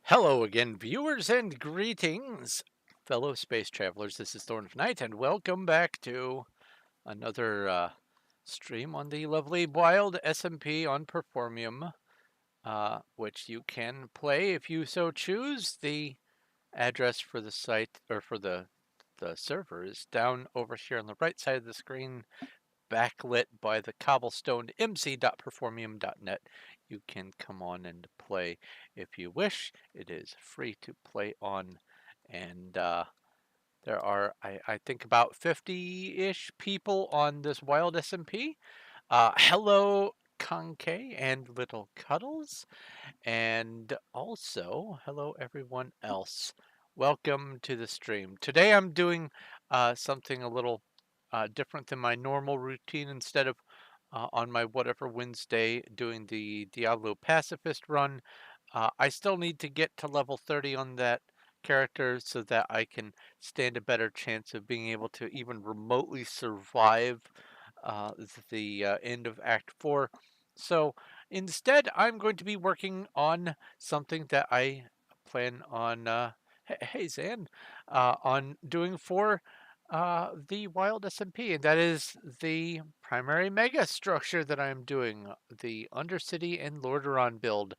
Hello again, viewers, and greetings, fellow space travelers. This is Thorn of Night, and welcome back to another stream on the lovely wild SMP on Performium, which you can play if you so choose. The address for the site, or for the server, is down over here on the right side of the screen, backlit by the cobblestoned mc.performium.net. You can come on and play if you wish. It is free to play on, and there are, I think, about 50-ish people on this wild SMP. Hello, Conke and Little Cuddles, and also hello everyone else. Welcome to the stream. Today I'm doing something a little different than my normal routine. Instead of on my whatever Wednesday doing the Diablo Pacifist run, I still need to get to level 30 on that character so that I can stand a better chance of being able to even remotely survive uh, the end of Act 4. So instead, I'm going to be working on something that I plan on, hey Zan, on doing for the Wild SMP, and that is the primary mega structure that I'm doing, the Undercity and Lordaeron build.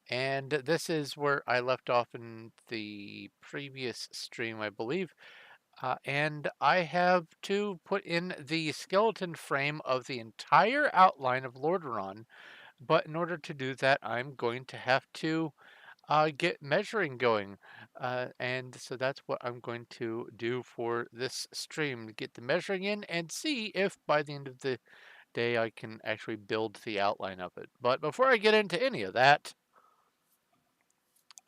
And this is where I left off in the previous stream, I believe. And I have to put in the skeleton frame of the entire outline of Lordaeron. But in order to do that, I'm going to have to get measuring going. And so that's what I'm going to do for this stream, get the measuring in and see if by the end of the day I can actually build the outline of it. But before I get into any of that,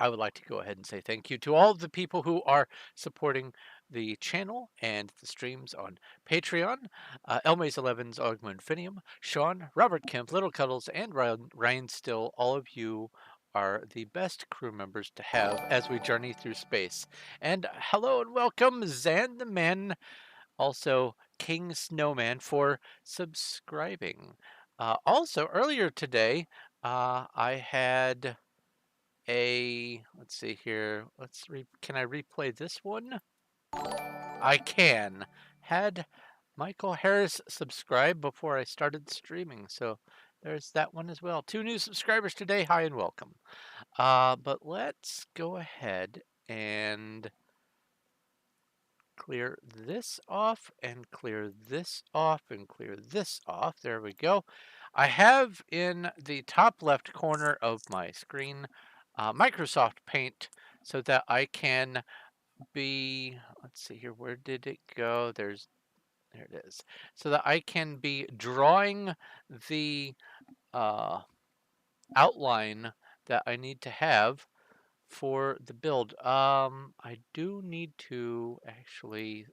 I would like to go ahead and say thank you to all of the people who are supporting the channel and the streams on Patreon. Elmaze11's Augment Finium, Sean, Robert Kemp, Little Cuddles, and Ryan Still. All of you are the best crew members to have as we journey through space. And hello and welcome, Zan the Man, also King Snowman, for subscribing. Also, earlier today, I had let's see here. Can I replay this one? I can. Had Michael Harris subscribe before I started streaming, so there's that one as well. 2 new subscribers today. Hi and welcome. But let's go ahead and clear this off and clear this off and clear this off. There we go. I have in the top left corner of my screen Microsoft Paint so that I can let's see here, where did it go? There it is. So that I can be drawing the uh, outline that I need to have for the build. I do need to actually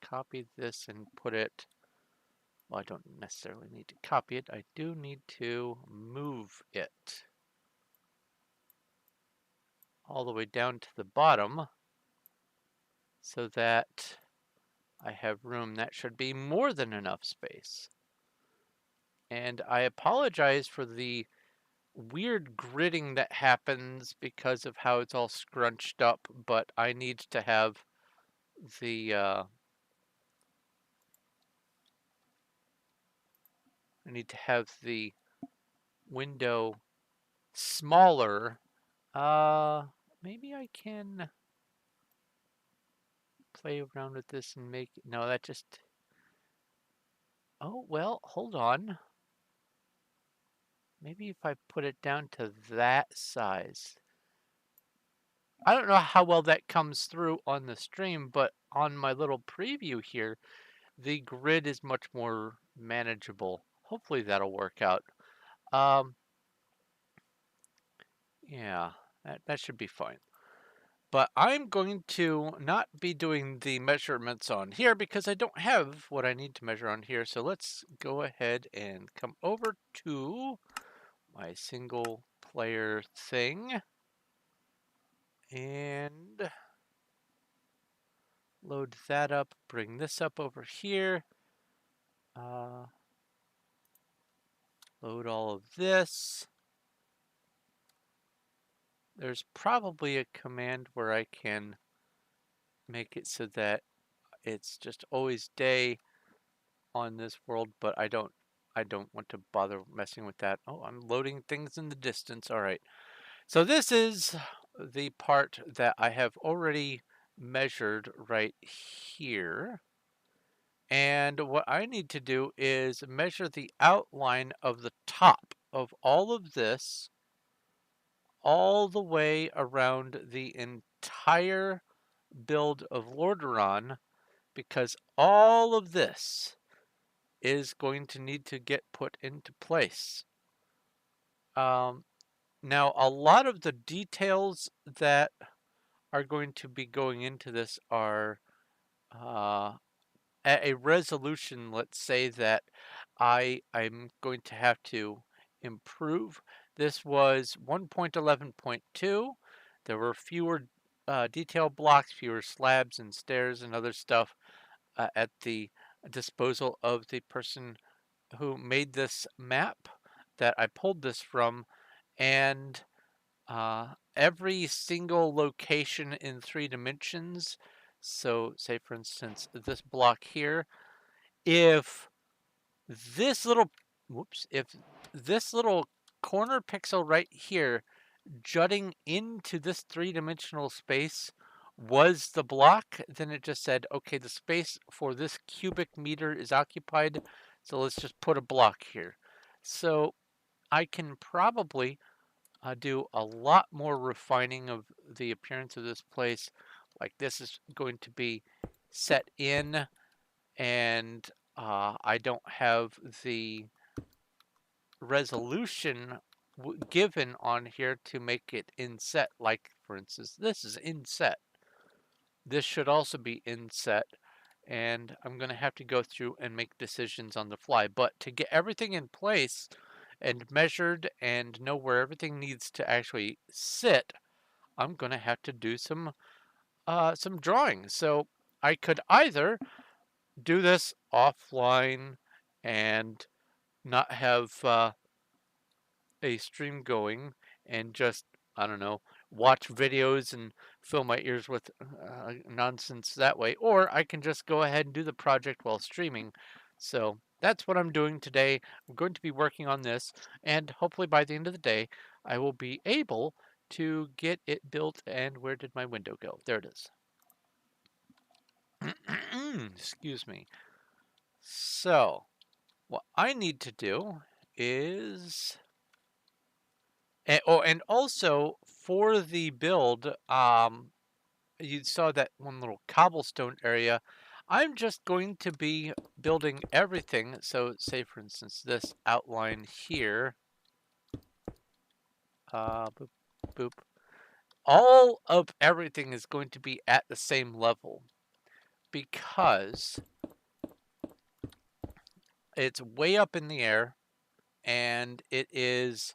copy this and put it, well, I don't necessarily need to copy it. I do need to move it all the way down to the bottom so that I have room. That should be more than enough space. And I apologize for the weird gridding that happens because of how it's all scrunched up, but I need to have the window smaller. Maybe I can play around with this and make, no, that just, oh, well, hold on. Maybe if I put it down to that size. I don't know how well that comes through on the stream, but on my little preview here, the grid is much more manageable. Hopefully that'll work out. Um, yeah, that should be fine. But I'm going to not be doing the measurements on here because I don't have what I need to measure on here. So let's go ahead and come over to my single player thing and load that up, bring this up over here, load all of this. there's probably a command where I can make it so that it's just always day on this world, but I don't want to bother messing with that. Oh, I'm loading things in the distance. All right. So this is the part that I have already measured right here. And what I need to do is measure the outline of the top of all of this all the way around the entire build of Lordaeron, because all of this is going to need to get put into place. Now, a lot of the details that are going to be going into this are at a resolution, let's say, that I'm going to have to improve. This was 1.11.2. There were fewer detail blocks, fewer slabs and stairs and other stuff at the disposal of the person who made this map that I pulled this from, and every single location in 3 dimensions. So, say for instance, this block here, if this little, whoops, if this little corner pixel right here jutting into this 3-dimensional space was the block, then it just said, okay, the space for this cubic meter is occupied, so let's just put a block here. So I can probably do a lot more refining of the appearance of this place. Like this is going to be set in, and I don't have the resolution given on here to make it inset. Like for instance, this is inset. This should also be inset, and I'm going to have to go through and make decisions on the fly. But to get everything in place and measured and know where everything needs to actually sit, I'm going to have to do some drawing. So I could either do this offline and not have a stream going and just, I don't know, watch videos and fill my ears with nonsense that way, or I can just go ahead and do the project while streaming. So that's what I'm doing today. I'm going to be working on this, and hopefully by the end of the day, I will be able to get it built. And where did my window go? There it is. Excuse me. So, what I need to do is, and also for the build, you saw that one little cobblestone area. I'm just going to be building everything. So, say for instance, this outline here, boop, boop. All of everything is going to be at the same level because it's way up in the air and it is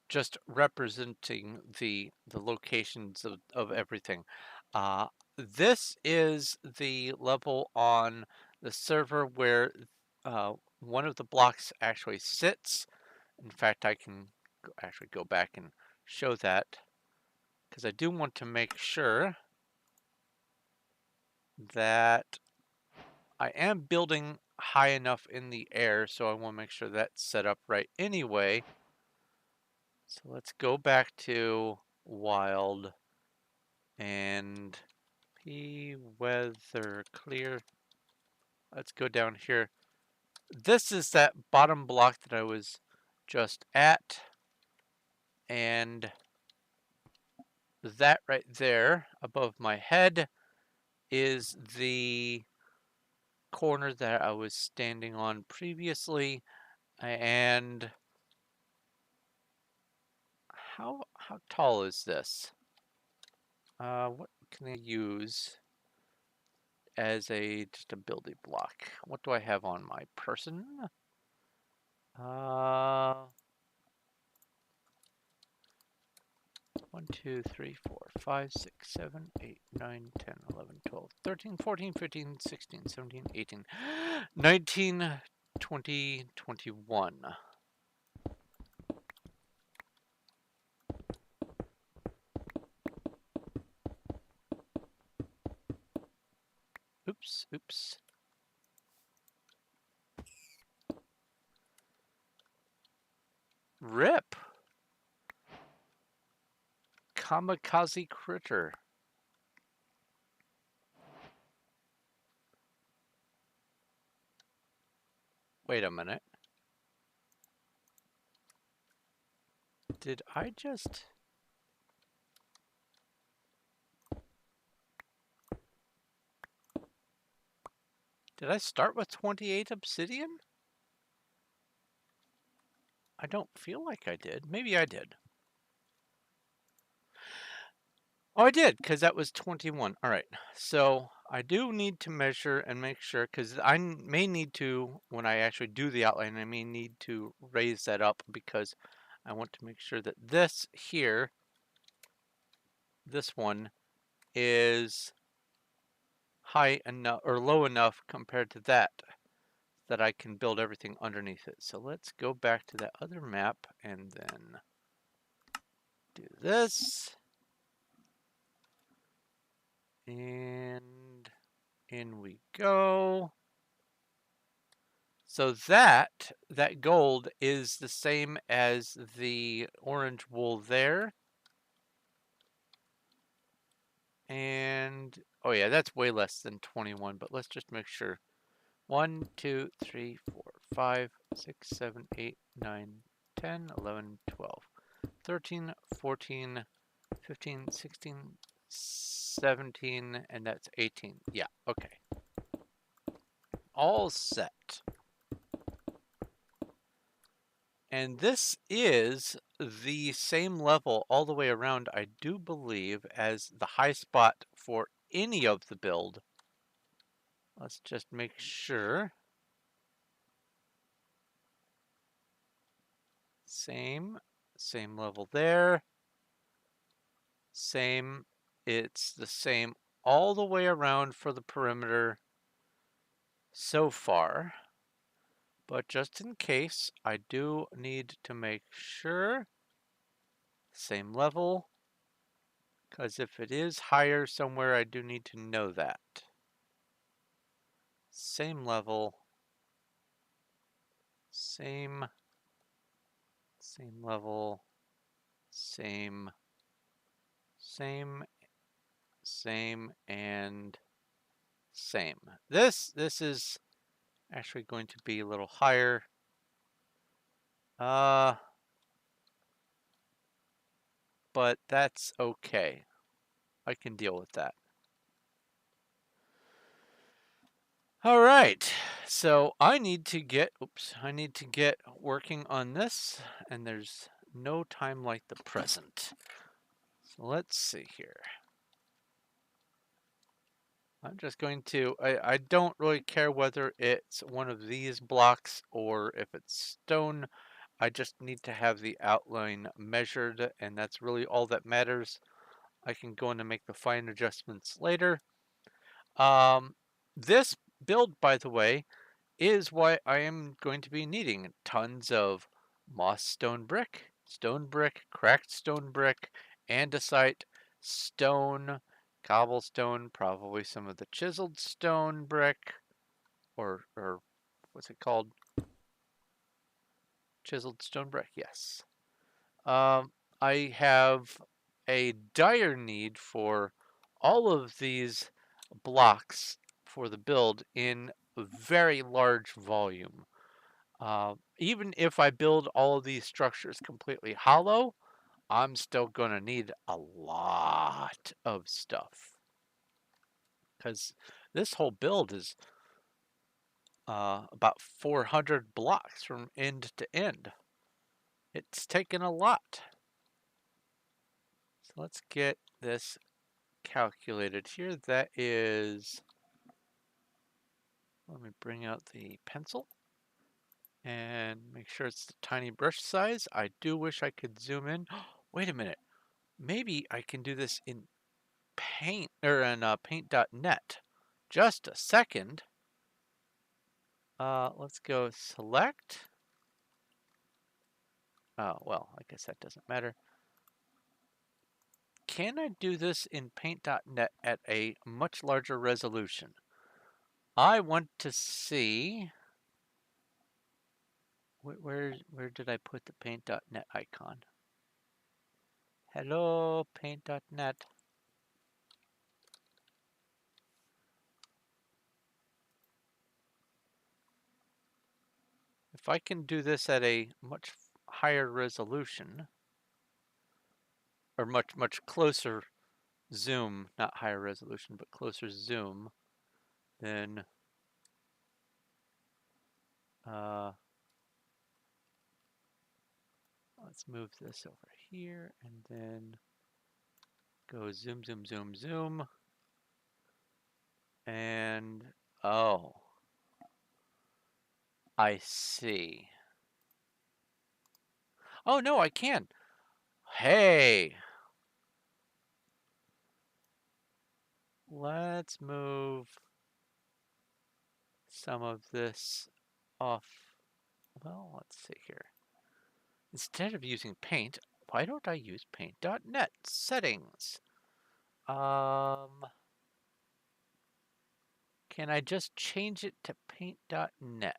just representing the locations of everything. This is the level on the server where one of the blocks actually sits. In fact, I can actually go back and show that because I do want to make sure that I am building high enough in the air, so I want to make sure that's set up right anyway. So let's go back to wild and weather clear. Let's go down here. This is that bottom block that I was just at, and that right there above my head is the corner that I was standing on previously. And how tall is this? What can I use as just a building block? What do I have on my person? 1, 2, 3, 4, 5, 6, 7, 8, 9, 10, 11, 12, 13, 14, 15, 16, 17, 18, 19, 20, 21. Oops, oops. Rip. Kamikaze critter. Wait a minute. Did I just... Did I start with 28 obsidian? I don't feel like I did. Maybe I did. Oh, I did, because that was 21. All right. So I do need to measure and make sure, because I may need to, when I actually do the outline, I may need to raise that up because I want to make sure that this here, this one, is high enough or low enough compared to that I can build everything underneath it. So let's go back to that other map and then do this. And in we go. So that gold is the same as the orange wool there. And oh yeah, that's way less than 21, but let's just make sure. 1, 2, 3, 4, 5, 6, 7, 8, 9, 10, 11, 12, 13, 14, 15, 16, 17, and that's 18. Yeah, okay. All set. And this is the same level all the way around, I do believe, as the high spot for any of the build. Let's just make sure. Same level there. Same, it's the same all the way around for the perimeter so far. But just in case, I do need to make sure. Same level. Because if it is higher somewhere, I do need to know that. Same level. Same level. Same, and same. This is actually going to be a little higher. But that's okay. I can deal with that. All right, so I need to get working on this, and there's no time like the present. So let's see here. I'm just going to, I don't really care whether it's one of these blocks or if it's stone. I just need to have the outline measured, and that's really all that matters. I can go in and make the fine adjustments later. This build, by the way, is why I am going to be needing tons of moss stone brick, cracked stone brick, andesite, stone, cobblestone, probably some of the chiseled stone brick, or what's it called? Chiseled stone brick, yes. I have a dire need for all of these blocks for the build in a very large volume. Even if I build all of these structures completely hollow, I'm still going to need a lot of stuff. Because this whole build is about 400 blocks from end to end. It's taken a lot. So let's get this calculated here. That is, let me bring out the pencil and make sure it's the tiny brush size. I do wish I could zoom in. Wait a minute. Maybe I can do this in Paint or in paint.net. Just a second. Let's go select. Oh, well, I guess that doesn't matter. Can I do this in paint.net at a much larger resolution? I want to see where did I put the paint.net icon? Hello, paint.net. If I can do this at a much higher resolution, or much closer zoom, not higher resolution, but closer zoom, then let's move this over here and then go zoom, zoom, zoom, zoom. And, oh, I see. Oh, no, I can. Hey, let's move some of this off. Well, let's see here. Instead of using Paint, why don't I use Paint.net settings? Can I just change it to Paint.net?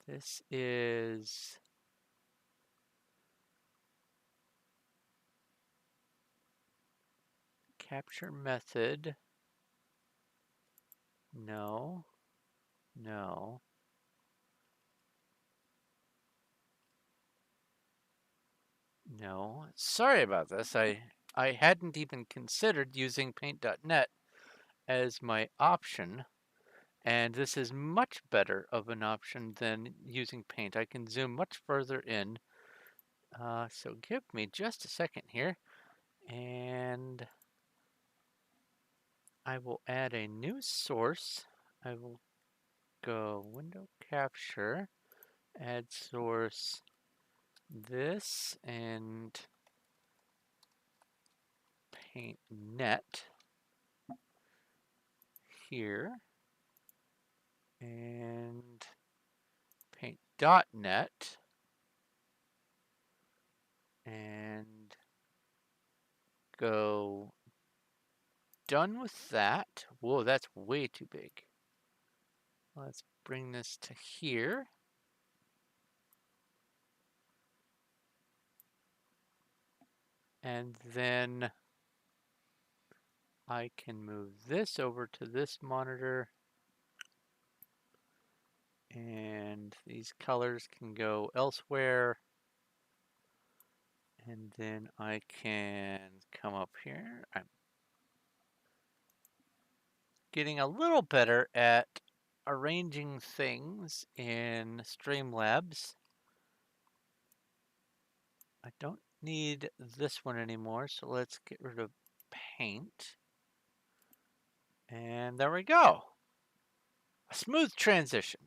This is capture method. No, no. No, sorry about this. I hadn't even considered using Paint.net as my option, and this is much better of an option than using Paint. I can zoom much further in. So give me just a second here, and I will add a new source. I will go Window Capture, add source this, and Paint.net here, and Paint.net, and go done with that. Whoa, that's way too big. Let's bring this to here. And then I can move this over to this monitor. And these colors can go elsewhere. And then I can come up here. I'm getting a little better at arranging things in Streamlabs. I don't need this one anymore, so let's get rid of Paint. And there we go. A smooth transition.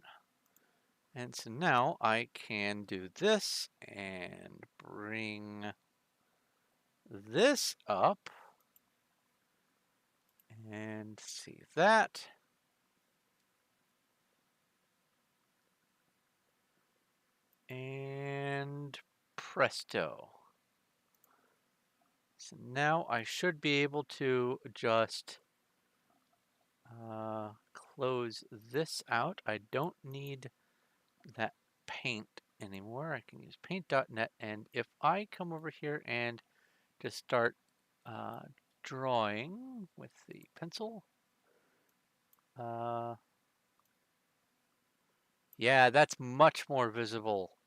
And so now I can do this and bring this up and see that. And presto. So now I should be able to just close this out. I don't need that paint anymore. I can use paint.net, and if I come over here and just start drawing with the pencil, yeah, that's much more visible.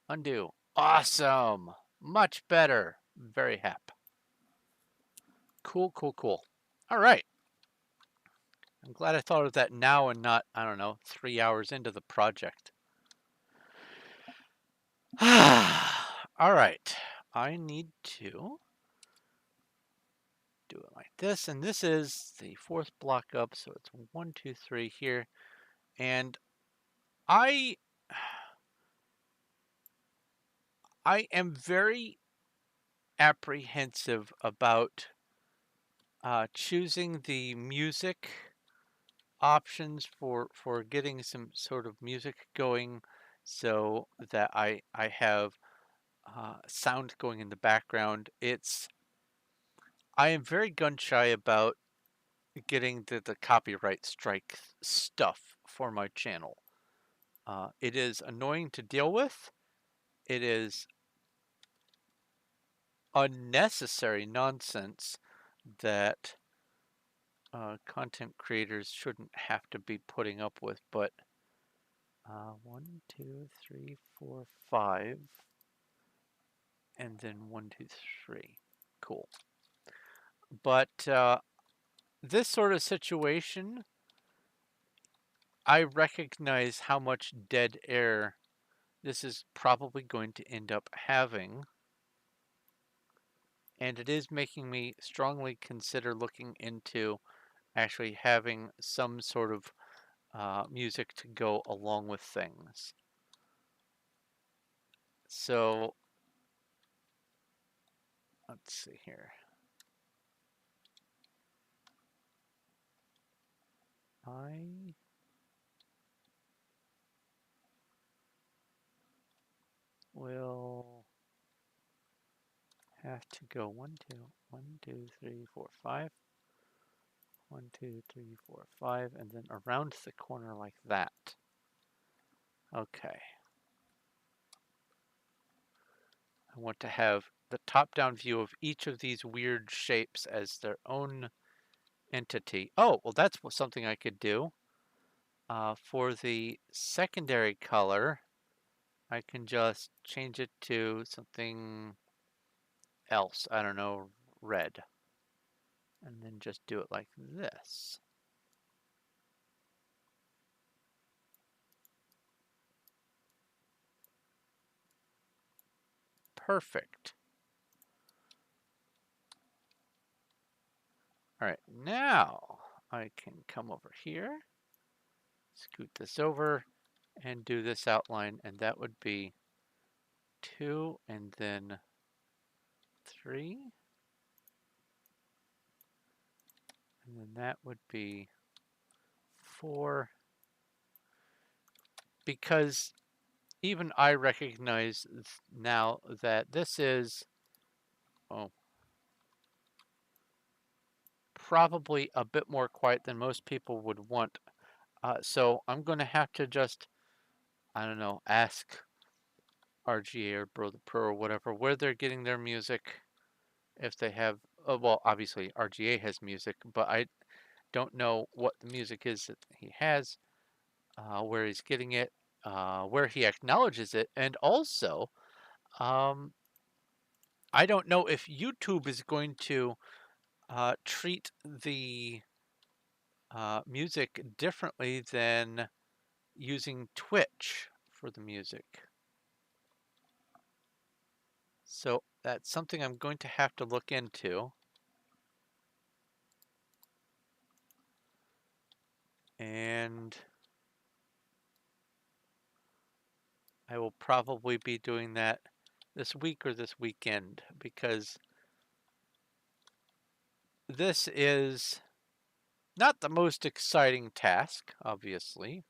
Undo. Awesome. Much better. Very happy. Cool, cool, cool. All right. I'm glad I thought of that now and not, I don't know, 3 hours into the project. All right. I need to do it like this. And this is the fourth block up. So it's 1, 2, 3 here. And I am very apprehensive about choosing the music options for getting some sort of music going so that I have sound going in the background. I am very gun shy about getting the copyright strike stuff for my channel. It is annoying to deal with. It is unnecessary nonsense that content creators shouldn't have to be putting up with. But 1, 2, 3, 4, 5, and then 1, 2, 3. Cool. But this sort of situation, I recognize how much dead air this is probably going to end up having. And it is making me strongly consider looking into actually having some sort of music to go along with things. So let's see here. I will have to go 1, 2, 1, 2, 3, 4, 5. 1, 2, 3, 4, 5, and then around the corner like that. Okay. I want to have the top-down view of each of these weird shapes as their own entity. Oh, well, that's something I could do. For the secondary color, I can just change it to something else. I don't know, red. And then just do it like this. Perfect. All right, now I can come over here, scoot this over, and do this outline, and that would be 2 and then 3. And then that would be 4. Because even I recognize now that this is probably a bit more quiet than most people would want. So I'm going to have to just, I don't know, ask RGA or Bro the Pro or whatever where they're getting their music. If they have, well, obviously RGA has music, but I don't know what the music is that he has, where he's getting it, where he acknowledges it, and also, I don't know if YouTube is going to treat the music differently than using Twitch for the music. So that's something I'm going to have to look into. And I will probably be doing that this week or this weekend, because this is not the most exciting task, obviously,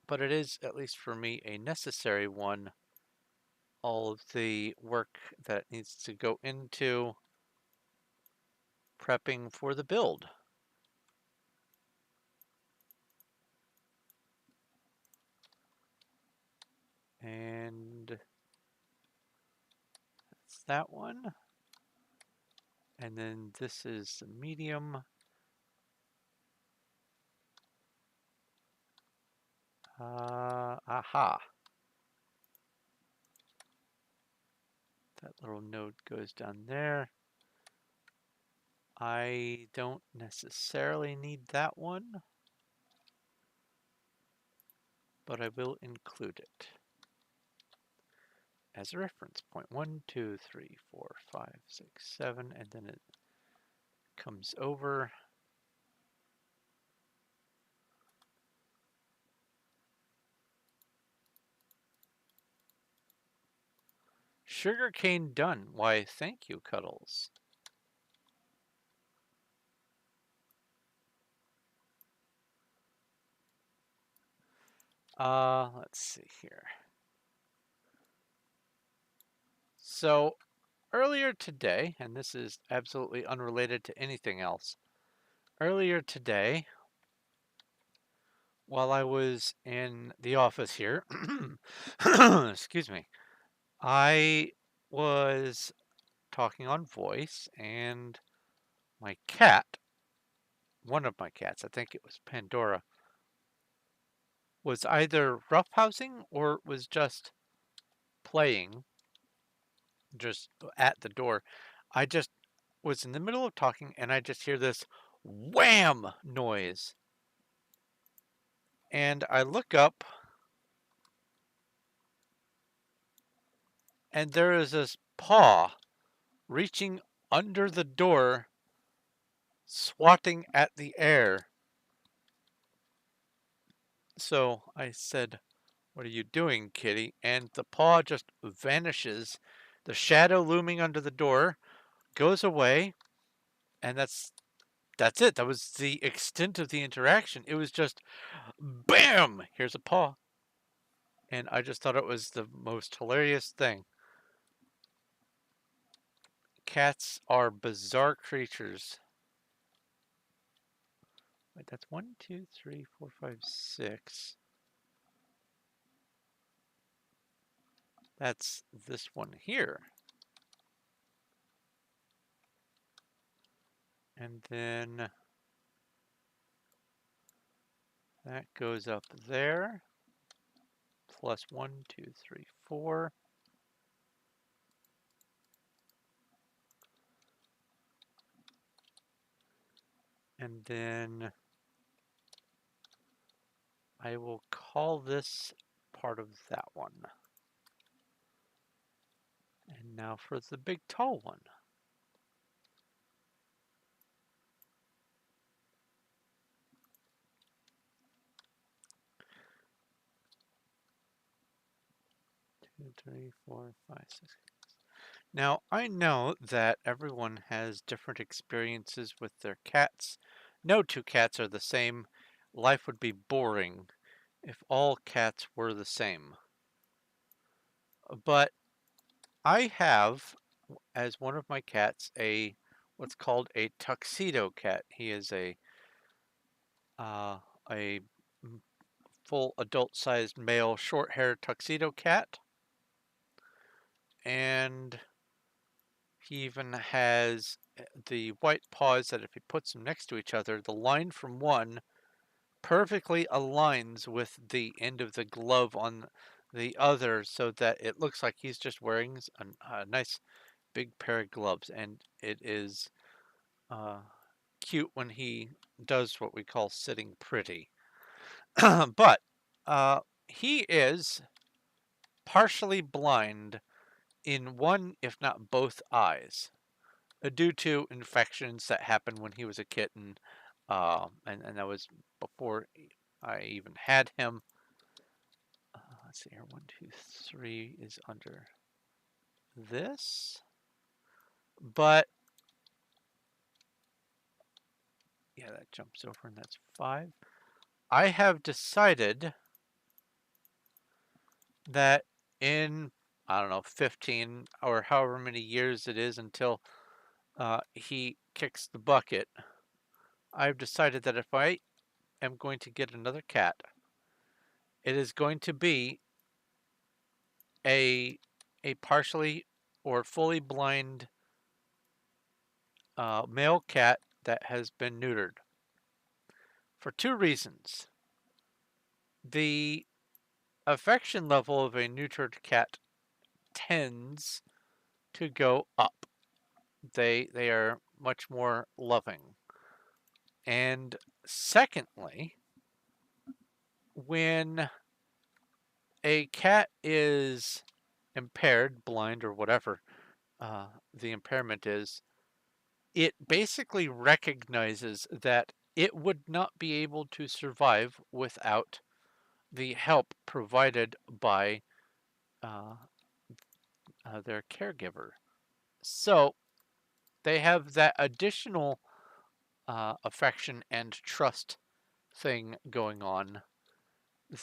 but it is, at least for me, a necessary one. All of the work that needs to go into prepping for the build. And that's that one. And then this is the medium. Aha. That little node goes down there. I don't necessarily need that one, but I will include it as a reference point. 1, 2, 3, 4, 5, 6, 7, and then it comes over. Sugarcane done. Why, thank you, Cuddles. Let's see here. So earlier today, and this is absolutely unrelated to anything else. Earlier today, while I was in the office here, excuse me, I was talking on voice, and my cat, one of my cats, I think it was Pandora, was either roughhousing or was just playing just at the door. I just was in the middle of talking and I just hear this wham noise. And I look up and there is this paw reaching under the door, swatting at the air. So I said, "What are you doing, kitty?" And the paw just vanishes. The shadow looming under the door goes away, and that's it. That was the extent of the interaction. It was just bam, here's a paw. And I just thought it was the most hilarious thing. Cats are bizarre creatures. Wait, that's 1, 2, 3, 4, 5, 6. That's this one here. And then that goes up there. Plus 1, 2, 3, 4. And then I will call this part of that one. And now for the big tall one. Two, three, four, five, six. Now, I know that everyone has different experiences with their cats. No two cats are the same. Life would be boring if all cats were the same. But I have, as one of my cats, what's called a tuxedo cat. He is uh, a full adult-sized male short-haired tuxedo cat, and he even has the white paws that if he puts them next to each other, the line from one perfectly aligns with the end of the glove on the other so that it looks like he's just wearing a nice big pair of gloves. And it is cute when he does what we call sitting pretty. But he is partially blind in one, if not both eyes, due to infections that happened when he was a kitten, and that was before I even had him. Let's see here, 1, 2, 3 is under this, but yeah, that jumps over and that's 5. I have decided that in, I don't know, 15 or however many years it is until he kicks the bucket, I've decided that if I am going to get another cat, it is going to be a a partially or fully blind male cat that has been neutered for two reasons. The affection level of a neutered cat tends to go up. They are much more loving. And secondly, when a cat is impaired, blind, or whatever the impairment is, it basically recognizes that it would not be able to survive without the help provided by uh, their caregiver. So they have that additional affection and trust thing going on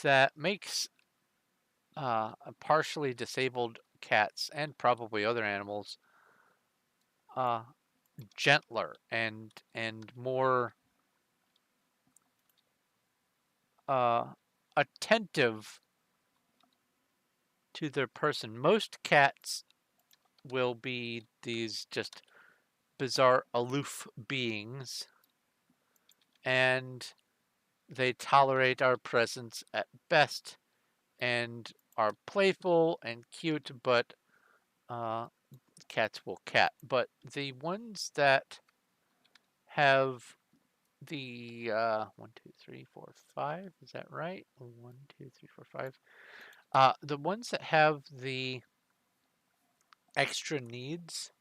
that makes partially disabled cats and probably other animals uh, gentler and more uh, attentive to their person. Most cats will be these just bizarre, aloof beings, and they tolerate our presence at best and are playful and cute, but uh, cats will cat. But the ones that have the 1, 2, 3, 4, 5, is that right? 1, 2, 3, 4, 5. The ones that have the extra needs,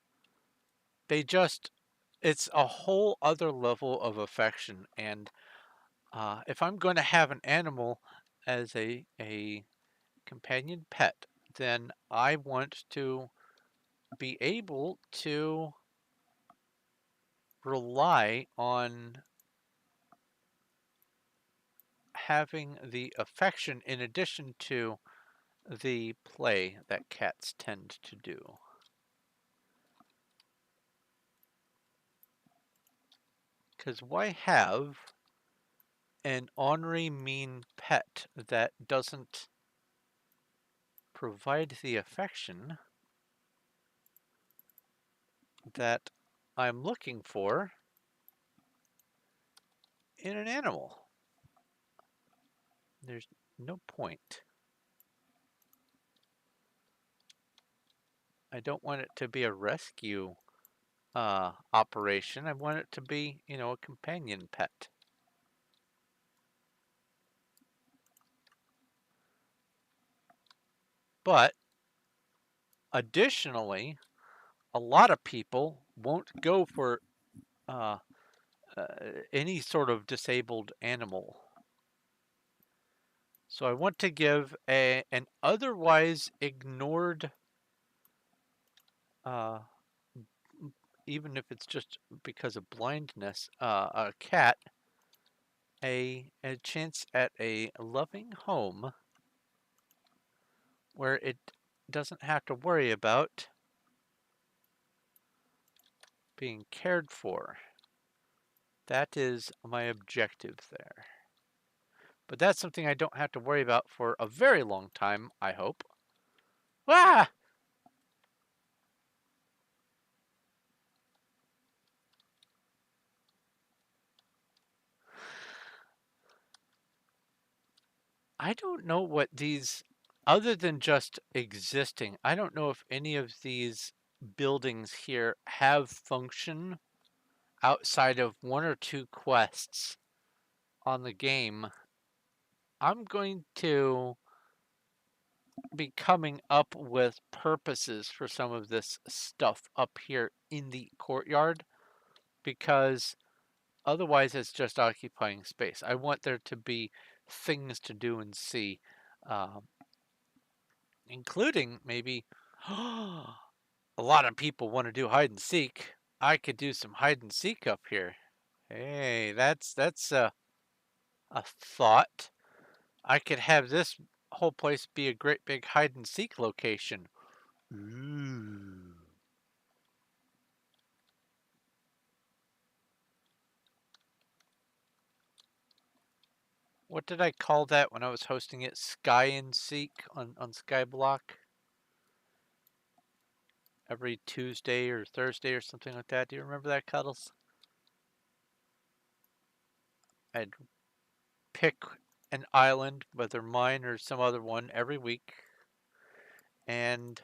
they just, it's a whole other level of affection. And if I'm going to have an animal as a companion pet, then I want to be able to rely on having the affection in addition to the play that cats tend to do. Because why have an ornery, mean pet that doesn't provide the affection that I'm looking for in an animal? There's no point. I don't want it to be a rescue operation. I want it to be, a companion pet. But additionally, a lot of people won't go for uh, uh, any sort of disabled animal. So I want to give an otherwise ignored, uh, even if it's just because of blindness, a cat a chance at a loving home where it doesn't have to worry about being cared for. That is my objective there. But that's something I don't have to worry about for a very long time, I hope. Ah! I don't know what these, other than just existing, I don't know if any of these buildings here have function outside of one or two quests on the game. I'm going to be coming up with purposes for some of this stuff up here in the courtyard because otherwise it's just occupying space. I want there to be things to do and see, um, including maybe a lot of people want to do hide and seek. I could do some hide and seek up here. Hey, that's a thought. I could have this whole place be a great big hide and seek location. Ooh. What did I call that when I was hosting it? Sky and Seek on Skyblock? Every Tuesday or Thursday or something like that. Do you remember that, Cuddles? I'd pick an island, whether mine or some other one, every week, and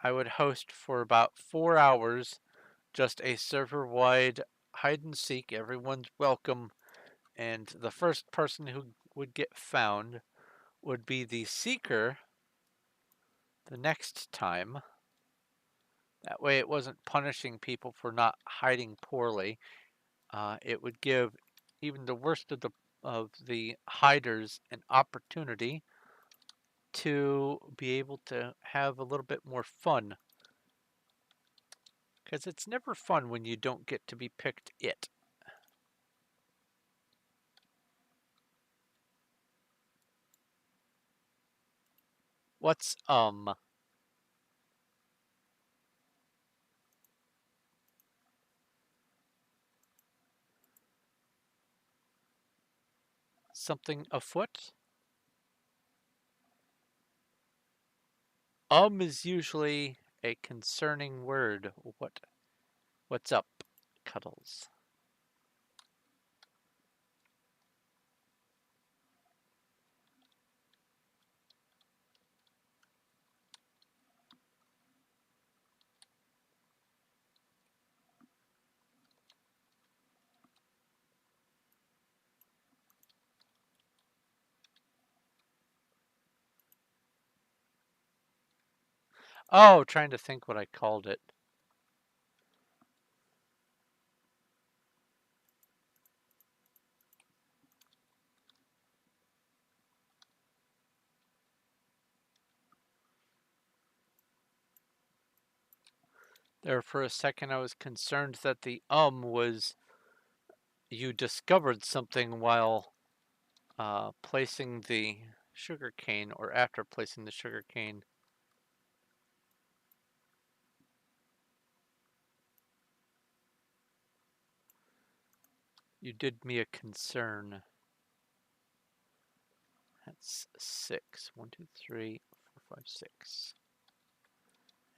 I would host for about 4 hours just a server-wide hide and seek. Everyone's welcome, and the first person who would get found would be the seeker the next time. That way it wasn't punishing people for not hiding poorly. It would give even the worst of the hiders an opportunity to be able to have a little bit more fun. Because it's never fun when you don't get to be picked it. What's something afoot? Is usually a concerning word. What's up, Cuddles? Oh, trying to think what I called it. There for a second I was concerned that the was you discovered something while placing the sugar cane or after placing the sugar cane. You did me a concern. That's 6. 1, 2, 3, 4, 5, 6.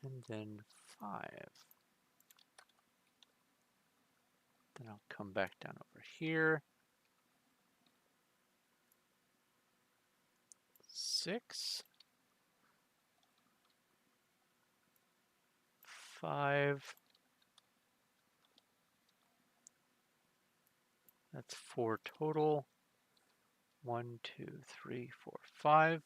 And then 5. Then I'll come back down over here. 6. 5. That's 4 total. 1, 2, 3, 4, 5.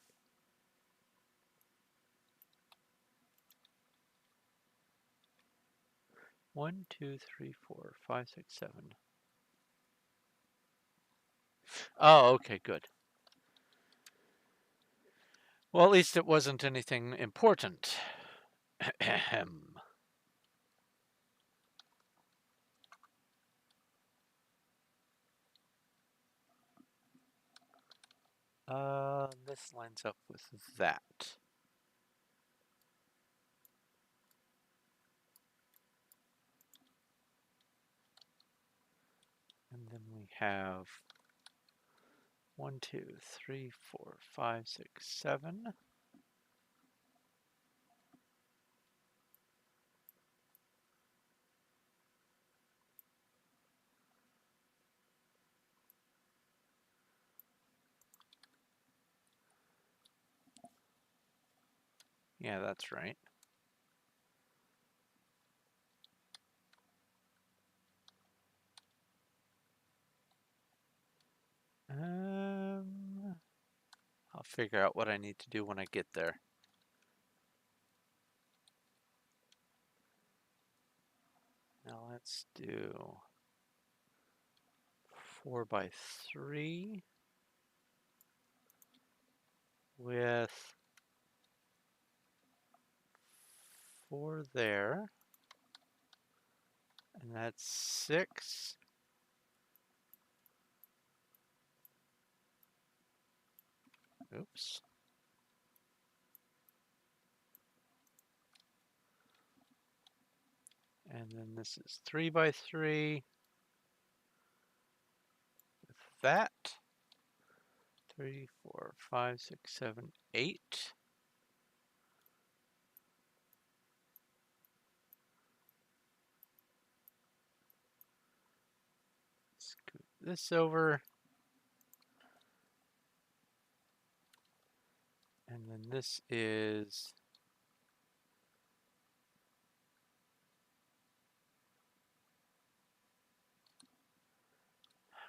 1, 2, 3, 4, 5, 6, 7. Oh, okay, good. Well, at least it wasn't anything important. This lines up with that. And then we have 1, 2, 3, 4, 5, 6, 7. Yeah, that's right. I'll figure out what I need to do when I get there. Now let's do 4 by 3 with 4 there. And that's 6. Oops. And then this is 3 by 3 with that. 3, 4, 5, 6, 7, 8. Scoot this over. And then this is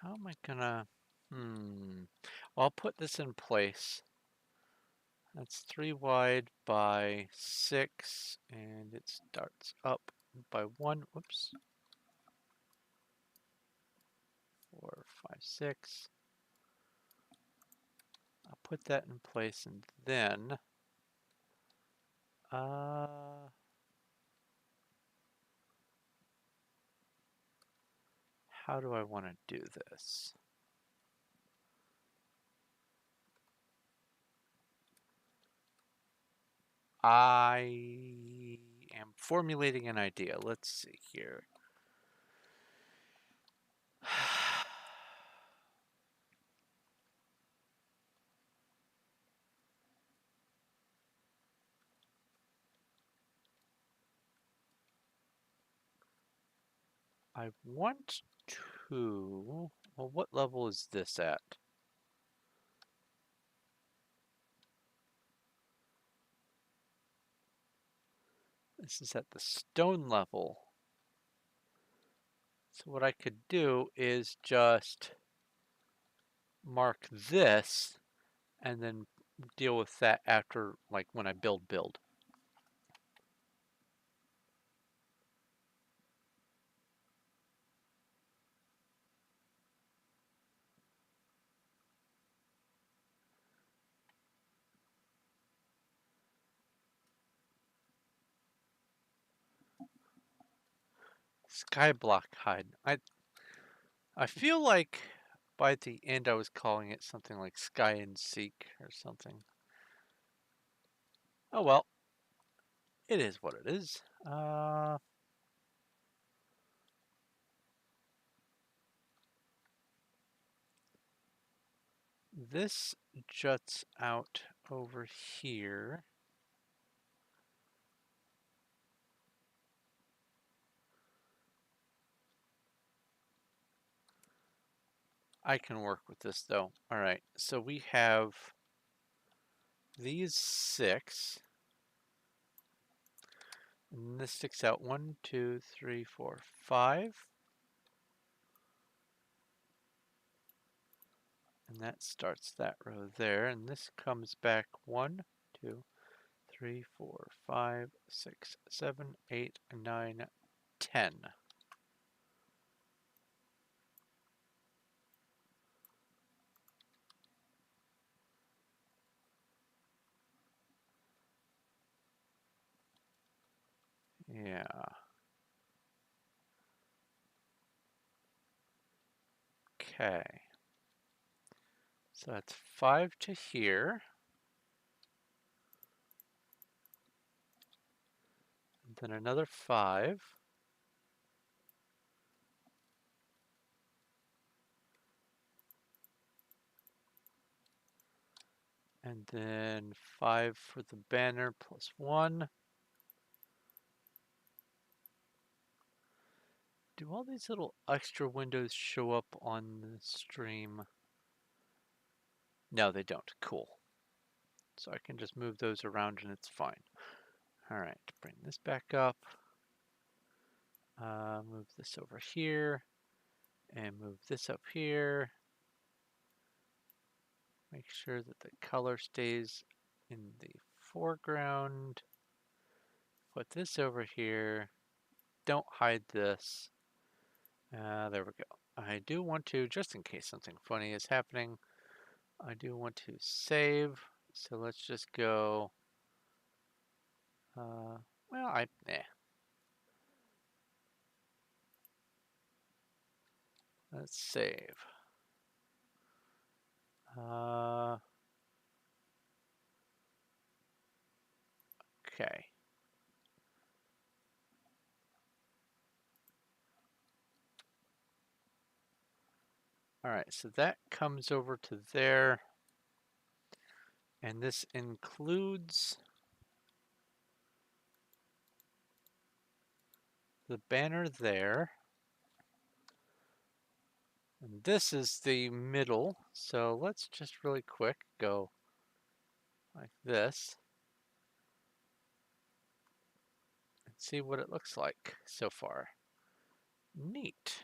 how am I gonna well, I'll put this in place. That's 3 wide by 6, and it starts up by 1. Whoops. 4, 5, 6. I'll put that in place, and then how do I want to do this? I am formulating an idea. Let's see here. I want to... Well, what level is this at? This is at the stone level. So what I could do is just mark this and then deal with that after, like, when I build. Skyblock hide. I feel like by the end I was calling it something like Sky and Seek or something. Oh well, it is what it is. This juts out over here. I can work with this though. All right, so we have these 6. And this sticks out 1, 2, 3, 4, 5. And that starts that row there. And this comes back 1, 2, 3, 4, 5, 6, 7, 8, 9, 10. Yeah. Okay. So that's 5 to here. And then another 5. And then 5 for the banner plus 1. Do all these little extra windows show up on the stream? No, they don't. Cool. So I can just move those around and it's fine. All right, bring this back up. Move this over here and move this up here. Make sure that the color stays in the foreground. Put this over here. Don't hide this. There we go. I do want to, just in case something funny is happening, I do want to save. So let's just go, let's save. Okay. All right, so that comes over to there. And this includes the banner there. And this is the middle. So let's just really quick go like this and see what it looks like so far. Neat.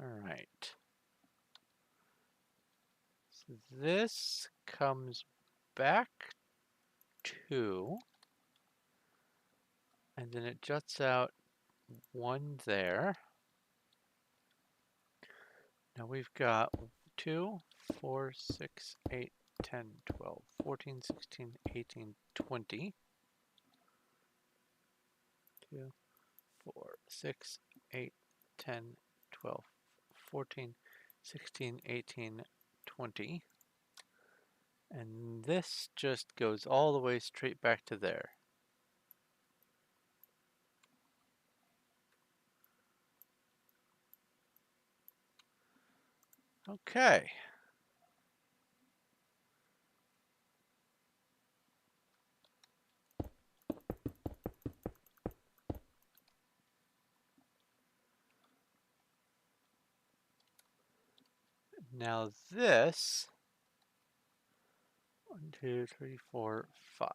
All right. So this comes back to, and then it juts out 1 there. Now we've got 2, 4, 6, 8, 10, 12, 14, 16, 18, 20. 2, 4, 6, 8, 10, 12, 14, 16, 18, 20. And this just goes all the way straight back to there. Okay. Now this, 1, 2, 3, 4, 5.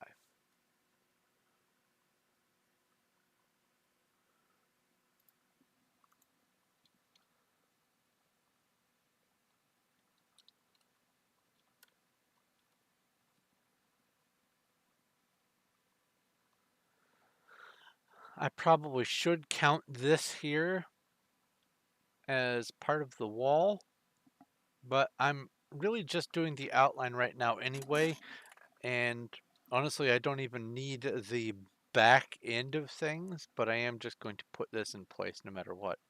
I probably should count this here as part of the wall, but I'm really just doing the outline right now anyway, and honestly I don't even need the back end of things, but I am just going to put this in place no matter what.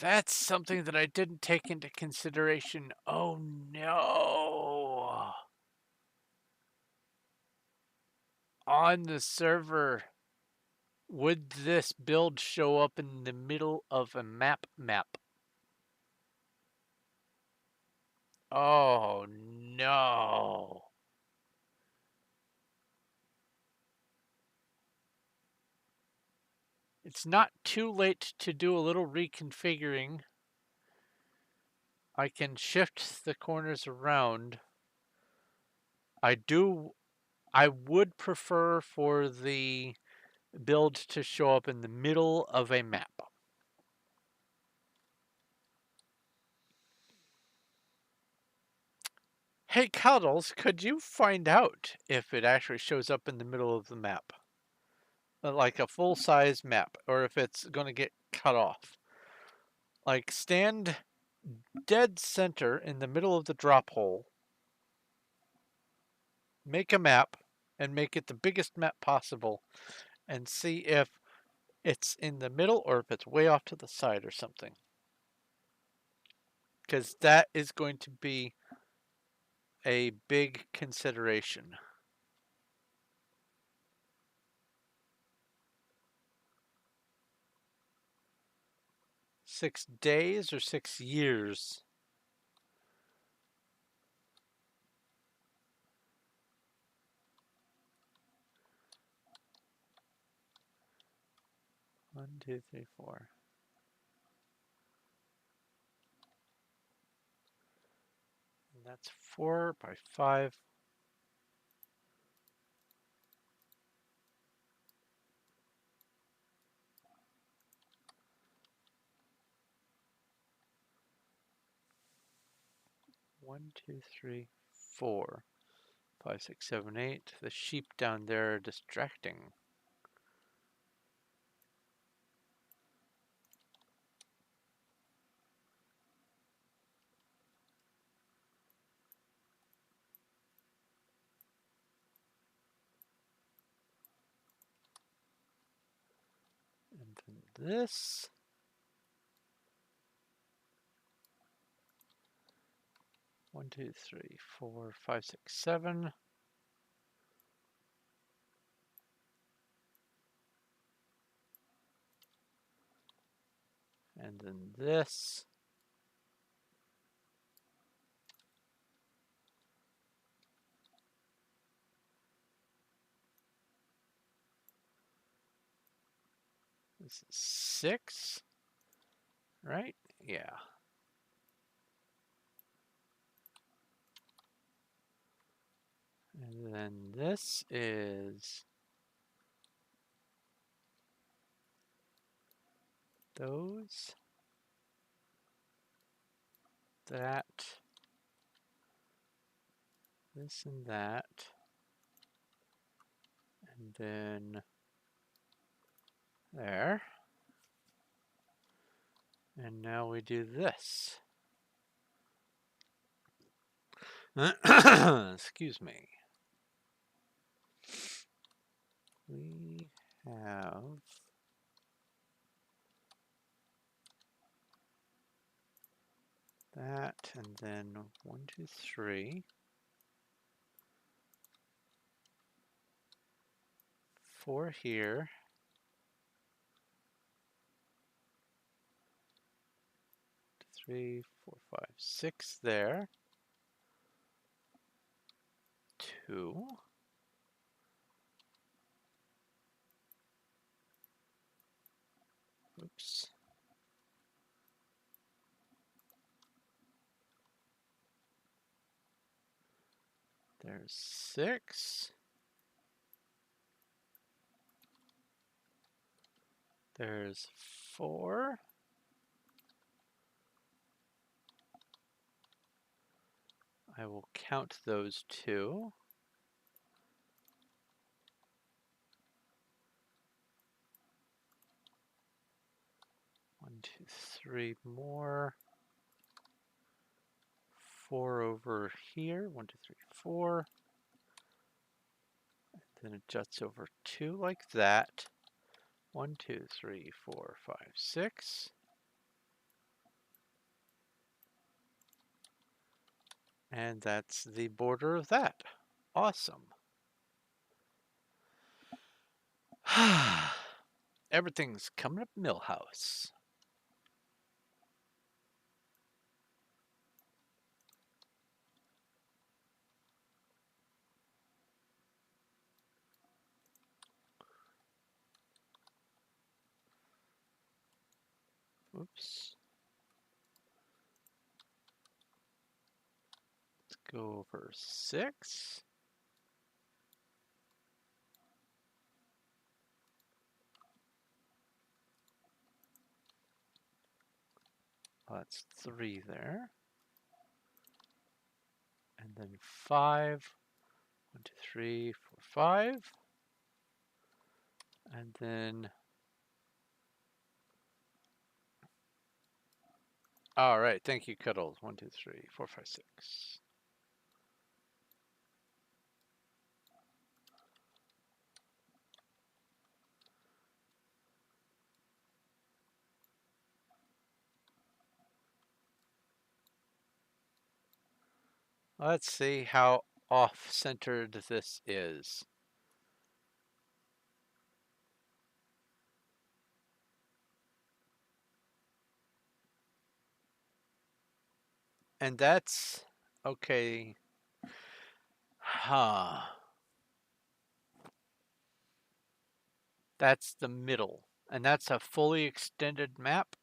That's something that I didn't take into consideration. Oh no! On the server, would this build show up in the middle of a map? Oh no. It's not too late to do a little reconfiguring. I can shift the corners around. I would prefer for the build to show up in the middle of a map. Hey Cuddles, could you find out if it actually shows up in the middle of the map? Like a full-size map, or if it's going to get cut off. Like stand dead center in the middle of the drop hole, make a map, and make it the biggest map possible, and see if it's in the middle or if it's way off to the side or something. Because that is going to be a big consideration. Six days or 6 years? One, two, three, four. And that's 4 by 5. One, two, three, 4, 5, 6, 7, 8. The sheep down there are distracting. And then this. One, two, three, 4, 5, 6, 7. And then this. This is 6, right? Yeah. And then this is those, that, this and that, and then there. And now we do this. Excuse me. we have that, and then 1, 2, 3, 4 here, 3, 4, 5, 6 there, 2, oops, there's 6, there's 4, I will count those 2, 1, 2, 3 more, 4 over here, 1, 2, 3, 4, then it juts over 2 like that, 1, 2, 3, 4, 5, 6, and that's the border of that. Awesome. Everything's coming up Millhouse. Oops. Let's go over 6. That's 3 there. And then 5. 1, 2, 3, 4, 5. And then, all right, thank you, Cuddles. 1, 2, 3, 4, 5, 6. Let's see how off-centered this is. And that's, okay. Huh. That's the middle. And that's a fully extended map?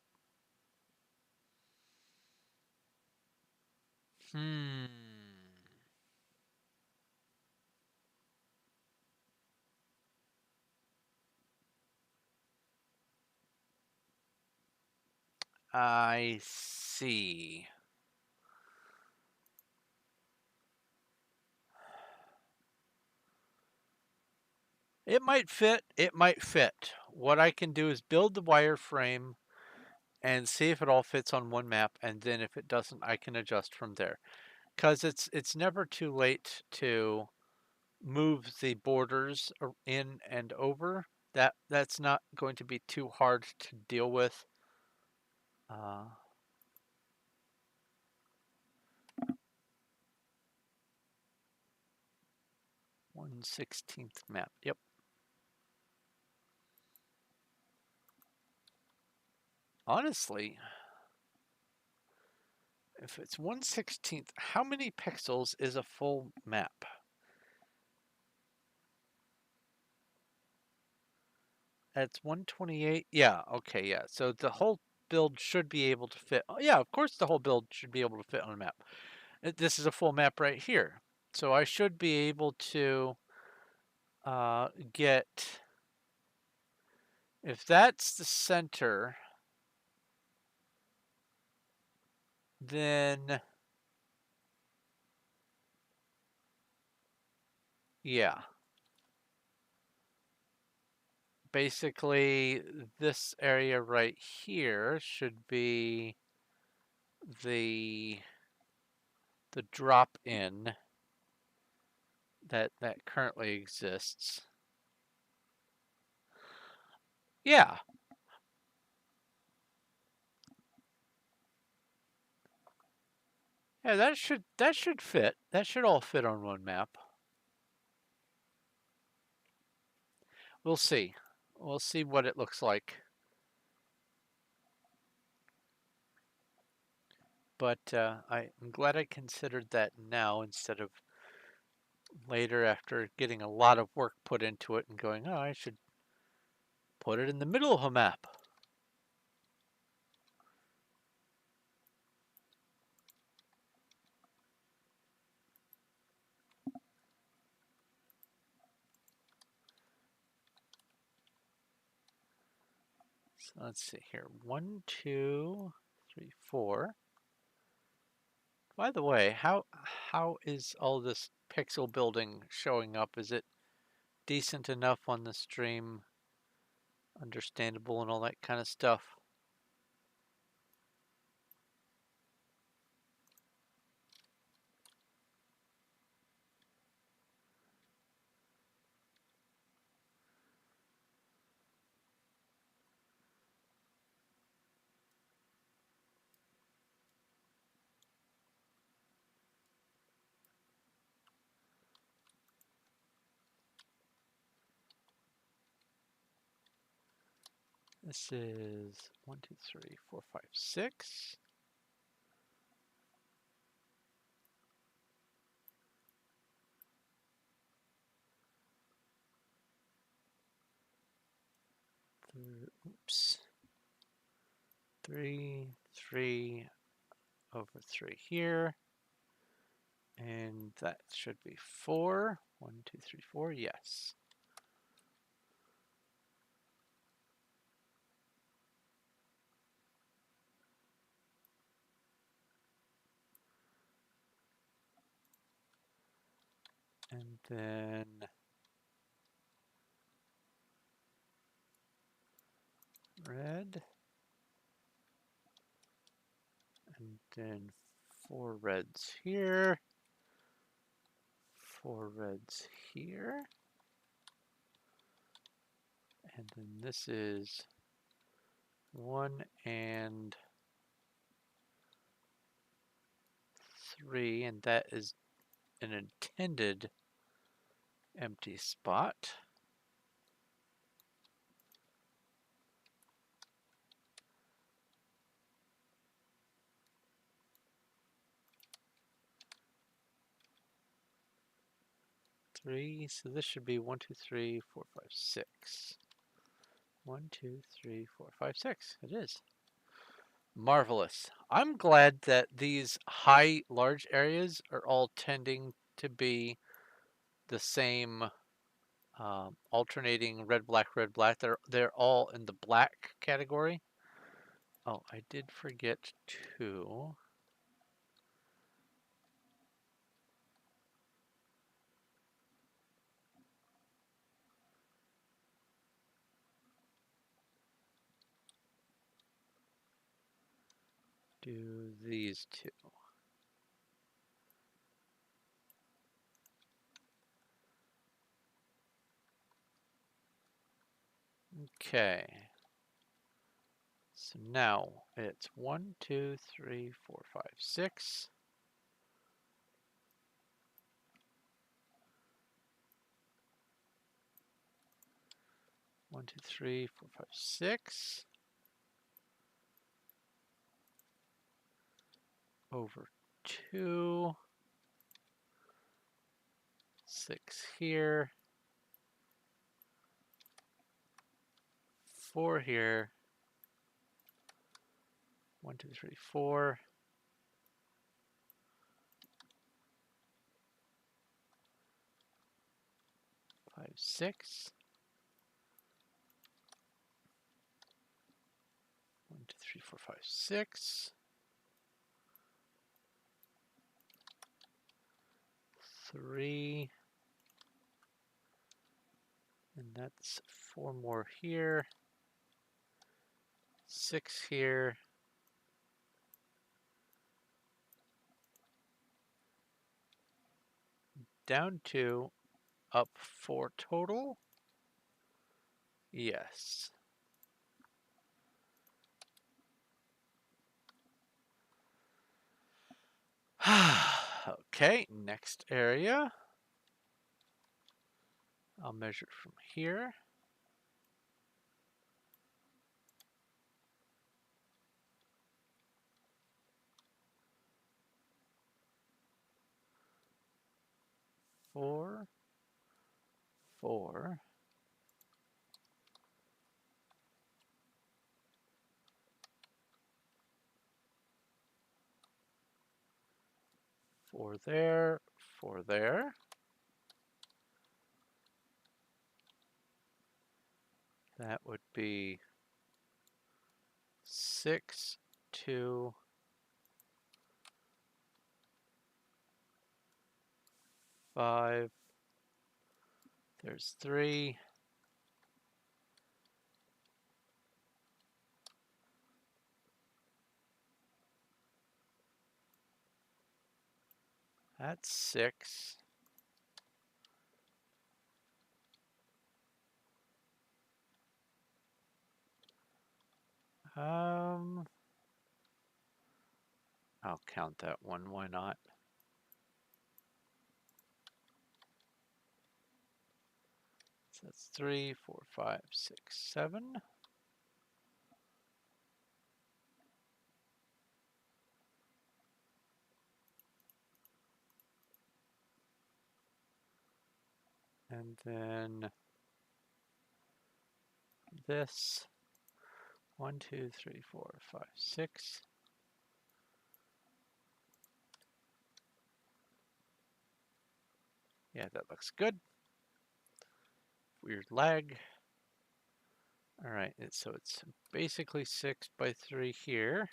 I see. It might fit. It might fit. What I can do is build the wireframe and see if it all fits on one map, and then if it doesn't, I can adjust from there. Because it's never too late to move the borders in and over. That's not going to be too hard to deal with. 1/16 map. Yep. Honestly, if it's 1/16, how many pixels is a full map? That's 128. Yeah, okay, yeah. So the whole build should be able to fit. Oh, yeah, of course the whole build should be able to fit on a map. This is a full map right here. So I should be able to get, if that's the center, then yeah. Basically, this area right here should be the drop in that currently exists. Yeah. Yeah, that should fit. That should all fit on one map. We'll see. We'll see what it looks like. But I'm glad I considered that now instead of later after getting a lot of work put into it and going, oh, I should put it in the middle of a map. So let's see here. 1, 2, 3, 4. By the way, how is all this pixel building showing up? Is it decent enough on the stream? Understandable and all that kind of stuff? This is 1, 2, 3, 4, 5, 6. Oops. 3, 3 over 3 here. And that should be 4. 1, 2, 3, 4. Yes. And then red. And then 4 reds here. 4 reds here. And then this is 1 and 3, and that is an intended empty spot. So this should be 1, 2, 3, 4, 5, 6. 1, 2, 3, 4, 5, 6. It is. Marvelous. I'm glad that these high, large areas are all tending to be the same alternating red, black, red, black. They're all in the black category. Oh, I did forget to do these two. Okay. So now it's 1, 2, 3, 4, 5, 6. 1, 2, 3, 4, 5, 6. Over 2. 6 here. 4 here. 1, 2, 3, 4. 5, 6. 1, 2, 3, 4, 5, 6. 3. And that's 4 more here. 6 here. Down 2. Up 4 total. Yes. Okay, next area. I'll measure it from here. Four, four. Four there, four there. That would be 6, 2, 5. There's 3. That's 6. I'll count that one, why not? So that's 3, 4, 5, 6, 7. And then this 1, 2, 3, 4, 5, 6. Yeah, that looks good. Weird lag. All right, so it's basically 6 by 3 here.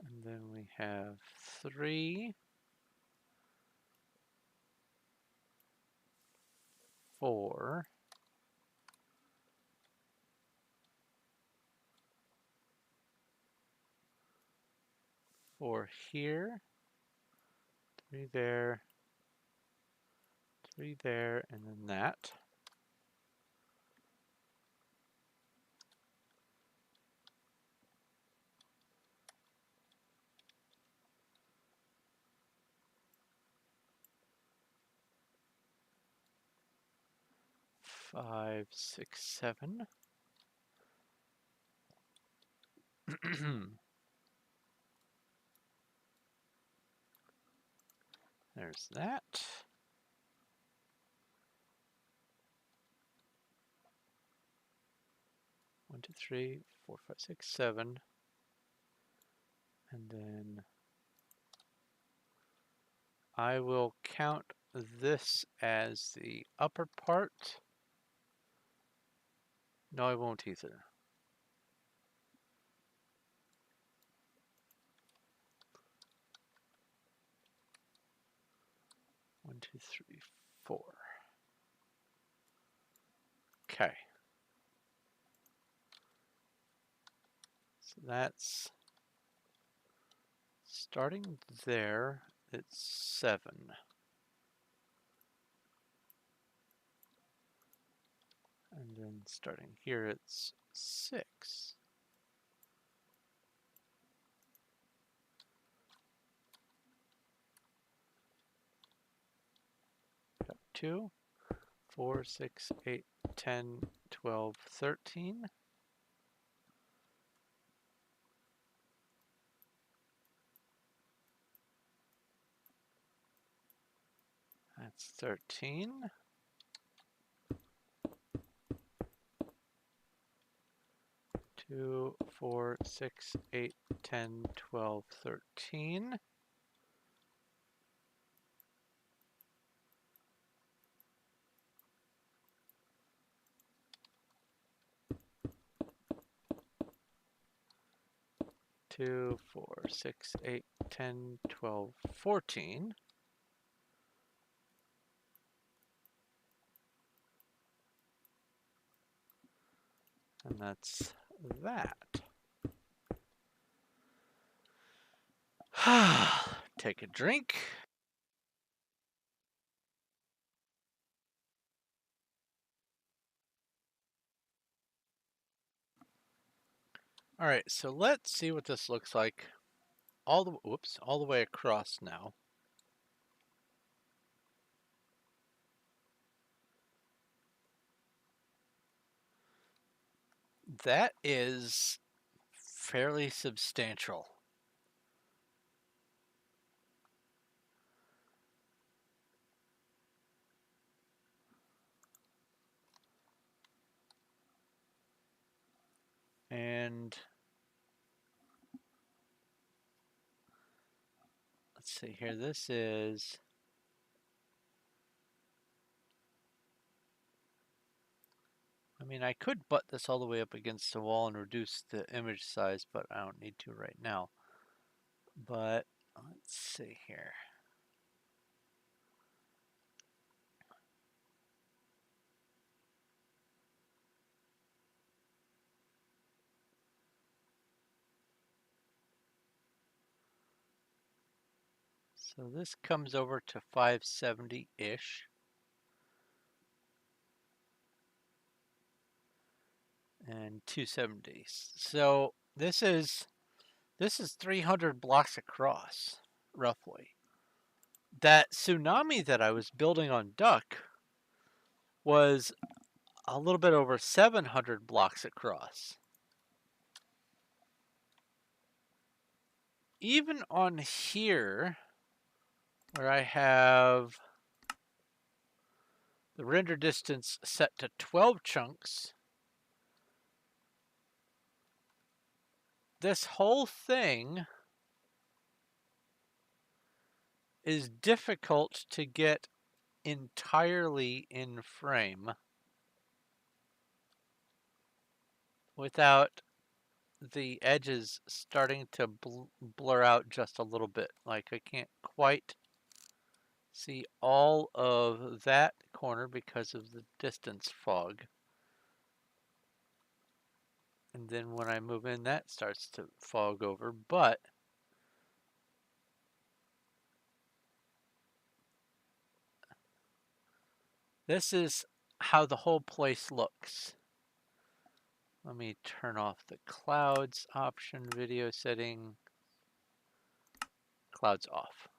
And then we have 3, 4, 4 here, 3 there, 3 there, and then that. Five, 6, 7. There's that. 1, 2, 3, 4, 5, 6, 7. And then I will count this as the upper part. No, I won't either. One, two, three, 4. Okay. So that's starting there, it's 7. And then starting here, it's 6. Got 2, 4, 6, 8, 10, 12, 13. That's 13. 2, 4, 6, 8, 10, 12, 13. Two, 4, 6, 8, 10, 12, 14. And that's that. Take a drink. All right, so let's see what this looks like all the way across now. That is fairly substantial. And let's see here. This is, I mean, I could butt this all the way up against the wall and reduce the image size, but I don't need to right now. But let's see here. So this comes over to 570-ish. And 270. So this is 300 blocks across, roughly. That tsunami that I was building on Duck was a little bit over 700 blocks across. Even on here, where I have the render distance set to 12 chunks, this whole thing is difficult to get entirely in frame without the edges starting to blur out just a little bit. Like I can't quite see all of that corner because of the distance fog. And then when I move in, that starts to fog over. But this is how the whole place looks. Let me turn off the clouds option, video setting, clouds off.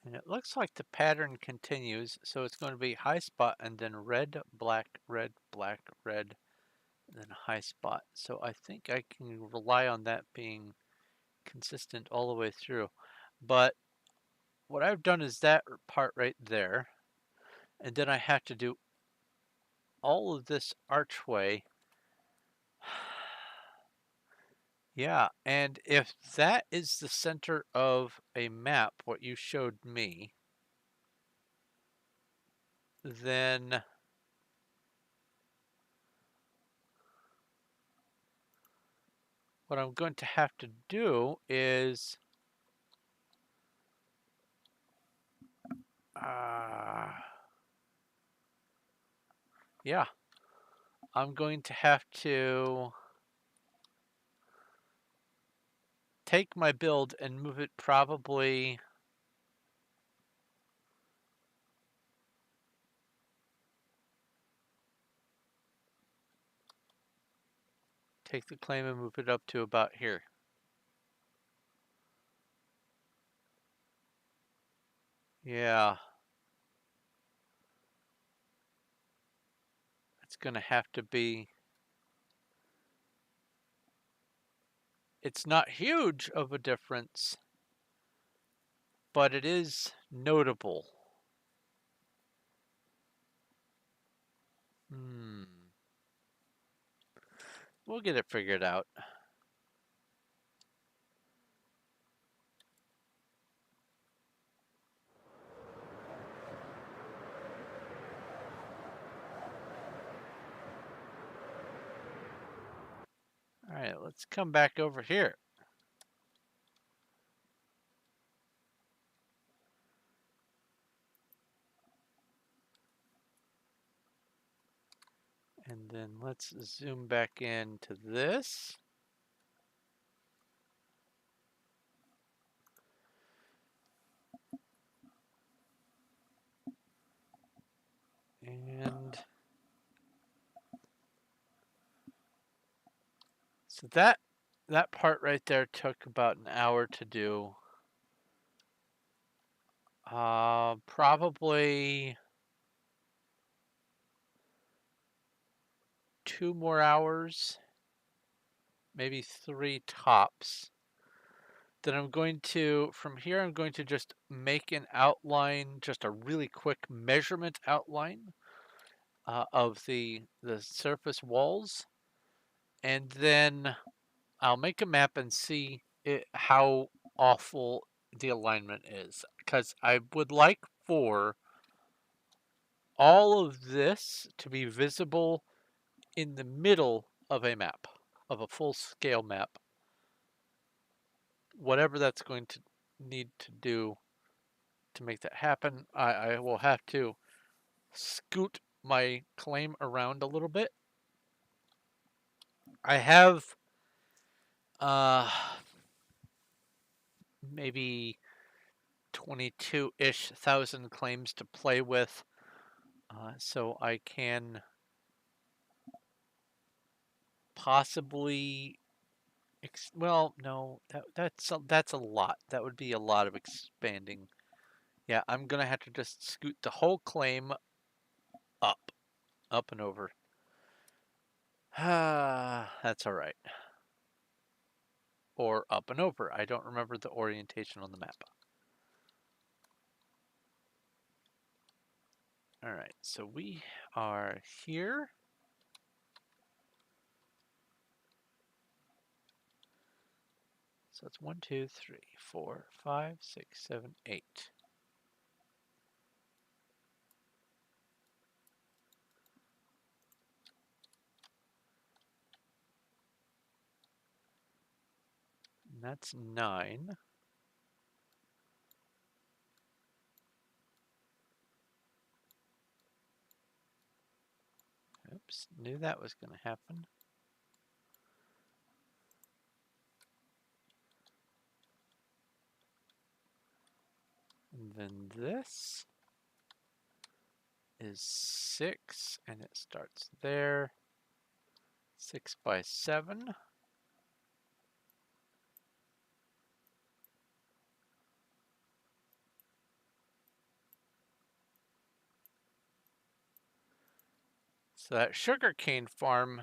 And it looks like the pattern continues, so it's going to be high spot and then red, black, red, black, red, and then high spot. So I think I can rely on that being consistent all the way through. But what I've done is that part right there, and then I have to do all of this archway. Yeah, and if that is the center of a map, what you showed me, then what I'm going to have to do is yeah, I'm going to have to take my build and move it probably take the claim and move it up to about here. Yeah. It's going to have to be, it's not huge of a difference, but it is notable. We'll get it figured out. All right, let's come back over here. And then let's zoom back into this. And so that part right there took about an hour to do. Probably 2 more hours, maybe 3 tops. Then I'm going to, from here, I'm going to just make an outline, just a really quick measurement outline of the surface walls, and then I'll make a map and see how awful the alignment is, because I would like for all of this to be visible in the middle of a map, of a full scale map, whatever that's going to need to do to make that happen. I will have to scoot my claim around a little bit. I have maybe 22-ish thousand claims to play with, so I can possibly well, no, that's a lot. That would be a lot of expanding. Yeah, I'm gonna have to just scoot the whole claim up, up and over. That's all right. Or up and over. I don't remember the orientation on the map. All right, so we are here. So it's 1, 2, 3, 4, 5, 6, 7, 8. And that's 9. Oops, knew that was going to happen. And then this is 6, and it starts there. 6 by 7. So that sugarcane farm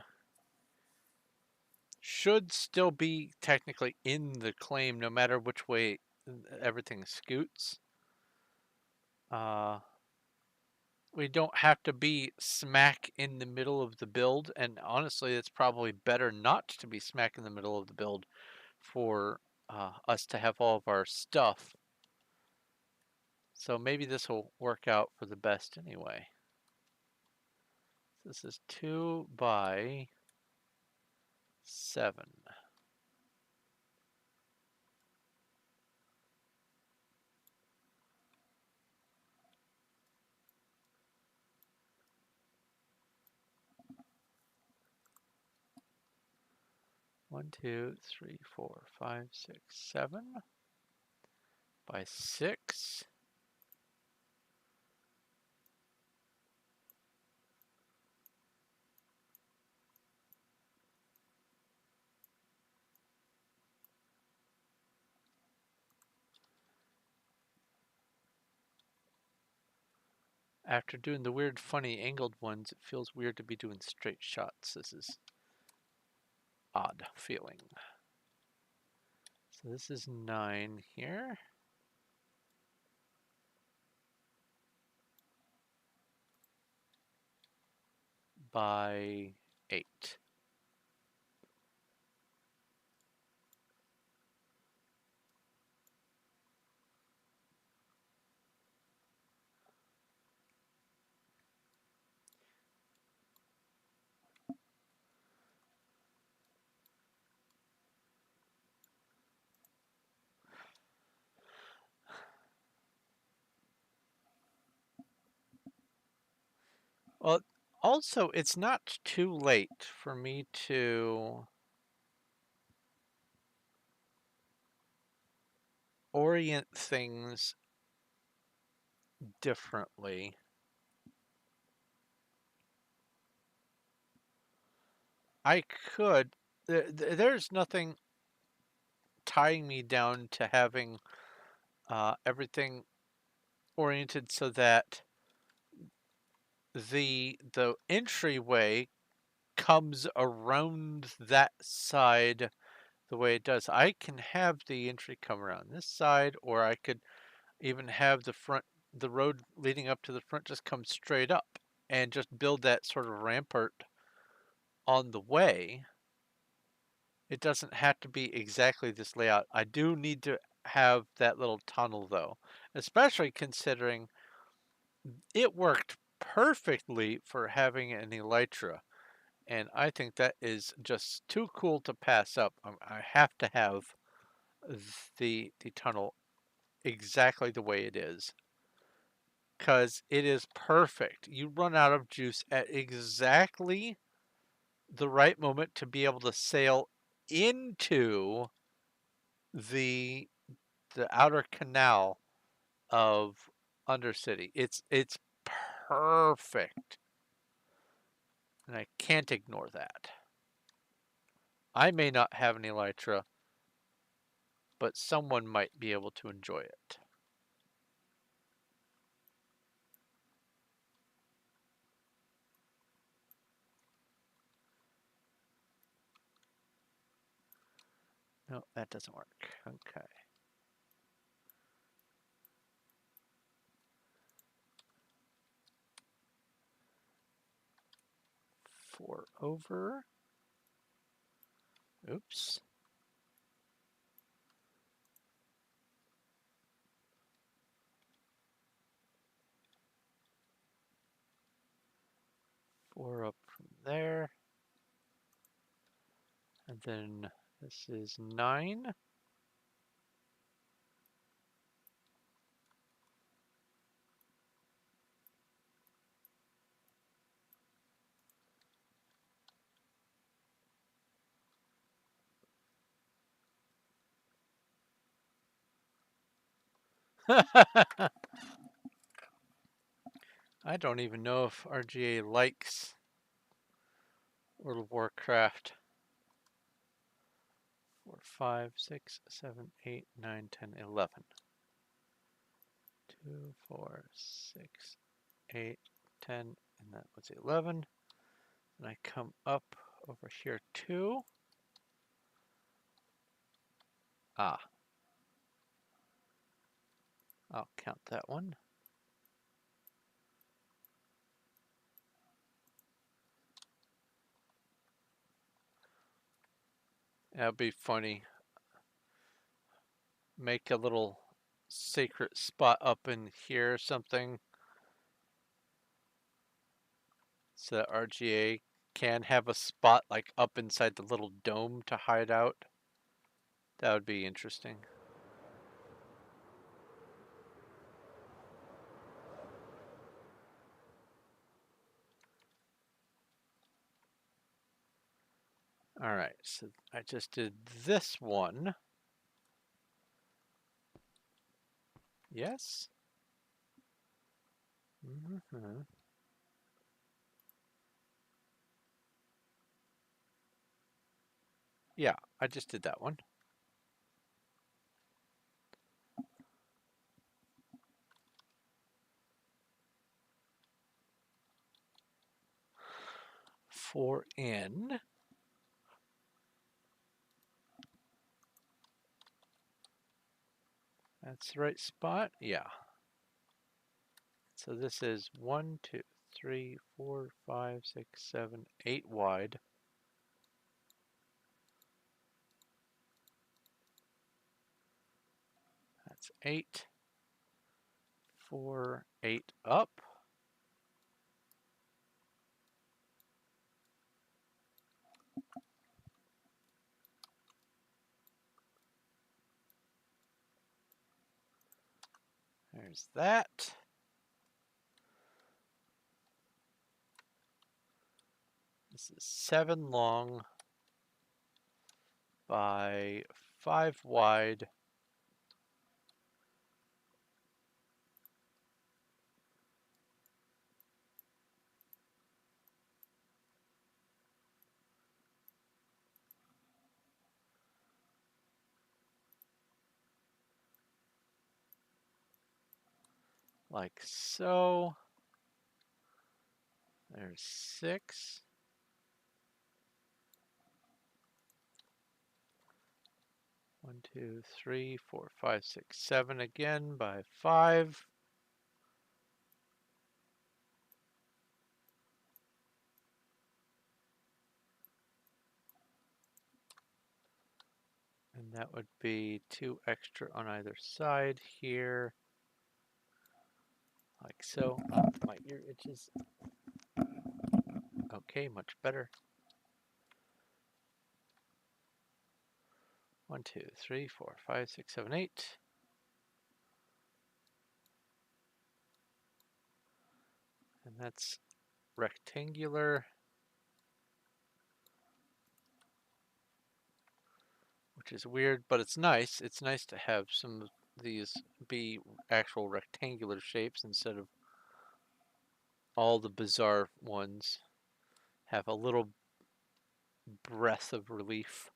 should still be technically in the claim no matter which way everything scoots. We don't have to be smack in the middle of the build, and honestly, it's probably better not to be smack in the middle of the build for us to have all of our stuff. So maybe this will work out for the best anyway. This is 2 by 7. 1, 2, 3, 4, 5, 6, 7 by 6. After doing the weird, funny angled ones, it feels weird to be doing straight shots. This is odd feeling. So this is 9 here. By 8. Well, also, it's not too late for me to orient things differently. I could. There's nothing tying me down to having everything oriented so that the entryway comes around that side the way it does. I can have the entry come around this side, or I could even have the road leading up to the front just come straight up and just build that sort of rampart on the way. It doesn't have to be exactly this layout. I do need to have that little tunnel though, especially considering it worked perfectly for having an elytra. And I think that is just too cool to pass up. I have to have the tunnel exactly the way it is because it is perfect. You run out of juice at exactly the right moment to be able to sail into the the outer canal of Undercity. It's perfect, and I can't ignore that. I may not have an elytra, but someone might be able to enjoy it. No, that doesn't work. Okay. Four over. Oops. Four up from there. And then this is 9. I don't even know if RGA likes World of Warcraft. 4, 5, 6, 7, 8, 9, 10, 11. 2, 4, 6, 8, 10, and that was 11. And I come up over here too. Ah, I'll count that one. That'd be funny. Make a little secret spot up in here or something so that RGA can have a spot like up inside the little dome to hide out. That would be interesting. All right, so I just did this one. Yes. Mm-hmm. Yeah, I just did that one. Four in. That's the right spot. Yeah. So this is 1, 2, 3, 4, 5, 6, 7, 8 wide. That's 8. 4, 8 up. There's that. This is 7 long by 5 wide. like so. There's 6. One, 2, 3, 4, 5, 6, 7 again by 5. And that would be 2 extra on either side here. Like so. Oh, my ear itches. Okay, much better. 1, 2, 3, 4, 5, 6, 7, 8. And that's rectangular, which is weird, but it's nice. It's nice to have some of these be actual rectangular shapes instead of all the bizarre ones. Have a little breath of relief.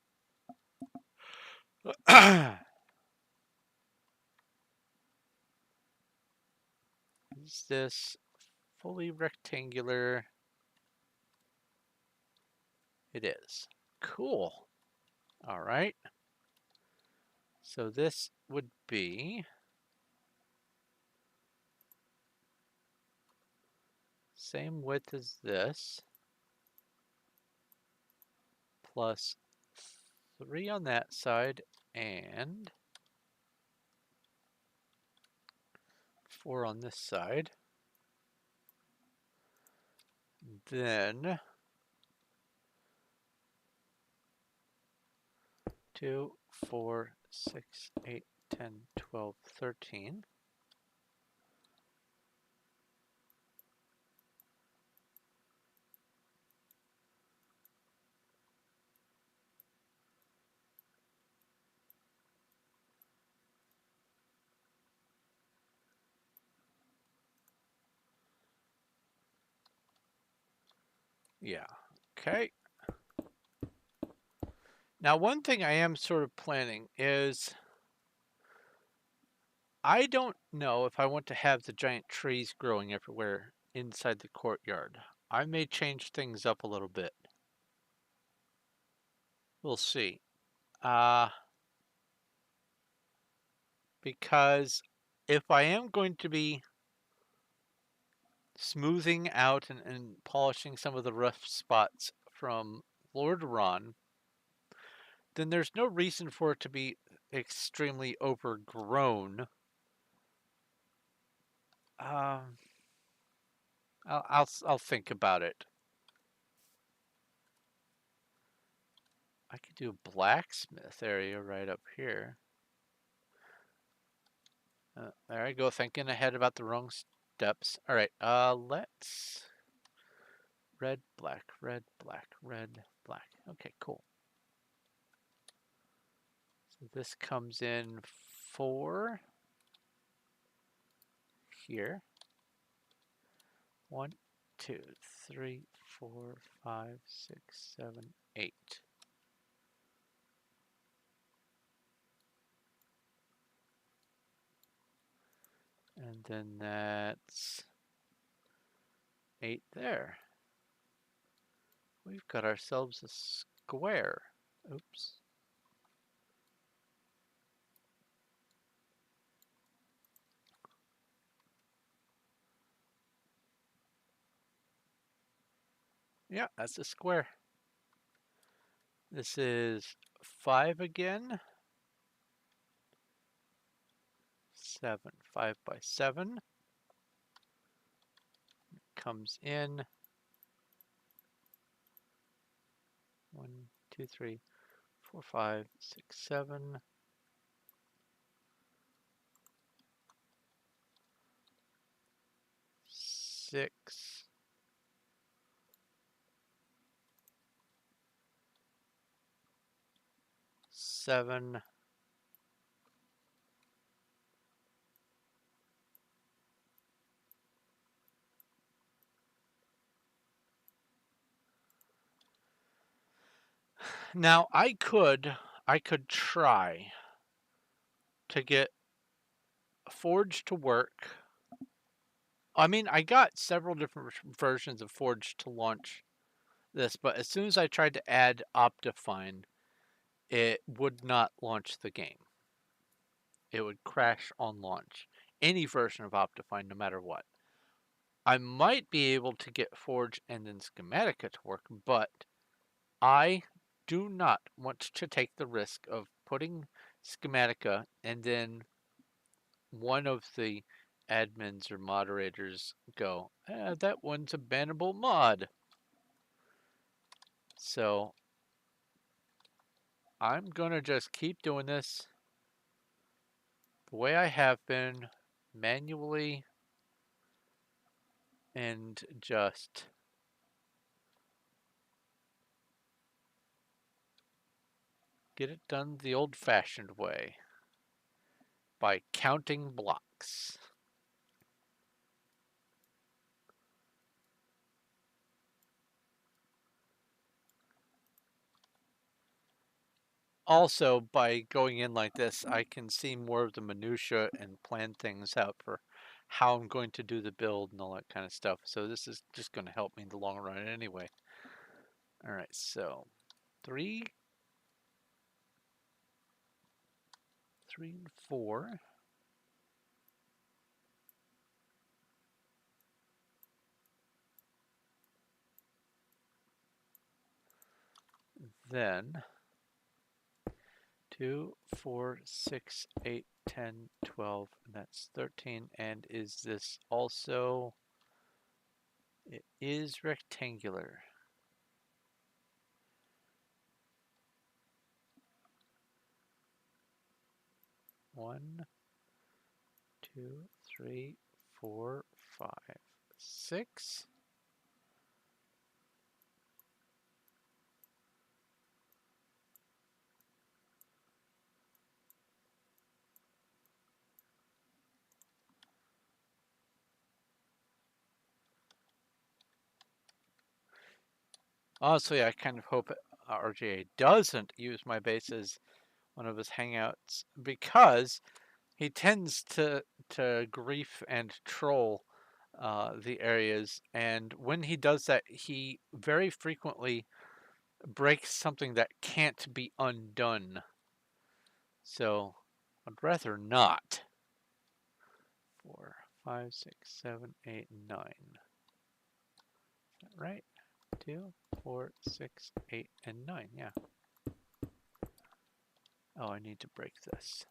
Is this fully rectangular? It is. Cool. All right. So this would be same width as this, plus 3 on that side, and 4 on this side. Then 2, 4, 6, 8, 10, 12, 13. Yeah, okay. Now, one thing I am sort of planning is I don't know if I want to have the giant trees growing everywhere inside the courtyard. I may change things up a little bit. We'll see. Because if I am going to be smoothing out and polishing some of the rough spots from Lordaeron, then there's no reason for it to be extremely overgrown. Um, I'll think about it. I could do a blacksmith area right up here. There I go, thinking ahead about the wrong steps. All right, let's red, black, red, black, red, black. Okay, cool. So this comes in 4 here. 1, 2, 3, 4, 5, 6, 7, 8. And then that's 8 there. We've got ourselves a square. Oops. Yeah, that's a square. This is 5 again. 7. 5 by 7. Comes in. 1, 2, 3, 4, 5, 6, 7. 6. 7. Now I could try to get Forge to work I mean, I got several different versions of Forge to launch this, but as soon as I tried to add Optifine, it would not launch the game. It would crash on launch. Any version of Optifine, no matter what. I might be able to get Forge and then Schematica to work, but I do not want to take the risk of putting Schematica and then one of the admins or moderators go, that one's a bannable mod. So I'm going to just keep doing this the way I have been, manually, and just get it done the old-fashioned way by counting blocks. Also, by going in like this, I can see more of the minutia and plan things out for how I'm going to do the build and all that kind of stuff. So this is just going to help me in the long run anyway. All right, so 3, 3 and 4. Then 2, 4, 6, 8, 10, 12, and that's 13. And is this also, it is rectangular. One, 2, 3, 4, 5, 6. Honestly, I kind of hope RGA doesn't use my base as one of his hangouts because he tends to grief and troll the areas, and when he does that, he very frequently breaks something that can't be undone. So I'd rather not. 4, 5, 6, 7, 8, 9. Is that right? 2, 4, 6, 8, and 9. Yeah. Oh, I need to break this.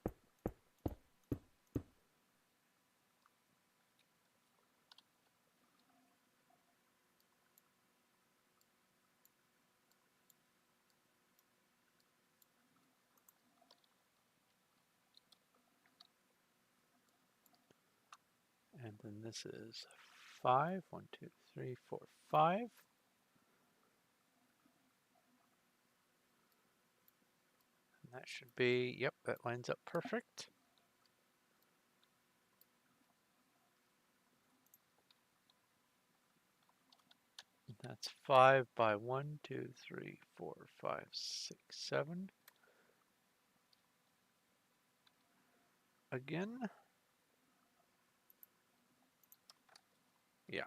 And then this is 5. 1, 2, 3, 4, 5. And that should be, yep, that lines up perfect. That's 5 by 1, 2, 3, 4, 5, 6, 7. Again. Yeah.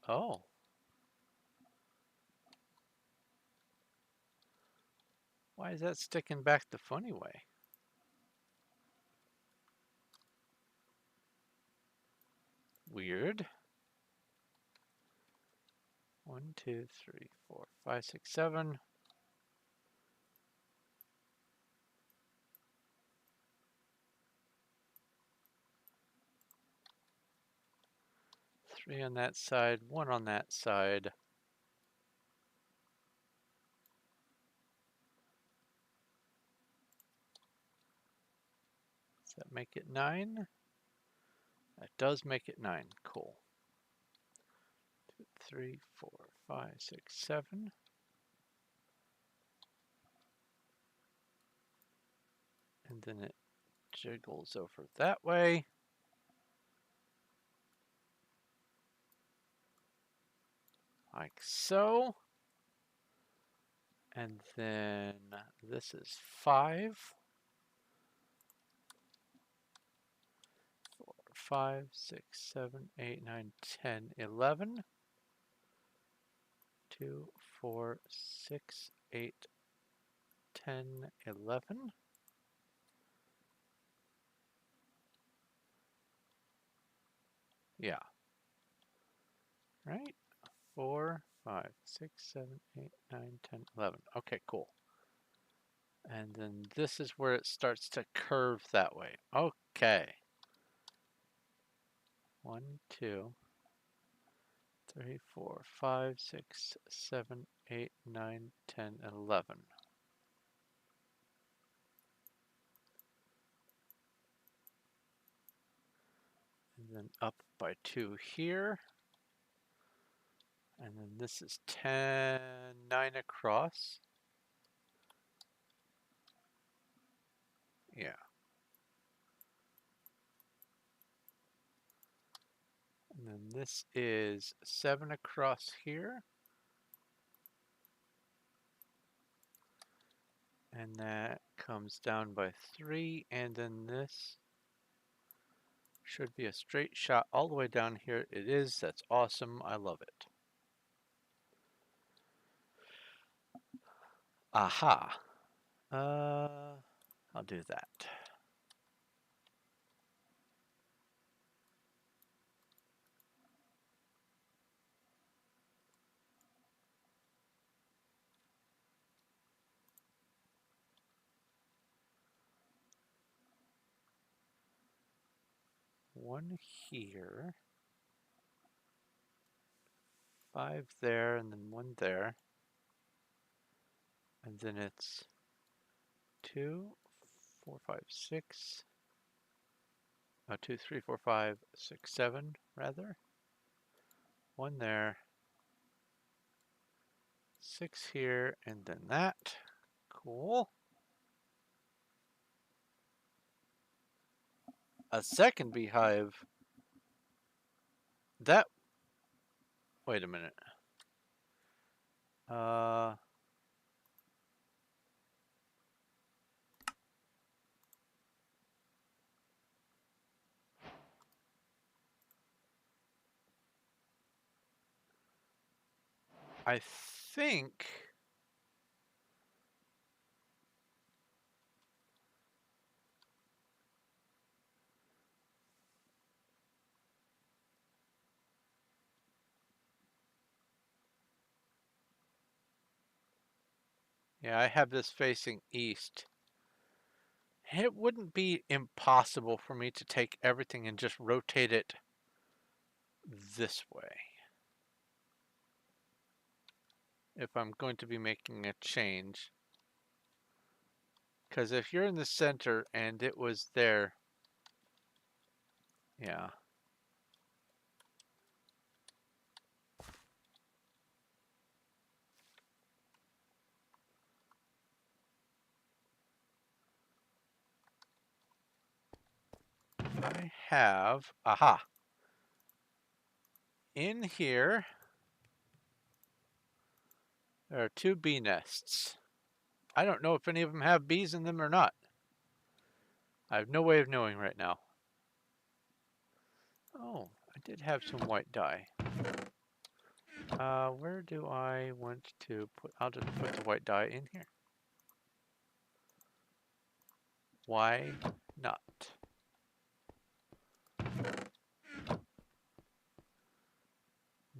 Oh. Why is that sticking back the funny way? Weird. 1, 2, 3, 4, 5, 6, 7. Three on that side, 1 on that side. Does that make it 9? That does make it 9. Cool. 2, 3, 4, 5, 6, 7. And then it jiggles over that way. like so. And then this is 5, 4, 5, 6, 7, 8, 9, 10, 11. 2, 4, 6, 8, 10, 11. Yeah. Right? 4, 5, 6, 7, 8, 9, 10, 11. Okay, cool. And then this is where it starts to curve that way. Okay. 1, 2, 3, 4, 5, 6, 7, 8, 9, 10, 11. And then up by 2 here. And then this is 10, 9 across. Yeah. And then this is 7 across here. And that comes down by 3. And then this should be a straight shot all the way down here. It is. That's awesome. I love it. Aha. I'll do that. One here. 5 there, and then 1 there. And then it's 2, 4, 5, 6. 2, 3, 4, 5, 6, 7, rather. 1 there. 6 here, and then that. Cool. A second beehive. That. Wait a minute. I think. Yeah, I have this facing east. It wouldn't be impossible for me to take everything and just rotate it this way. If I'm going to be making a change. Because if you're in the center and it was there, yeah. I have, aha. In here, there are 2 bee nests. I don't know if any of them have bees in them or not. I have no way of knowing right now. Oh, I did have some white dye. Where do I want to put, I'll just put the white dye in here. Why not?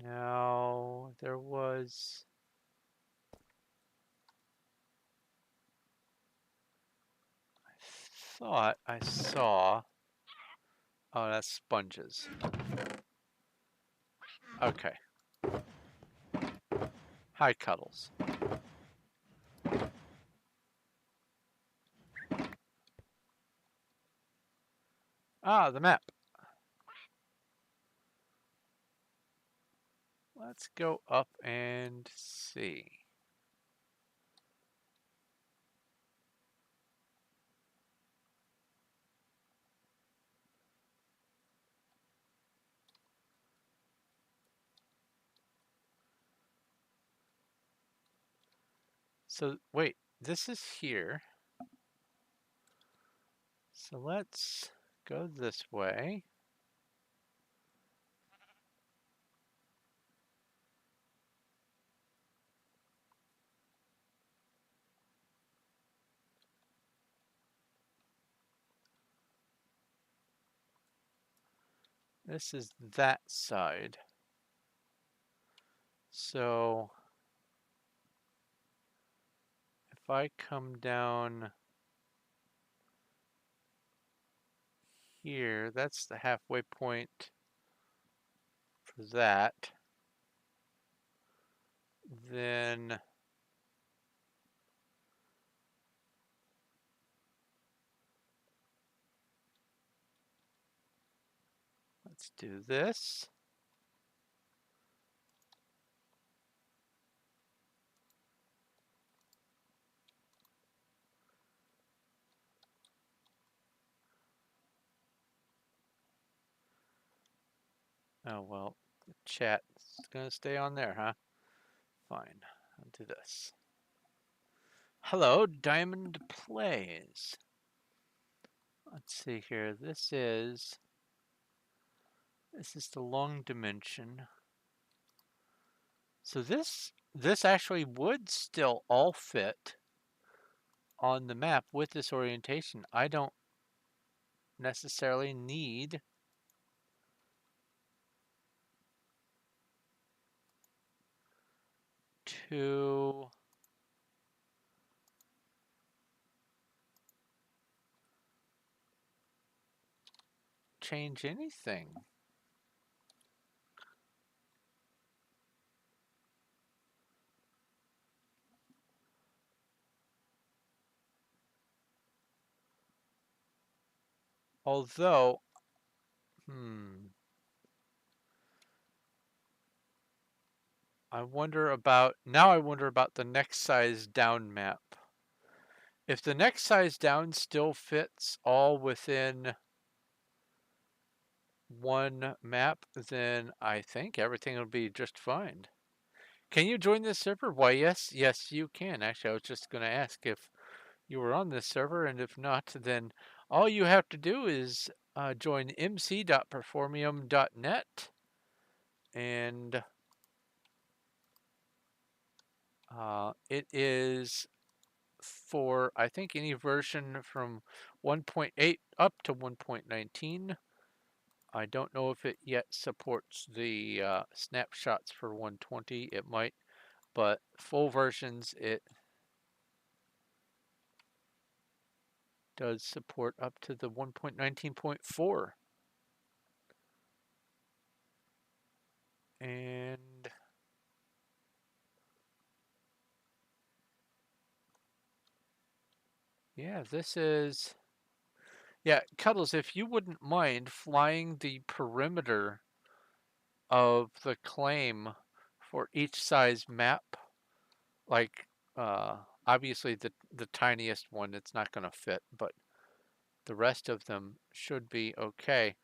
Now, there was... I thought I saw... Oh, that's sponges. Okay. Hi, Cuddles. Ah, the map. Let's go up and see. So wait, this is here. So let's go this way. This is that side. So if I come down here, that's the halfway point for that. Then let's do this. Oh, well, the chat's gonna stay on there, huh? Fine, I'll do this. Hello, Diamond Plays. Let's see here. This is the long dimension. So this actually would still all fit on the map with this orientation. I don't necessarily need to change anything. Although, I wonder about the next size down map. If the next size down still fits all within one map, then I think everything will be just fine. Can you join this server? Why, yes, you can. Actually, I was just going to ask if you were on this server, and if not, then all you have to do is join mc.performium.net, and it is for, I think, any version from 1.8 up to 1.19. I don't know if it yet supports the snapshots for 120. It might, but full versions, it does support up to the 1.19.4. And yeah, this is, yeah, Cuddles, if you wouldn't mind flying the perimeter of the claim for each size map, like obviously the tiniest one, it's not going to fit, but the rest of them should be okay.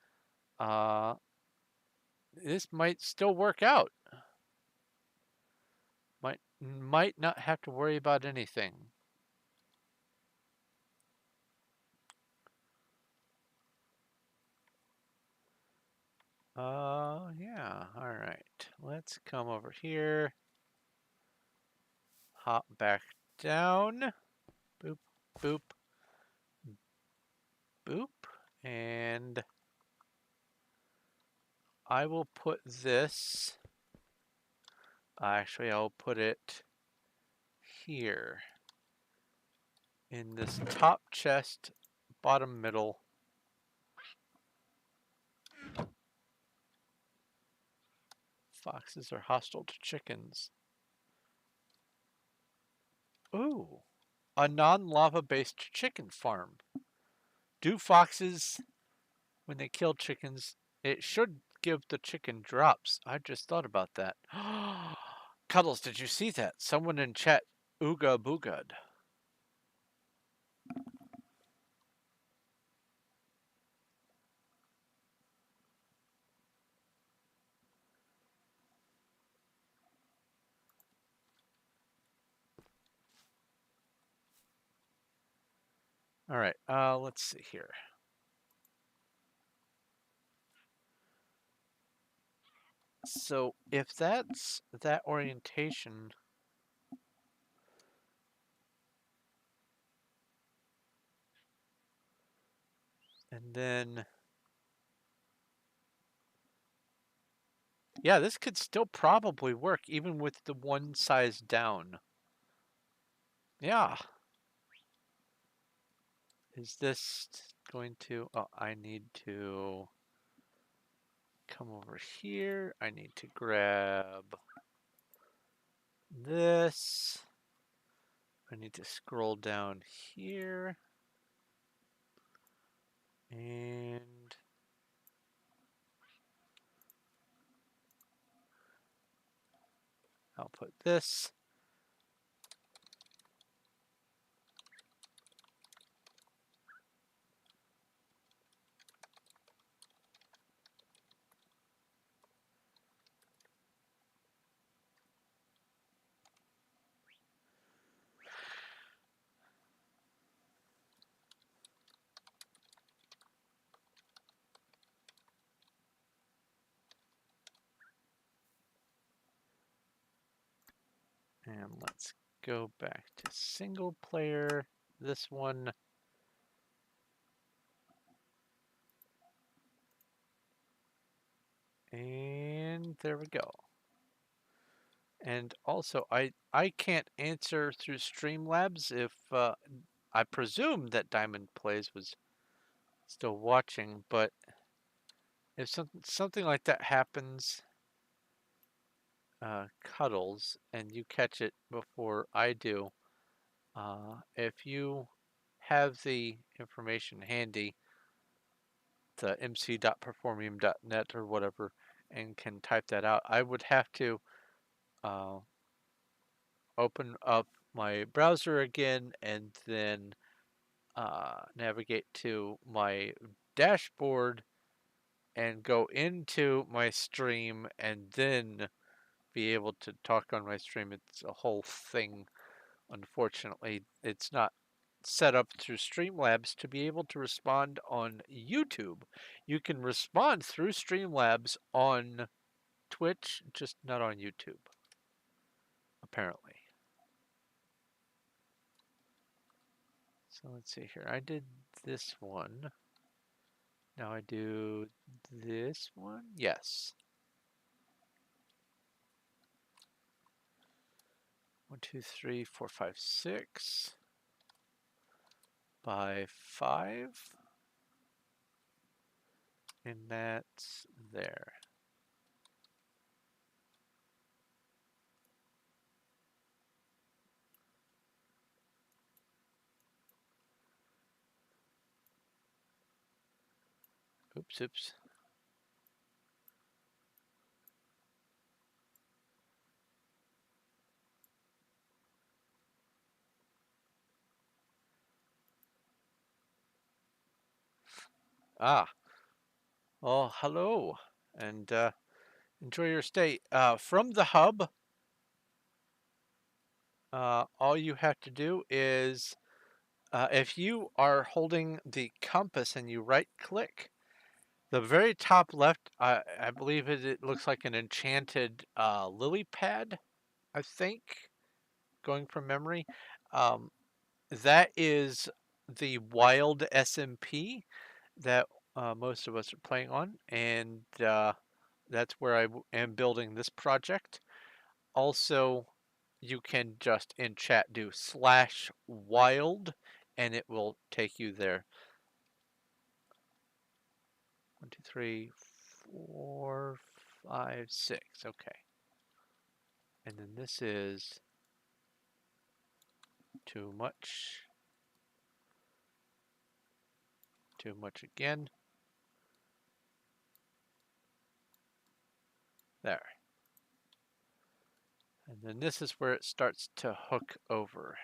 This might still work out. Might not have to worry about anything. Yeah, all right. Let's come over here. Hop back down. Boop, boop, boop. And I will put this, actually I'll put it here in this top chest, bottom middle. Foxes are hostile to chickens. Ooh, a non-lava based chicken farm. Do foxes, when they kill chickens, it should give the chicken drops. I just thought about that. Cuddles, did you see that? Someone in chat ooga boogad. All right, let's see here. So if that's that orientation, and then, yeah, this could still probably work even with the one size down. Yeah. Is this going to, oh, I need to come over here. I need to grab this. I need to scroll down here. And I'll put this. And let's go back to single player. This one. And there we go. And also, I can't answer through Streamlabs if I presume that Diamond Plays was still watching, but if something like that happens, Cuddles, and you catch it before I do, if you have the information handy, the mc.performium.net or whatever, and can type that out, I would have to uh, open up my browser again and then navigate to my dashboard and go into my stream and then be able to talk on my stream. It's a whole thing. Unfortunately, it's not set up through Streamlabs to be able to respond on YouTube. You can respond through Streamlabs on Twitch, just not on YouTube, apparently. So let's see here. I did this one. Now I do this one. Yes. 1, 2, 3, 4, 5, 6 by 5. And that's there. Oops, oops. Ah, well, hello, and enjoy your stay. From the hub, all you have to do is, if you are holding the compass and you right click, the very top left, I believe it looks like an enchanted lily pad, I think, going from memory. Um, that is the wild SMP that most of us are playing on, and that's where I am building this project. Also, you can just in chat do /wild and it will take you there. 1, 2, 3, 4, 5, 6. Okay. And then this is too much. Too much again. There. And then this is where it starts to hook over.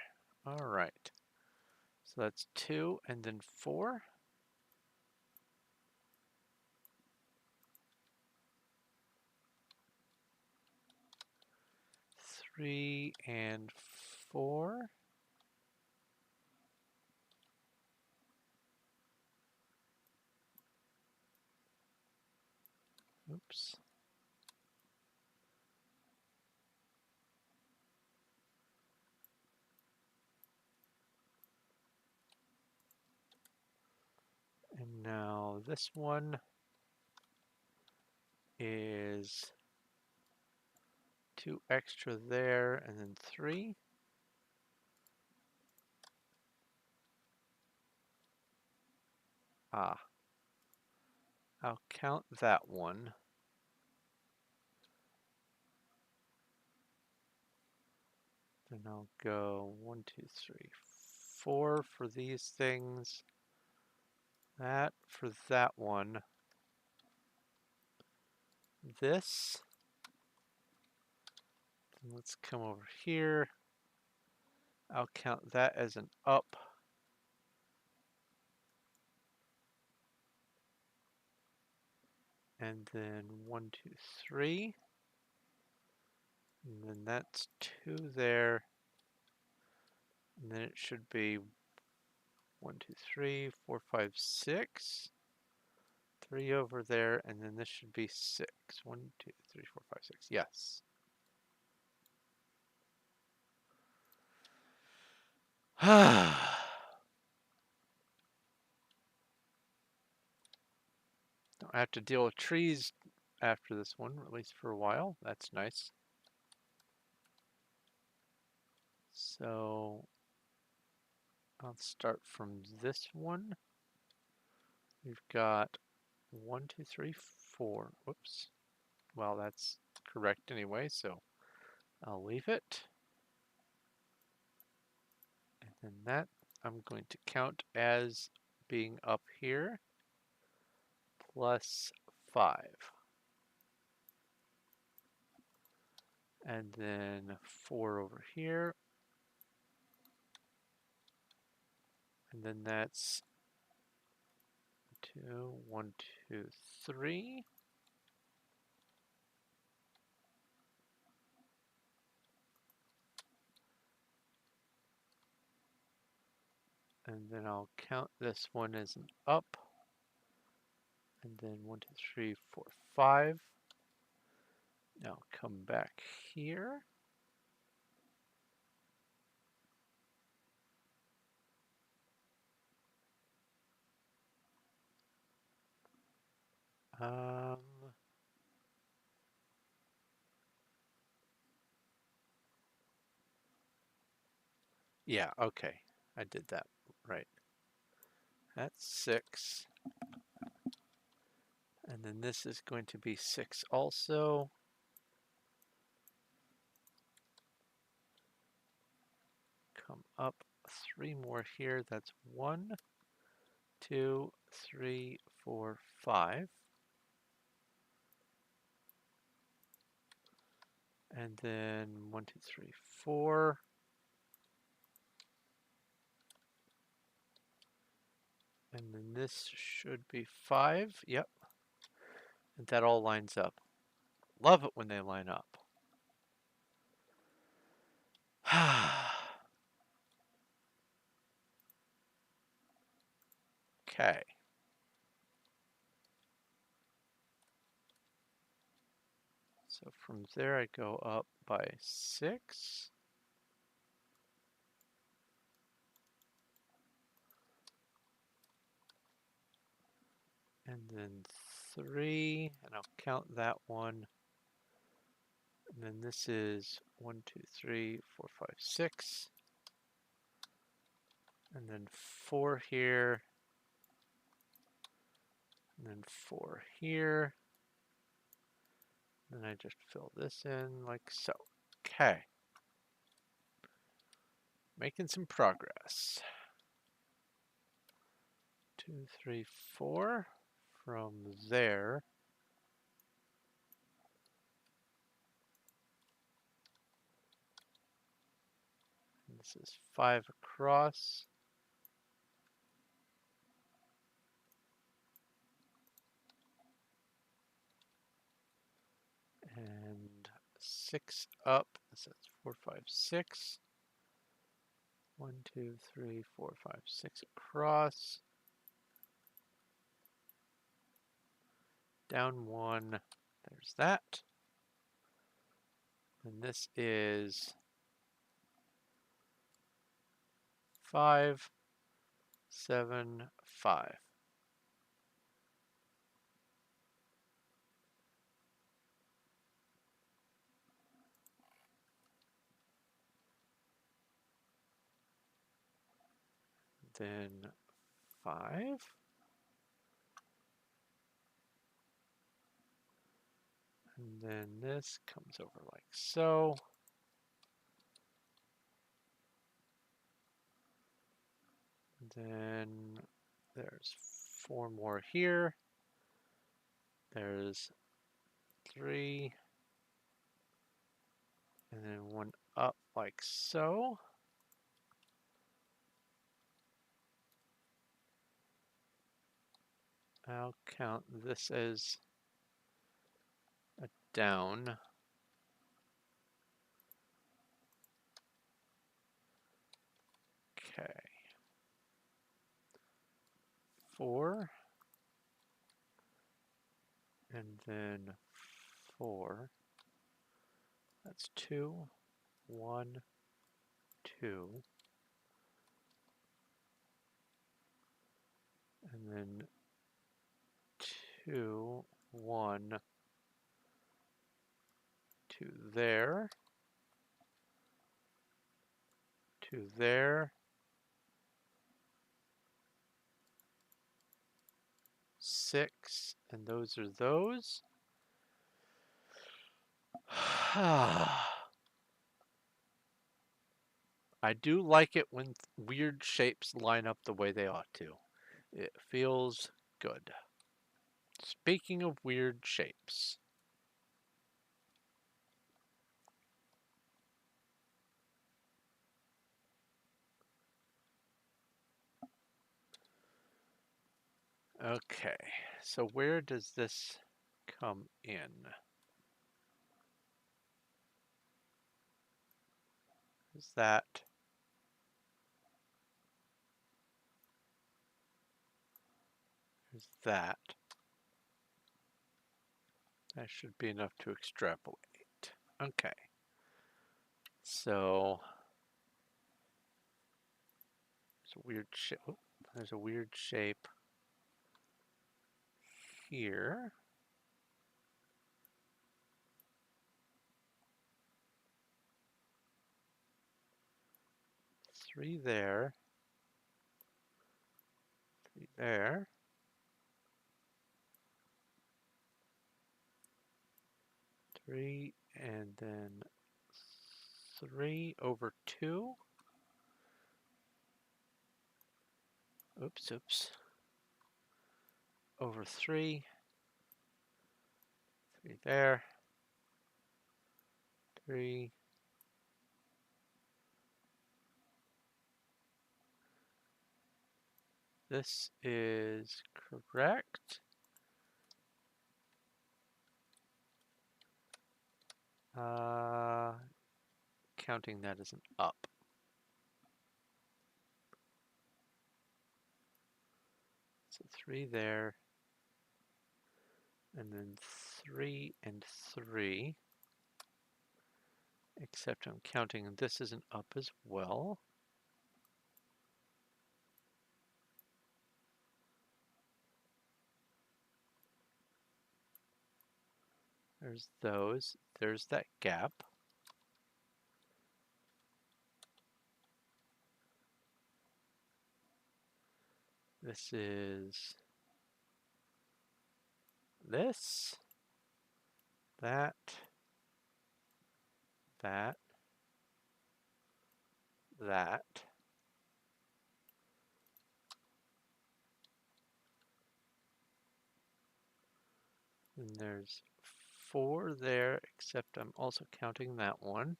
All right. So that's 2 and then 4. 3 and 4. Oops. And now this one is 2 extra there, and then 3. Ah, I'll count that one. Then I'll go 1, 2, 3, 4 for these things. That for that one. This. Then let's come over here. I'll count that as an up. And then 1, 2, 3. And then that's 2 there. And then it should be 1, 2, 3, 4, 5, 6. 3 over there, and then this should be 6. 1, 2, 3, 4, 5, 6. Yes. Don't have to deal with trees after this one, at least for a while. That's nice. So I'll start from this one. We've got 1, 2, 3, 4. Whoops. Well, that's correct anyway, so I'll leave it. And then that I'm going to count as being up here plus 5. And then 4 over here. And then that's 2, 1, 2, 3. And then I'll count this one as an up. And then 1, 2, 3, 4, 5. Now come back here. Yeah, okay. I did that right. That's 6. And then this is going to be 6 also. Come up 3 more here. That's 1, 2, 3, 4, 5. And then 1, 2, 3, 4. And then this should be 5. Yep. And that all lines up. Love it when they line up. Okay. So from there I go up by 6. And then 3, and I'll count that one. And then this is 1, 2, 3, 4, 5, 6. And then 4 here. And then 4 here. And I just fill this in like so. Okay. Making some progress. 2, 3, 4. From there. And this is 5 across. And 6 up. So that's 4, 5, 6. 1, 2, 3, 4, 5, 6 across. Down 1. There's that. And this is 5, 7, 5. Then 5. And then this comes over like so. Then there's 4 more here. There's 3. And then 1 up like so. I'll count this as a down. Okay. 4. And then 4. That's 2, 1, 2. And then 2, 1, 2 there. 2 there. 6, and those are those. I do like it when weird shapes line up the way they ought to. It feels good. Speaking of weird shapes. Okay, so where does this come in? Is that? Is that? That should be enough to extrapolate. Okay. So there's a weird shape. There's a weird shape here. Three there. 3 there. 3 and then 3 over 2. Oops. Over 3. 3 there. 3. This is correct. Counting that as an up. So 3 there. And then 3 and 3. Except I'm counting this as an up as well. There's those. There's that gap. This is this, that, that, that. And there's 4 there, except I'm also counting that one.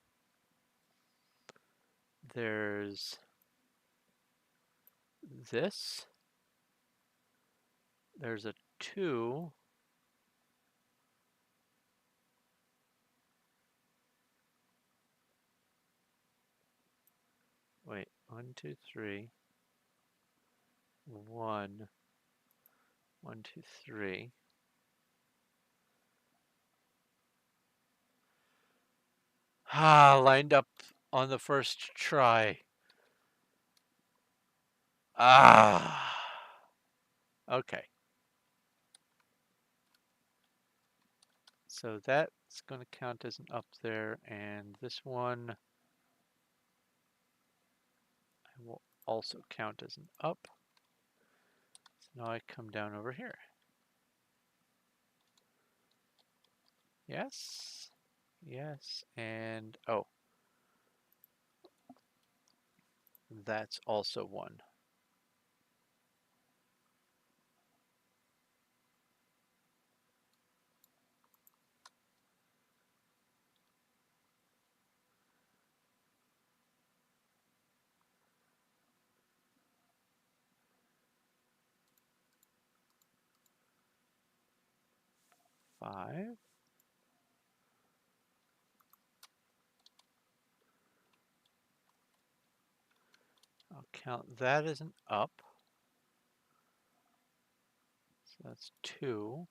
There's this. There's a 2. Wait, 1, 2, 3. 1, 1, 2, 3. Ah, lined up on the first try. Ah. Okay. So that's going to count as an up there, and this one will also count as an up. So now I come down over here. Yes, yes, and oh, that's also one. Five. I'll count that as an up. So that's two.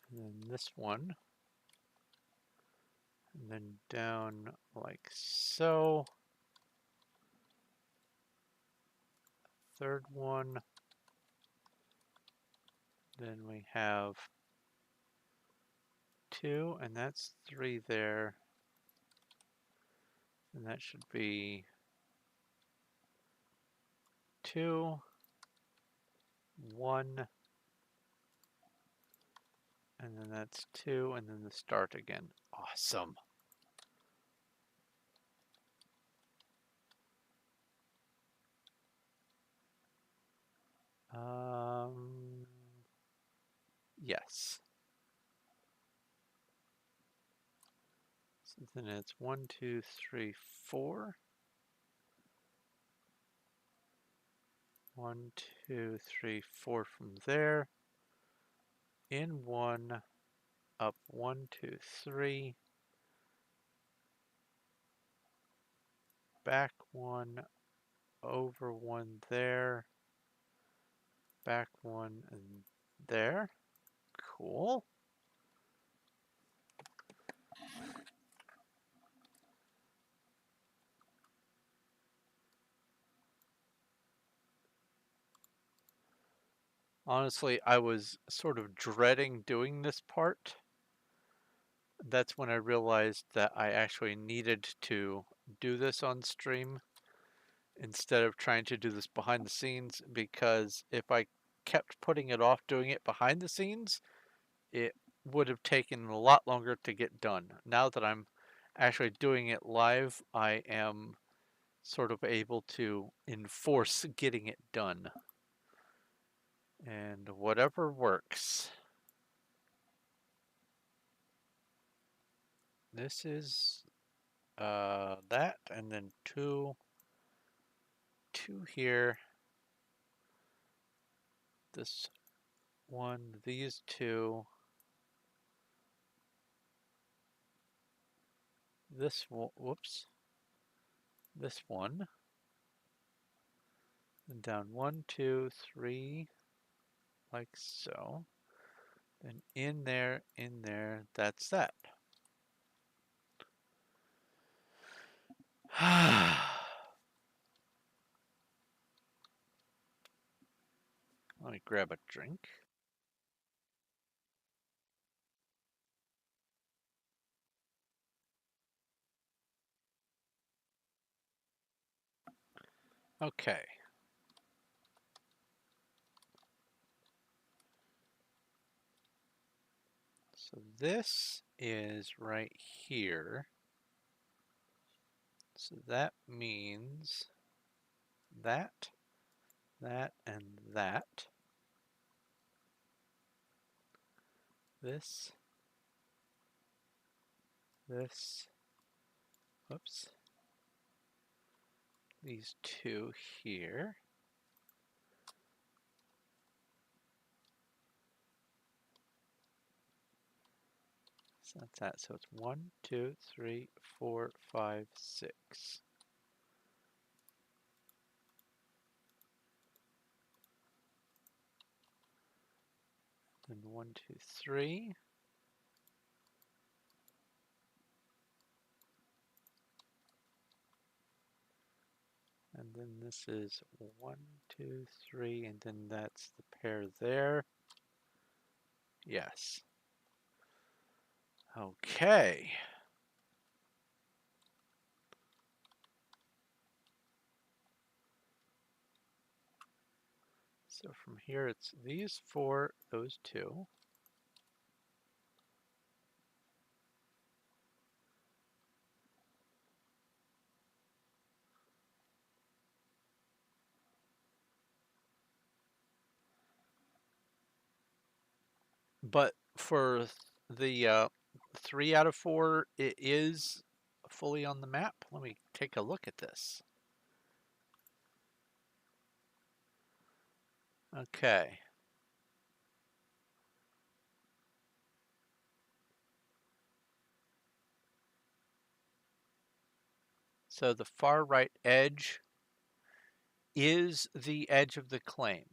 And then this one. And then down like so. Third one. Then we have two, and that's three there. And that should be two, one, and then that's two, and then the start again. Awesome. Yes. So then it's 1, 2, 3, 4. 1, 2, 3, 4 from there. In one, up 1, 2, 3. Back one, over one there. Back one and there. Cool. Honestly, I was sort of dreading doing this part. That's when I realized that I actually needed to do this on stream instead of trying to do this behind the scenes, because if I kept putting it off doing it behind the scenes, it would have taken a lot longer to get done. Now that I'm actually doing it live, I am sort of able to enforce getting it done. And whatever works. This is that, and then two here. This one, these two. This one, whoops. This one. And down 1, 2, 3, like so. Then in there, that's that. Let me grab a drink. Okay. So this is right here. So that means that, and that. This, whoops. These two here. So that's that. So it's 1, 2, 3, 4, 5, 6. Then 1, 2, 3. And then this is 1, 2, 3, and then that's the pair there. Yes. Okay. So from here it's these 4, those 2. But for the 3 out of 4, it is fully on the map. Let me take a look at this. Okay. So the far right edge is the edge of the claim.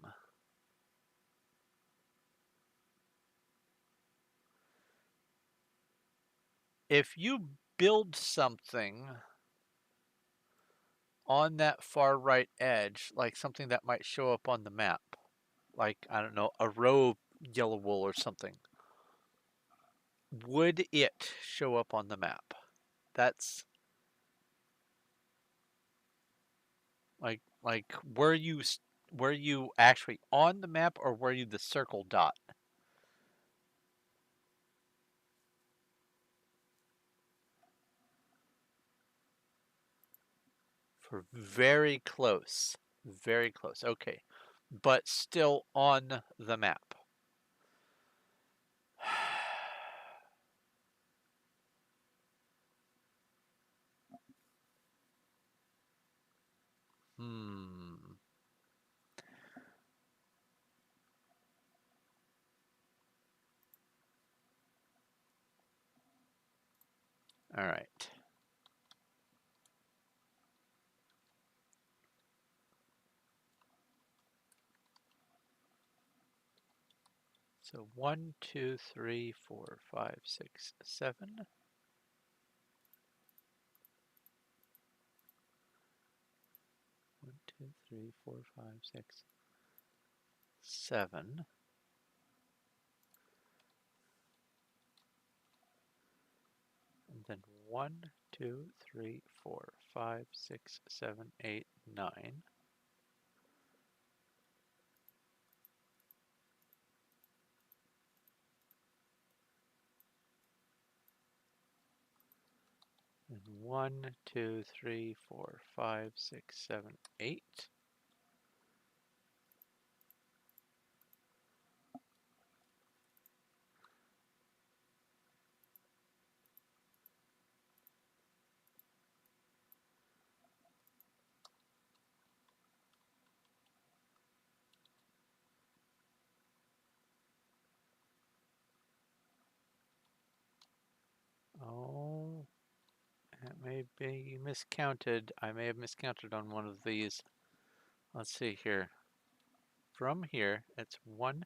If you build something on that far right edge, like something that might show up on the map, like, I don't know, a row of yellow wool or something, would it show up on the map? That's like were you actually on the map, or were you the circle dot? For very close. Very close. Okay. But still on the map. Hmm. All right. So 1, 2, 3, 4, 5, 6, 7. 1, 2, 3, 4, 5, 6, 7. And then 1, 2, 3, 4, 5, 6, 7, 8, 9. And 1, 2, 3, 4, 5, 6, 7, 8. Oh, it may be miscounted. I may have miscounted on one of these. Let's see here. From here, it's 1,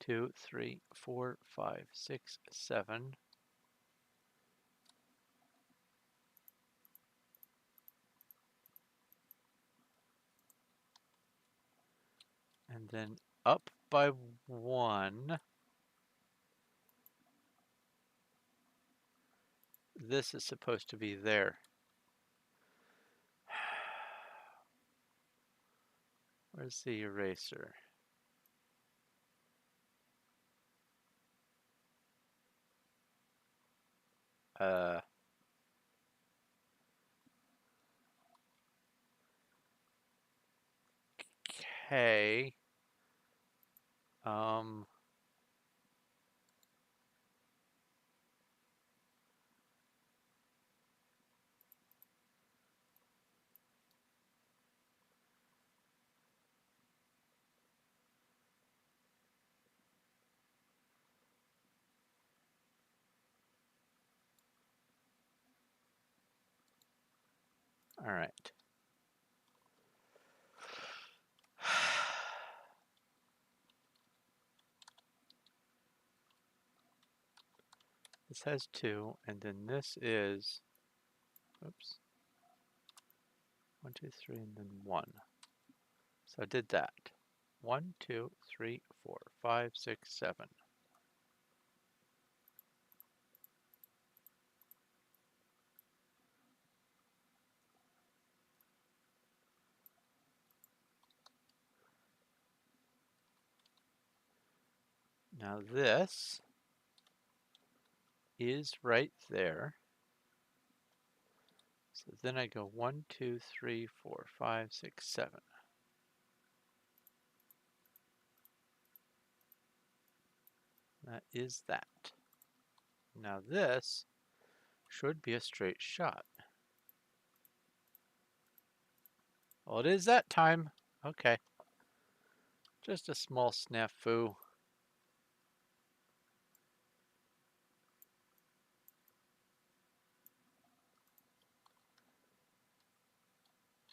2, 3, 4, 5, 6, 7. And then up by 1. This is supposed to be there. Where's the eraser? Uh, okay. Um, all right. This has 2, and then this is, oops. 1, 2, 3, and then 1. So I did that. 1, 2, 3, 4, 5, 6, 7. Now this is right there. So then I go 1, 2, 3, 4, 5, 6, 7. That is that. Now this should be a straight shot. Well, it is that time. Okay. Just a small snafu.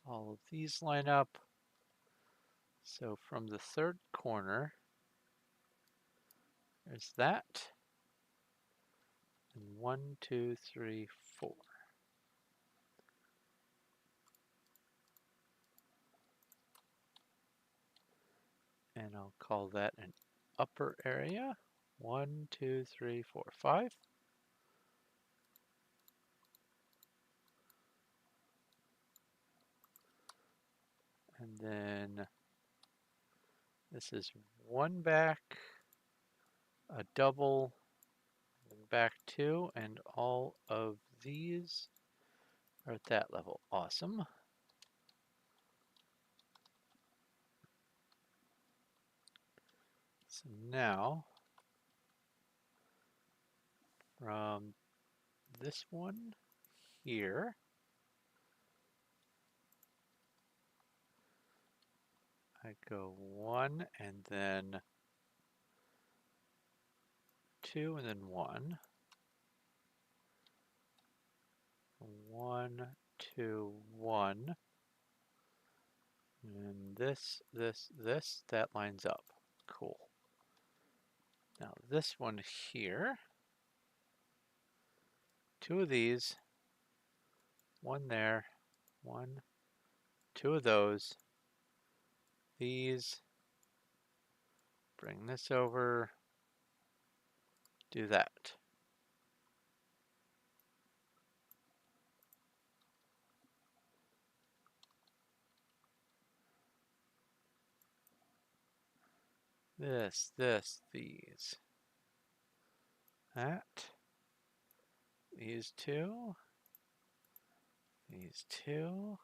All of these line up. So from the third corner, there's that. And 1, 2, 3, 4. And I'll call that an upper area. 1, 2, 3, 4, 5. And then this is one back, a double, back 2, and all of these are at that level. Awesome. So now, from this one here, I go 1 and then 2 and then 1. 1, 2, 1. And this, that lines up. Cool. Now this one here, 2 of these, 1 there, 1, 2 of those, these, bring this over, do that. This, these. That. These 2. These 2.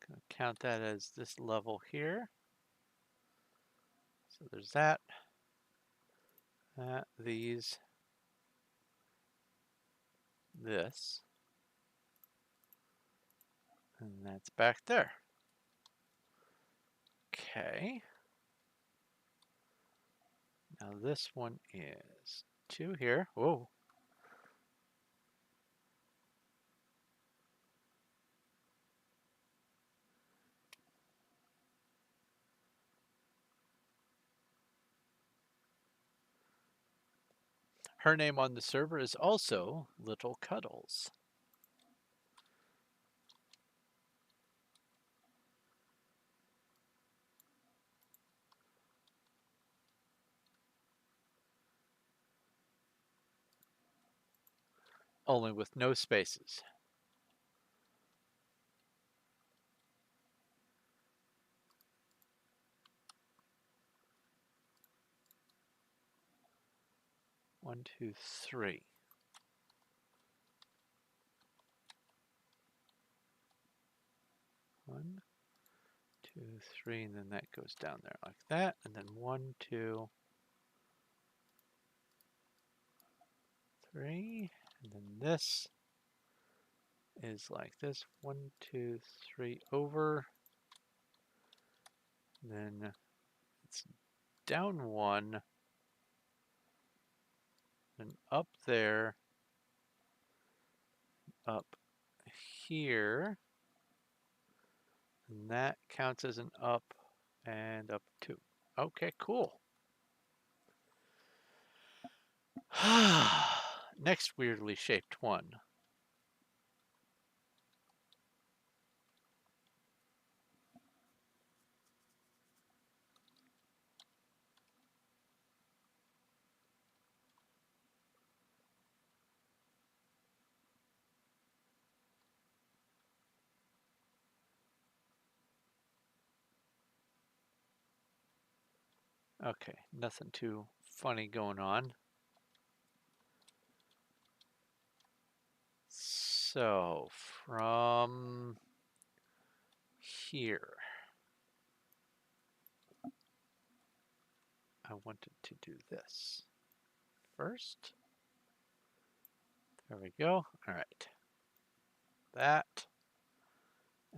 Gonna count that as this level here. So there's that. That, these. This. And that's back there. Okay. Now this one is 2 here. Whoa. Her name on the server is also Little Cuddles. Only with no spaces. One, two, three. One, two, three, and then that goes down there like that. And then 1, 2, 3. And then this is like this. 1, 2, 3 over. Then it's down 1. And up there. Up here. And that counts as an up and up 2. Okay, cool. Next weirdly shaped one. Okay, nothing too funny going on. So from here, I wanted to do this first. There we go. All right. That.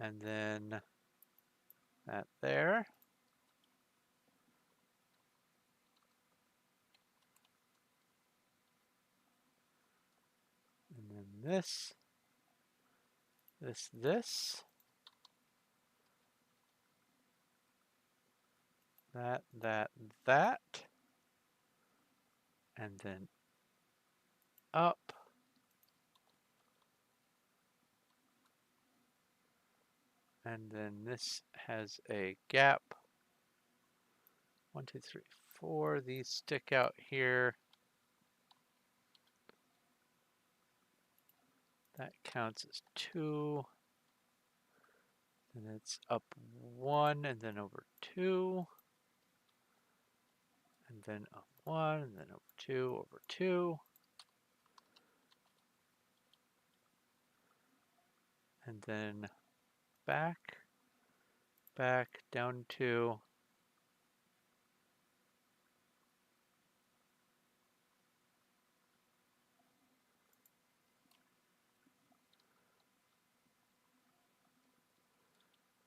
And then that there. And then this. This. That. And then up. And then this has a gap. 1, 2, 3, 4. These stick out here. That counts as 2. And it's up 1 and then over 2. And then up 1 and then over 2, over 2. And then back, down 2.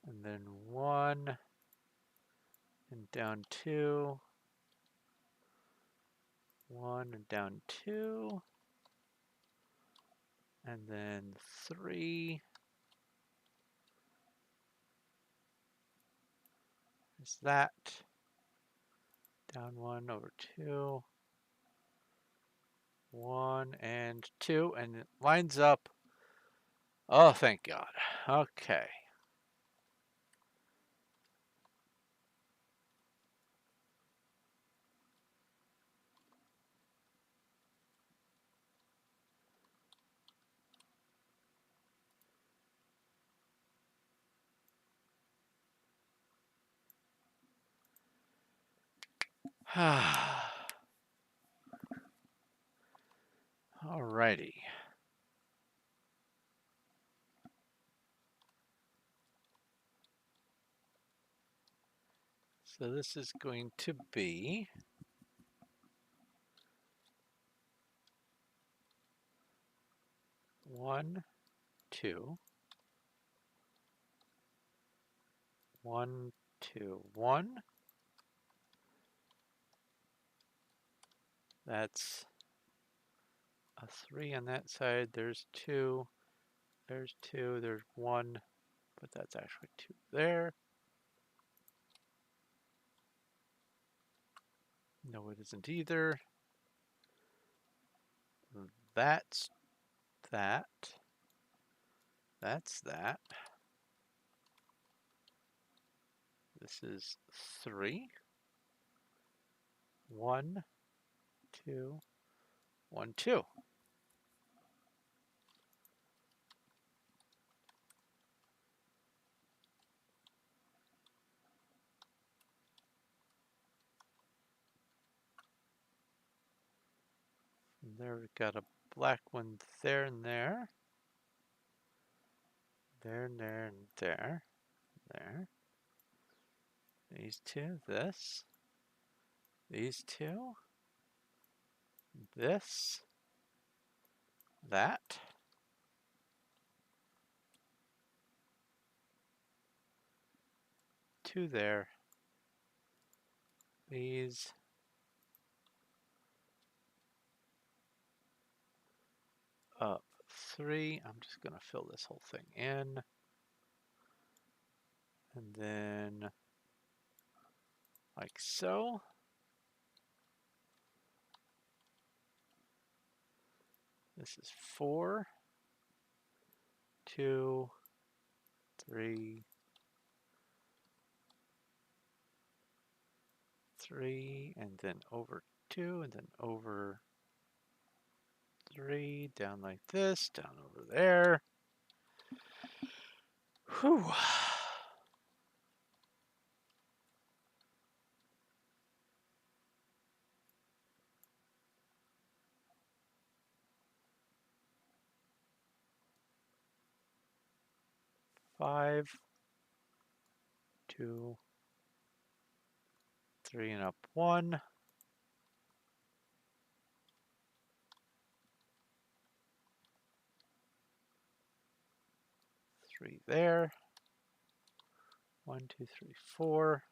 And then 1 and down 2. 1 and down 2. And then 3. Is that. Down 1 over 2. 1 and 2. And it lines up. Oh, thank God. Okay. Alrighty. So this is going to be 1, 2, 1, 2, 1. That's a 3 on that side. There's 2. There's 2. There's 1. But that's actually 2 there. No, it isn't either. That's that. That's that. This is 3. 1, 2, 1, 2. And there we've got a black one there and there. There and there and there. There. These 2, this. These 2. This. That. Two there. These. Up 3. I'm just going to fill this whole thing in. And then like so. This is 4, 2, 3, 3, and then over 2, and then over 3, down like this, down over there. Whew. 5, 2, 3 and up 1. 3 there. 1, 2, 3, 4.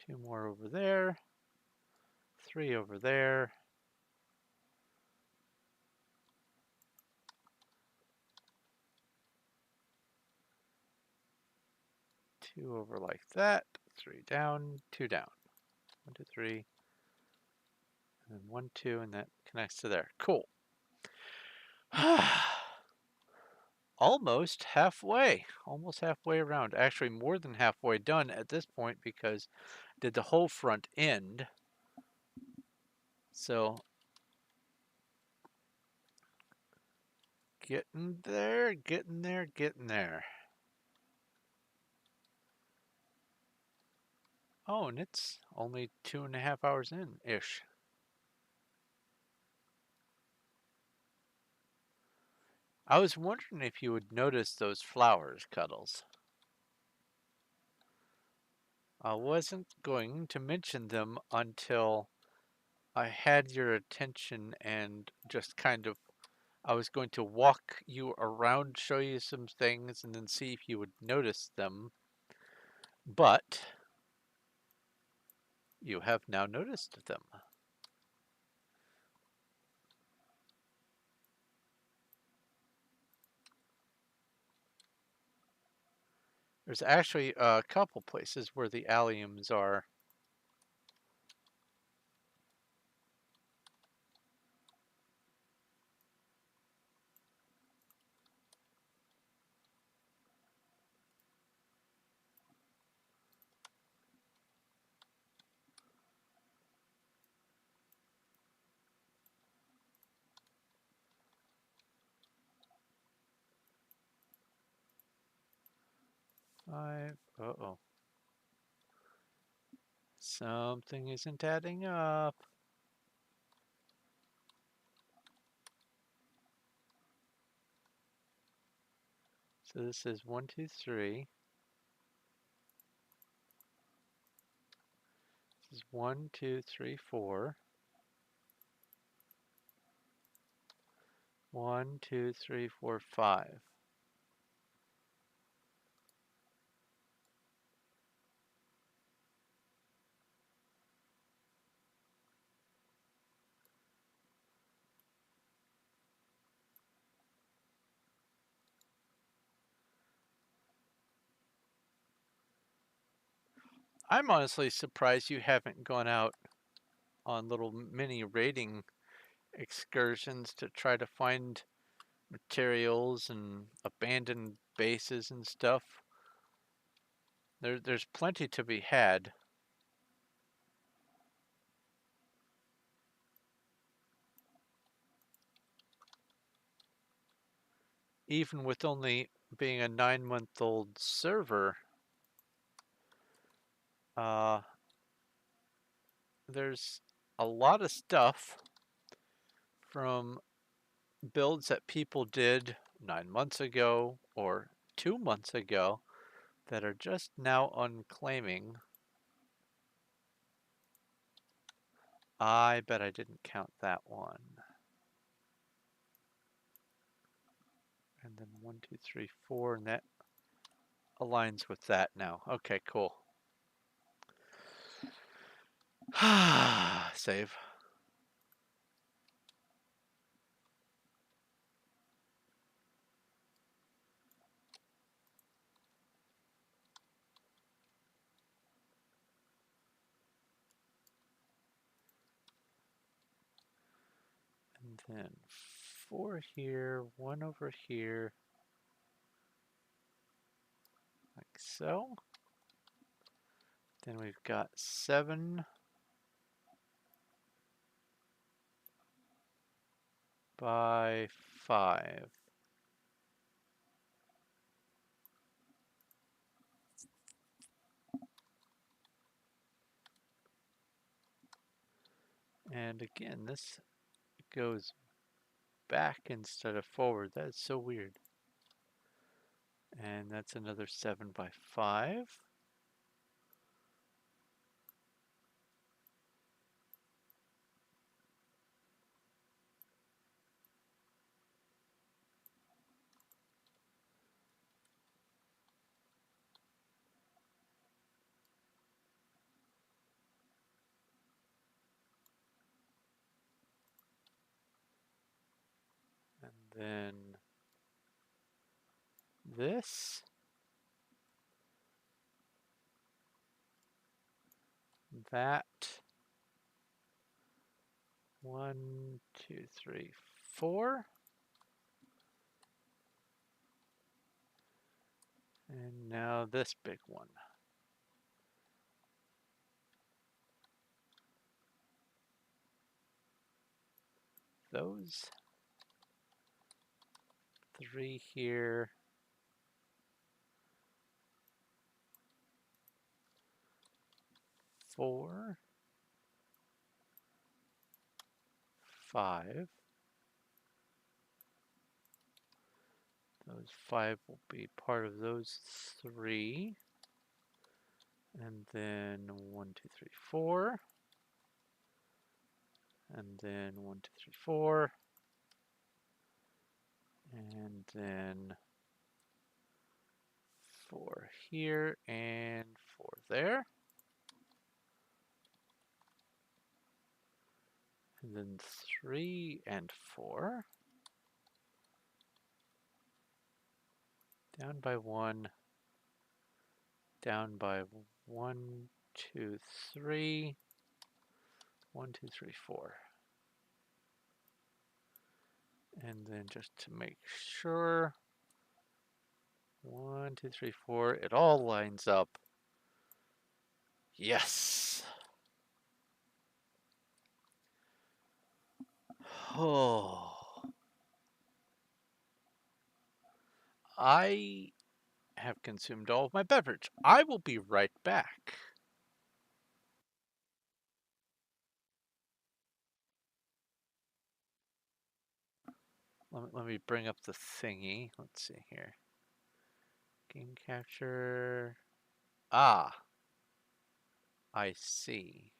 2 more over there. 3 over there. 2 over like that. 3 down, 2 down. 1, 2, 3. And then 1, 2, and that connects to there. Cool. Almost halfway. Almost halfway around. Actually, more than halfway done at this point because I did the whole front end. So, getting there, getting there, getting there. Oh, and it's only 2.5 hours in-ish. I was wondering if you would notice those flowers, Cuddles. I wasn't going to mention them until I had your attention and just kind of, I was going to walk you around, show you some things, and then see if you would notice them. But you have now noticed them. There's actually a couple places where the alliums are. Five. Uh-oh. Something isn't adding up. So this is 1, 2, 3. This is 1, 2, 3, 4. 1, 2, 3, 4, 5. I'm honestly surprised you haven't gone out on little mini raiding excursions to try to find materials and abandoned bases and stuff. There's plenty to be had. Even with only being a 9-month-old server, there's a lot of stuff from builds that people did 9 months ago or 2 months ago that are just now unclaiming. I bet I didn't count that one. And then 1, 2, 3, 4, and that aligns with that now. Okay, cool. Save. And then 4 here, 1 over here, like so. Then we've got 7 by 5. And again, this goes back instead of forward. That is so weird. And that's another 7 by 5. And then this, that, 1, 2, 3, 4. And now this big one. Those 3 here. 4, 5. Those 5 will be part of those 3. And then 1, 2, 3, 4. And then 1, 2, 3, 4. And then 4 here and 4 there. And then 3 and 4. Down by 1. Down by 1, 2, 3. 1, 2, 3, 4. And then just to make sure, 1, 2, 3, 4. It all lines up. Yes. Oh. I have consumed all of my beverage. I will be right back. Let me bring up the thingy. Let's see here. Game capture. Ah, I see.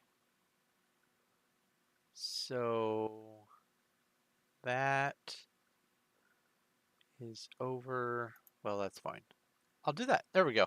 So that is over. Well, that's fine. I'll do that. There we go.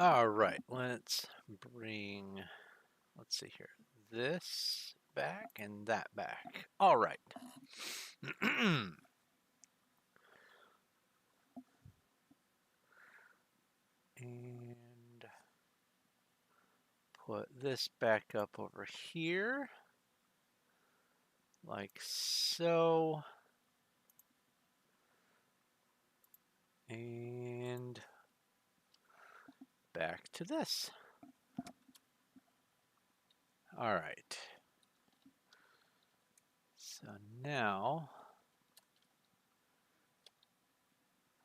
All right, let's bring, let's see here, this back and that back. All right. And put this back up over here, like so. And back to this. All right. So now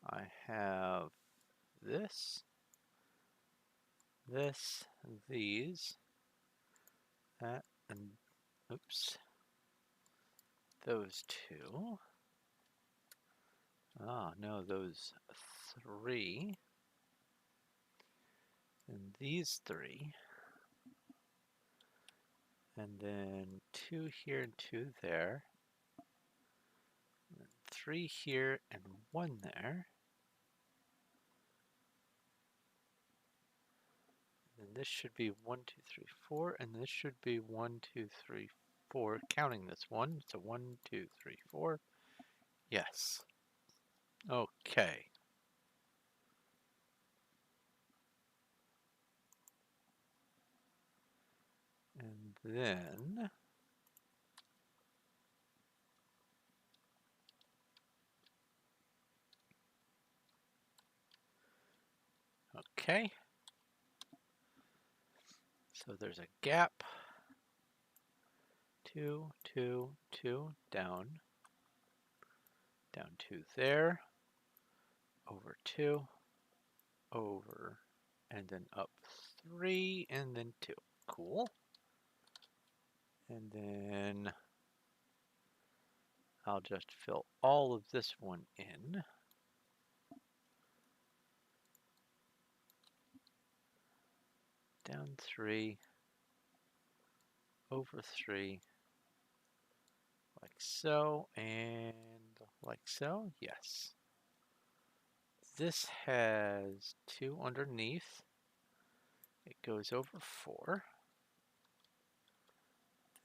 I have this, these, that, and oops, those two. Ah, no, those three, and these three, and then two here and two there, and three here and one there. And this should be 1, 2, 3, 4, and this should be 1, 2, 3, 4, counting this one. So 1, 2, 3, 4. Yes. Okay. And then okay. So there's a gap. 2, 2, 2, down. Down 2 there. Over 2. Over. And then up 3, and then 2. Cool. And then I'll just fill all of this one in. Down 3. Over 3. Like so, and like so, yes. This has 2 underneath. It goes over 4.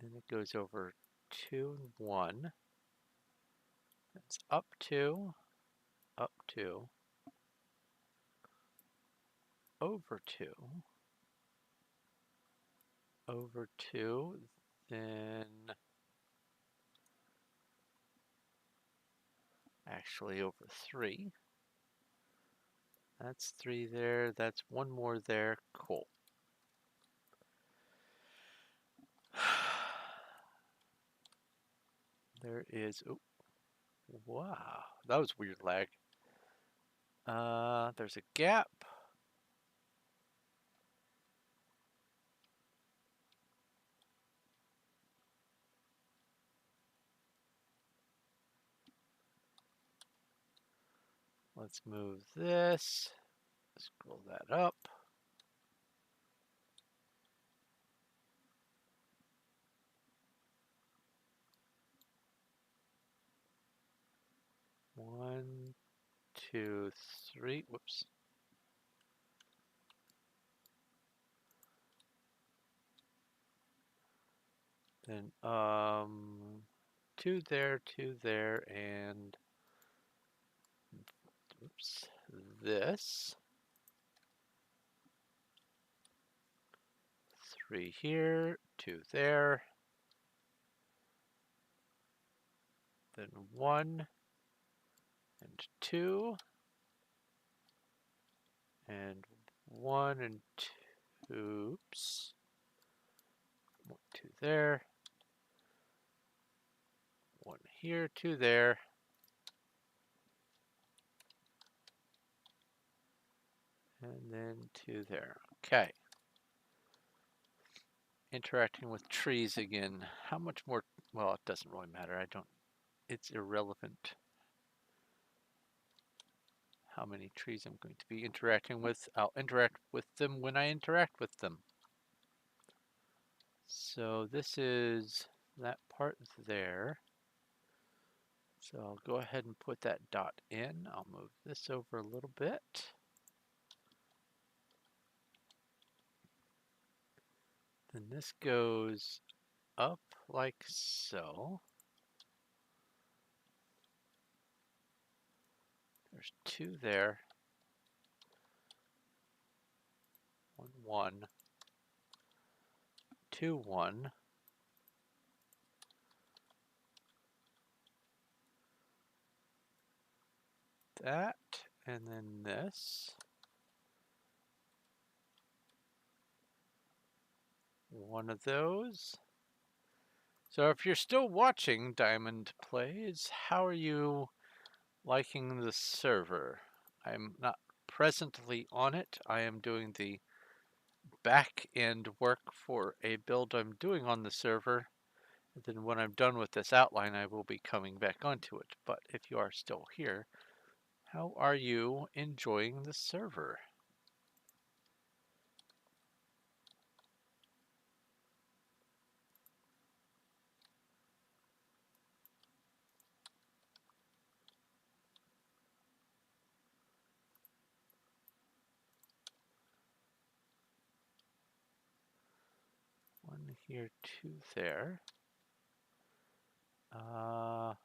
And it goes over 2 and 1. It's up 2, over 2, over 2, then actually over 3. That's 3 there, that's 1 more there, cool. There is, oh, wow, that was weird lag. There's a gap. Let's move this, scroll that up. One, two, three, whoops. Then, 2 there, and, oops, this. 3 here, 2 there. Then 1 and 2. And 1 and 2, oops. 1, 2 there. 1 here, 2 there. And then 2 there. Okay. Interacting with trees again. How much more? Well, it doesn't really matter. It's irrelevant how many trees I'm going to be interacting with. I'll interact with them when I interact with them. So this is that part there. So I'll go ahead and put that dot in. I'll move this over a little bit. And this goes up like so. There's 2 there. 1, 1. 2, 1. That, and then this. 1 of those. So if you're still watching Diamond Plays, how are you liking the server? I'm not presently on it. I am doing the back end work for a build I'm doing on the server. And then when I'm done with this outline, I will be coming back onto it. But if you are still here, how are you enjoying the server? One here, 2 there. I'll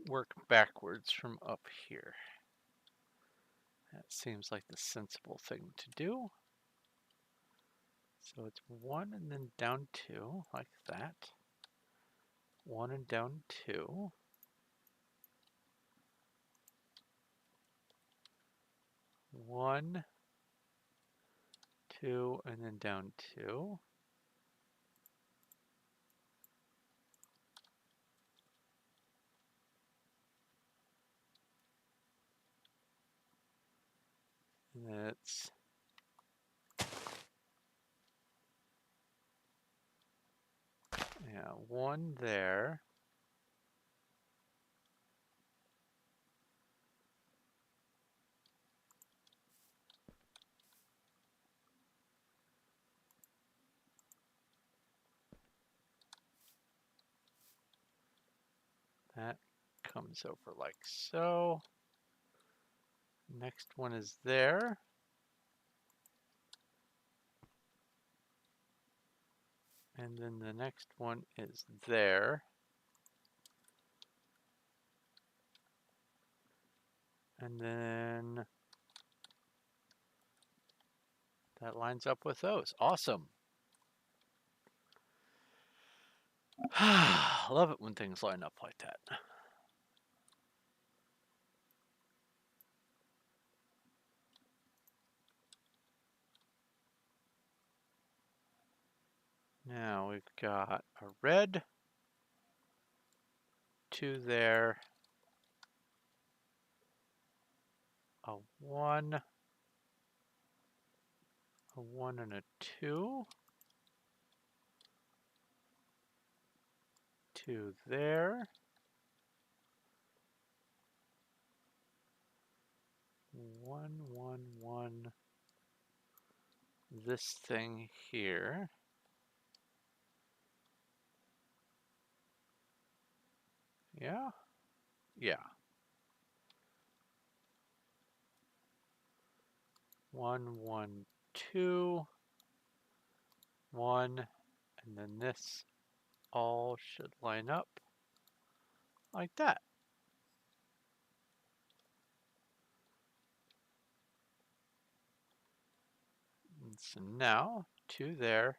work backwards from up here. That seems like the sensible thing to do. So it's 1 and then down 2, like that. 1 and down 2. 1, 2, and then down 2. And then it's 1 there. That comes over like so. Next one is there. And then the next one is there. And then that lines up with those. Awesome. Love it when things line up like that. Now we've got a red, 2 there, a 1, a 1 and a 2, 2 there, 1, 1, 1, this thing here. Yeah? Yeah. 1, 1, 2, 1, and then this all should line up like that. And so now 2 there,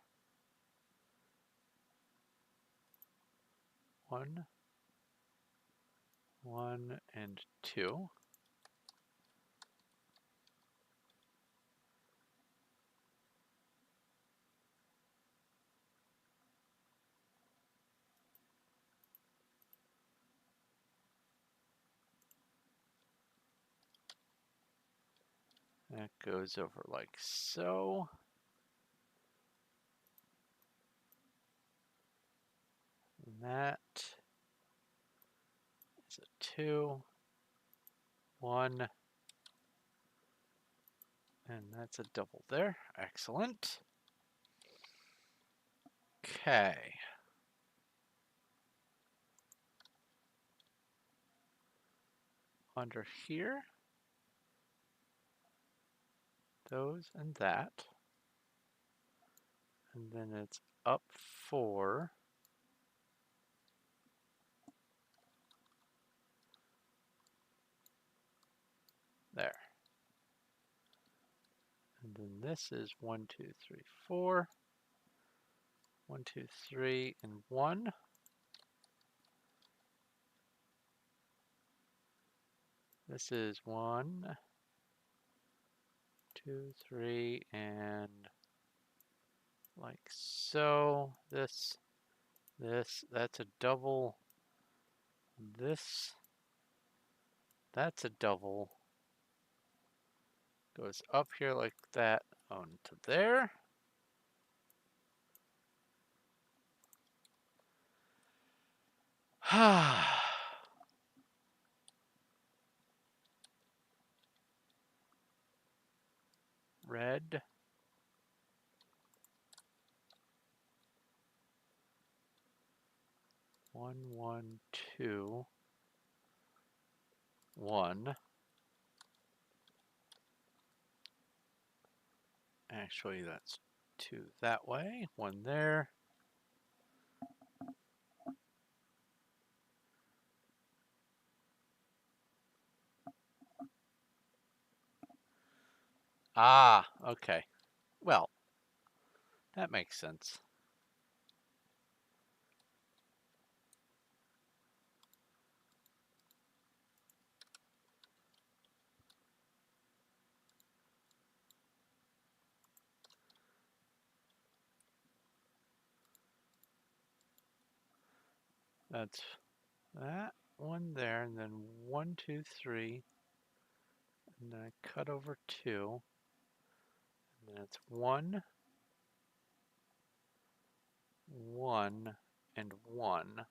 1, 1, and 2. That goes over like so. And that is a 2, 1, and that's a double there. Excellent. Okay. Under here, those and that. And then it's up 4. There. And then this is 1, 2, 3, 4. 1, 2, 3, and 1. This is 1, 2, 3, and like so. This, that's a double. This, that's a double. Goes up here like that onto there. Red. One, 1, 2, 1. Actually, that's 2 that way, 1 there. Ah, okay. Well, that makes sense. That's that one there, and then 1, 2, 3, and then I cut over 2, and then it's 1, 1, and 1.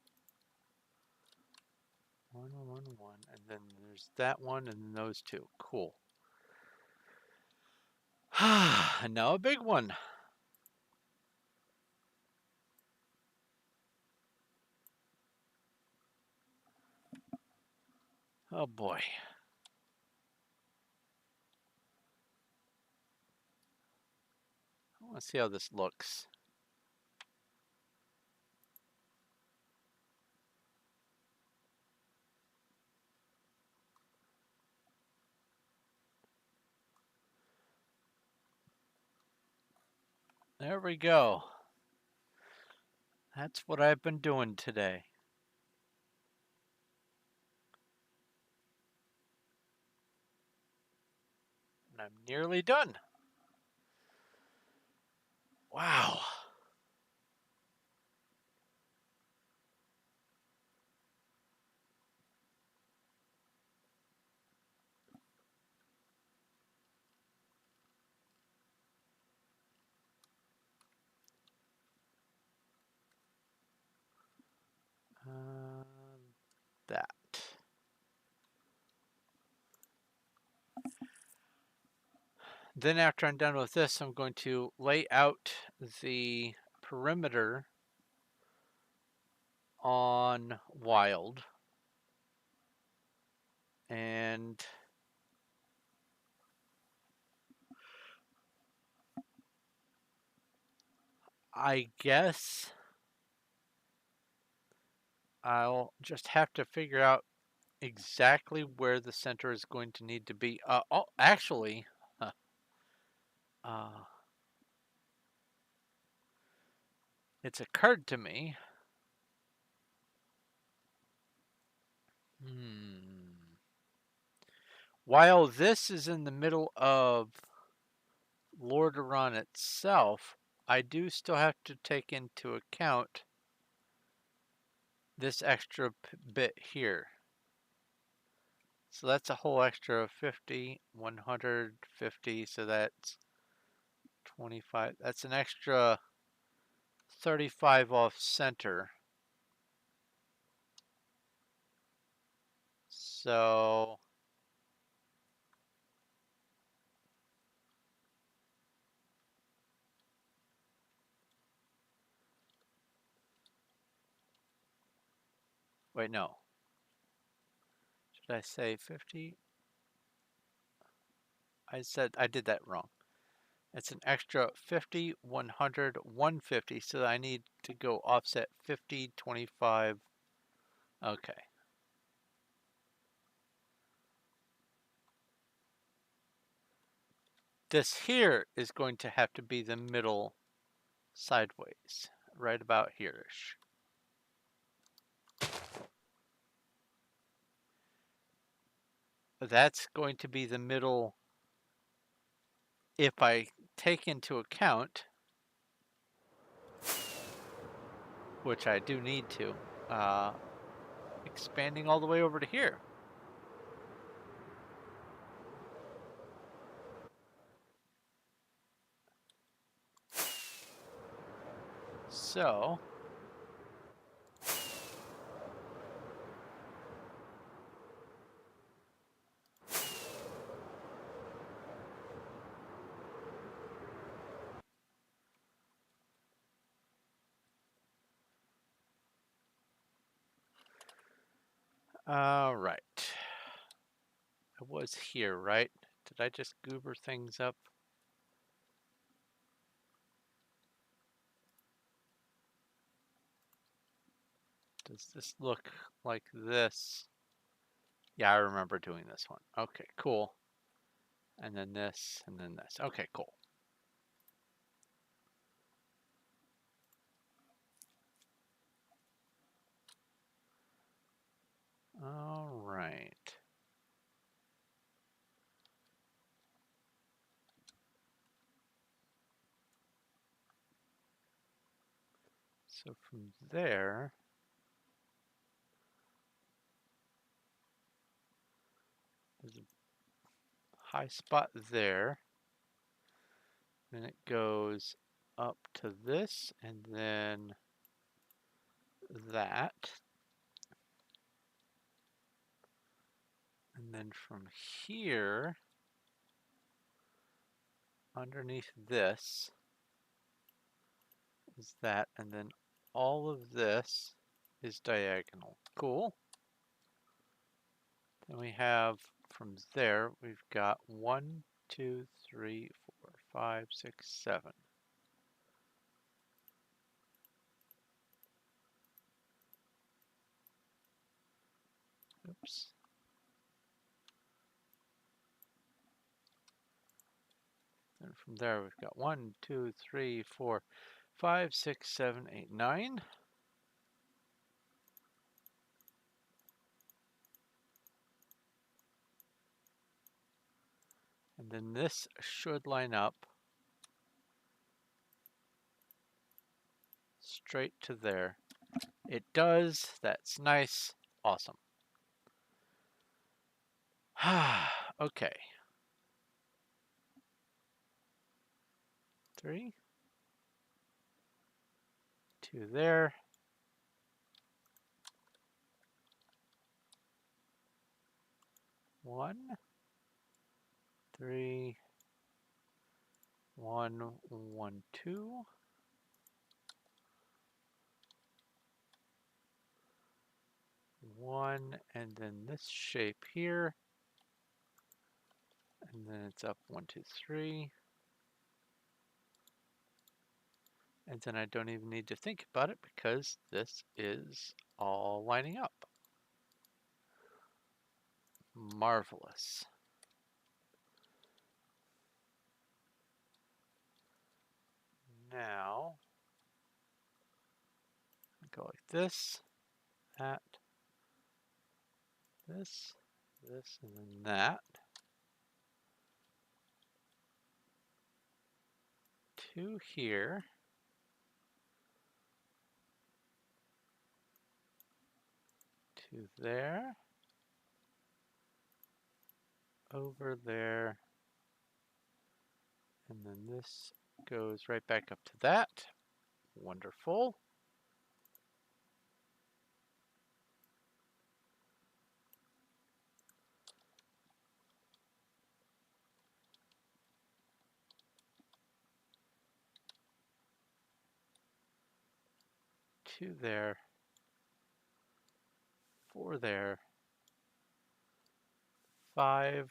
1, 1, 1, and then there's that one, and then those 2. Cool. And now a big one. Oh boy. I want to see how this looks. There we go. That's what I've been doing today. And I'm nearly done. Wow. That. Then after I'm done with this, I'm going to lay out the perimeter on wild. And I guess I'll just have to figure out exactly where the center is going to need to be. Oh, actually, uh, it's occurred to me. While this is in the middle of Lordaeron itself, I do still have to take into account this extra bit here. So that's a whole extra 50, 150, so that's 25. That's an extra 35 off center. So wait, no. Should I say 50? I did that wrong. It's an extra 50, 100, 150, so I need to go offset 50, 25. Okay. This here is going to have to be the middle sideways, right about here-ish. That's going to be the middle if I take into account, which I do need to, expanding all the way over to here. So, all right. I was here, right? Did I just goober things up? Does this look like this? Yeah, I remember doing this one. Okay, cool. And then this, and then this. Okay, cool. All right. So from there, there's a high spot there. Then it goes up to this, and then that. And then from here, underneath this, is that, and then all of this is diagonal. Cool. Then we have from there, we've got 1, 2, 3, 4, 5, 6, 7. Oops. And from there, we've got 1, 2, 3, 4, 5, 6, 7, 8, 9. And then this should line up straight to there. It does. That's nice. Awesome. Okay. 3, 2 there. 1, 3, 1, 1, 2. 1, and then this shape here. And then it's up 1, 2, 3. And then I don't even need to think about it because this is all lining up. Marvelous. Now, go like this, that, this, and then that. 2 here. 2 there. Over there. And then this goes right back up to that. Wonderful. Two there. 4 there. 5.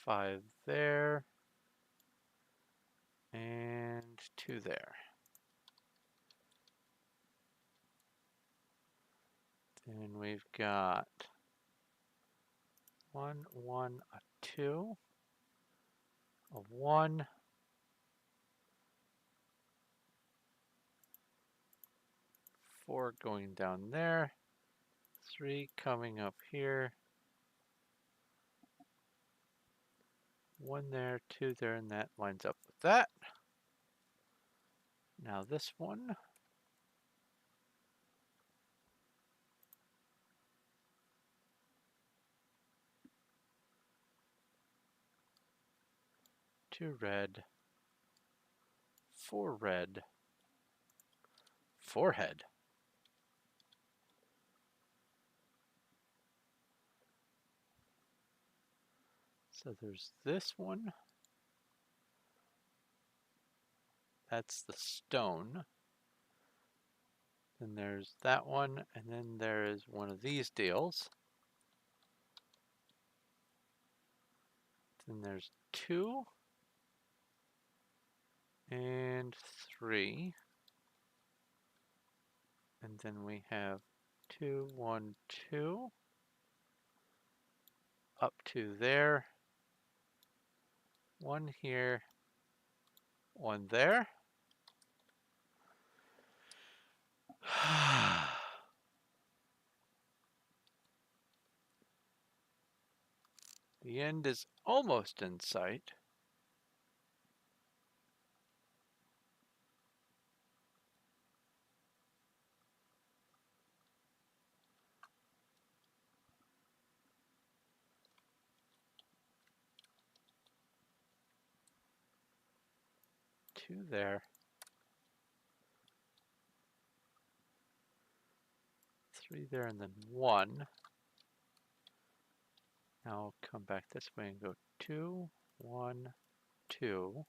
5 there, and 2 there. Then we've got 1, 1, a 2, a 1, 4 going down there, 3 coming up here, 1 there, 2 there, and that lines up with that. Now this one, two red, 4 red, 4 head. So there's this one. That's the stone. Then there's that one, and then there is one of these deals. Then there's 2 and 3. And then we have 2, 1, 2 up to there. 1 here, 1 there. The end is almost in sight. Two there. 3 there, and then 1. Now I'll come back this way and go 2, 1, 2.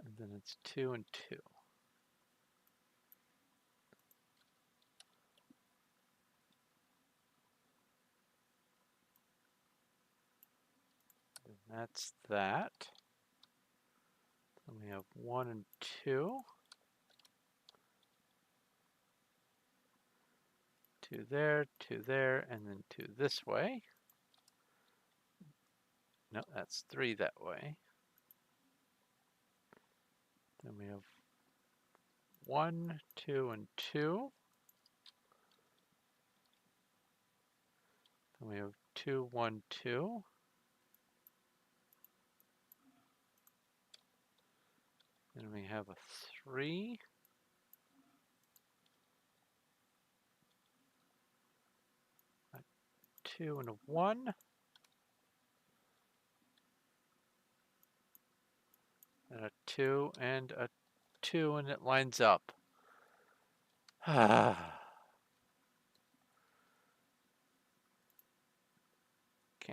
And then it's 2 and 2. And that's that. Then we have 1 and 2. 2 there, 2 there, and then 2 this way. No, that's 3 that way. Then we have 1, 2, and 2. Then we have 2, 1, 2. Then we have a 3. A 2 and a 1. And a 2 and a 2, and it lines up. Can't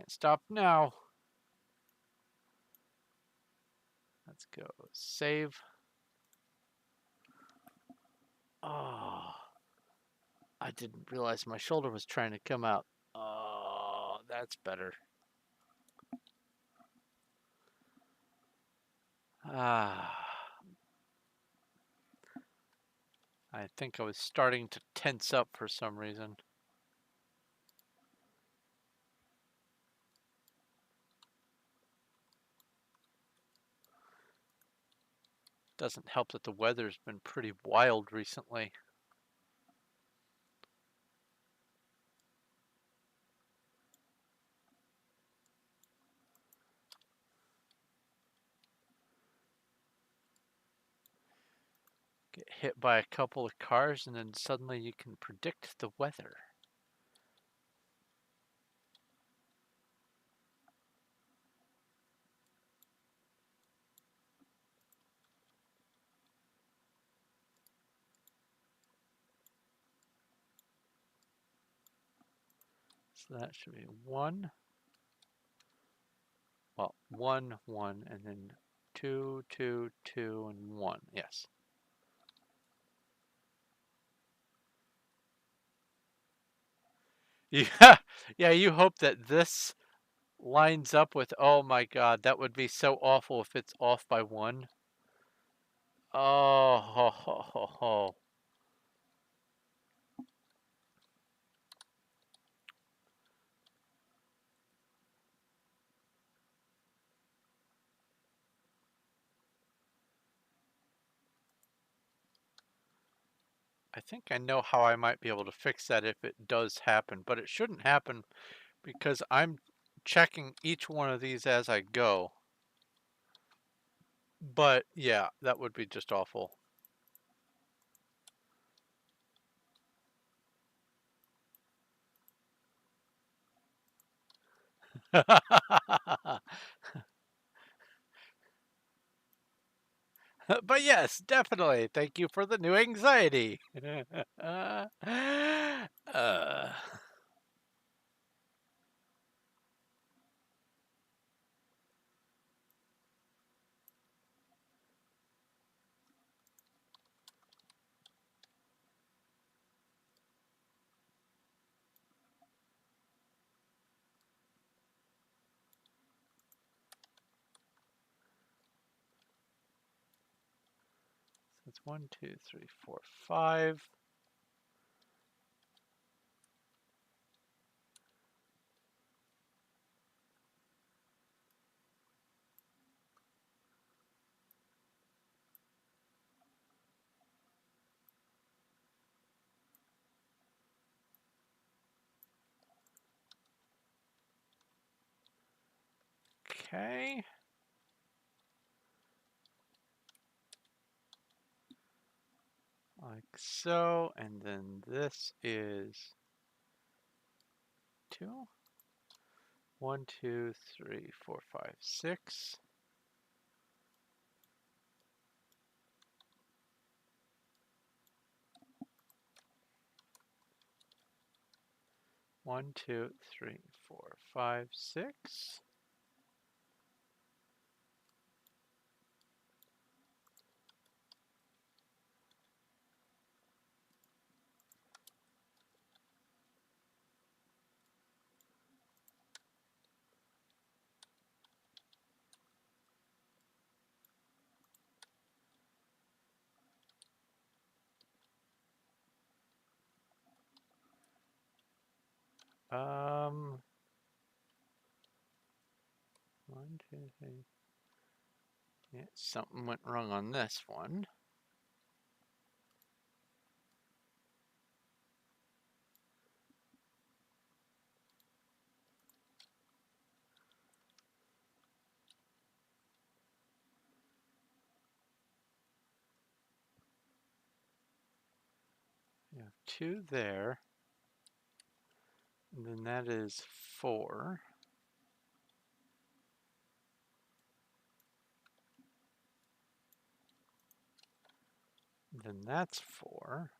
stop now. Let's go save. Oh, I didn't realize my shoulder was trying to come out. Oh, that's better. I think I was starting to tense up for some reason. Doesn't help that the weather's been pretty wild recently. Get hit by a couple of cars and then suddenly you can predict the weather. So that should be 1. Well, 1, 1, and then 2, 2, 2, and 1. Yes. Yeah, yeah, you hope that this lines up with, oh my God, that would be so awful if it's off by one. Oh, ho, ho, ho, ho. I think I know how I might be able to fix that if it does happen, but it shouldn't happen because I'm checking each one of these as I go. But yeah, that would be just awful. But yes, definitely. Thank you for the new anxiety. uh, it's 1, 2, 3, 4, 5. Okay. Like so. And then this is 2. 1, 2, 3, 4, 5, 6. One, two, three, 4, 5, 6. Um, 1, 2, 3. Yeah, something went wrong on this one. You have 2 there. And then that is 4. Then that's 4.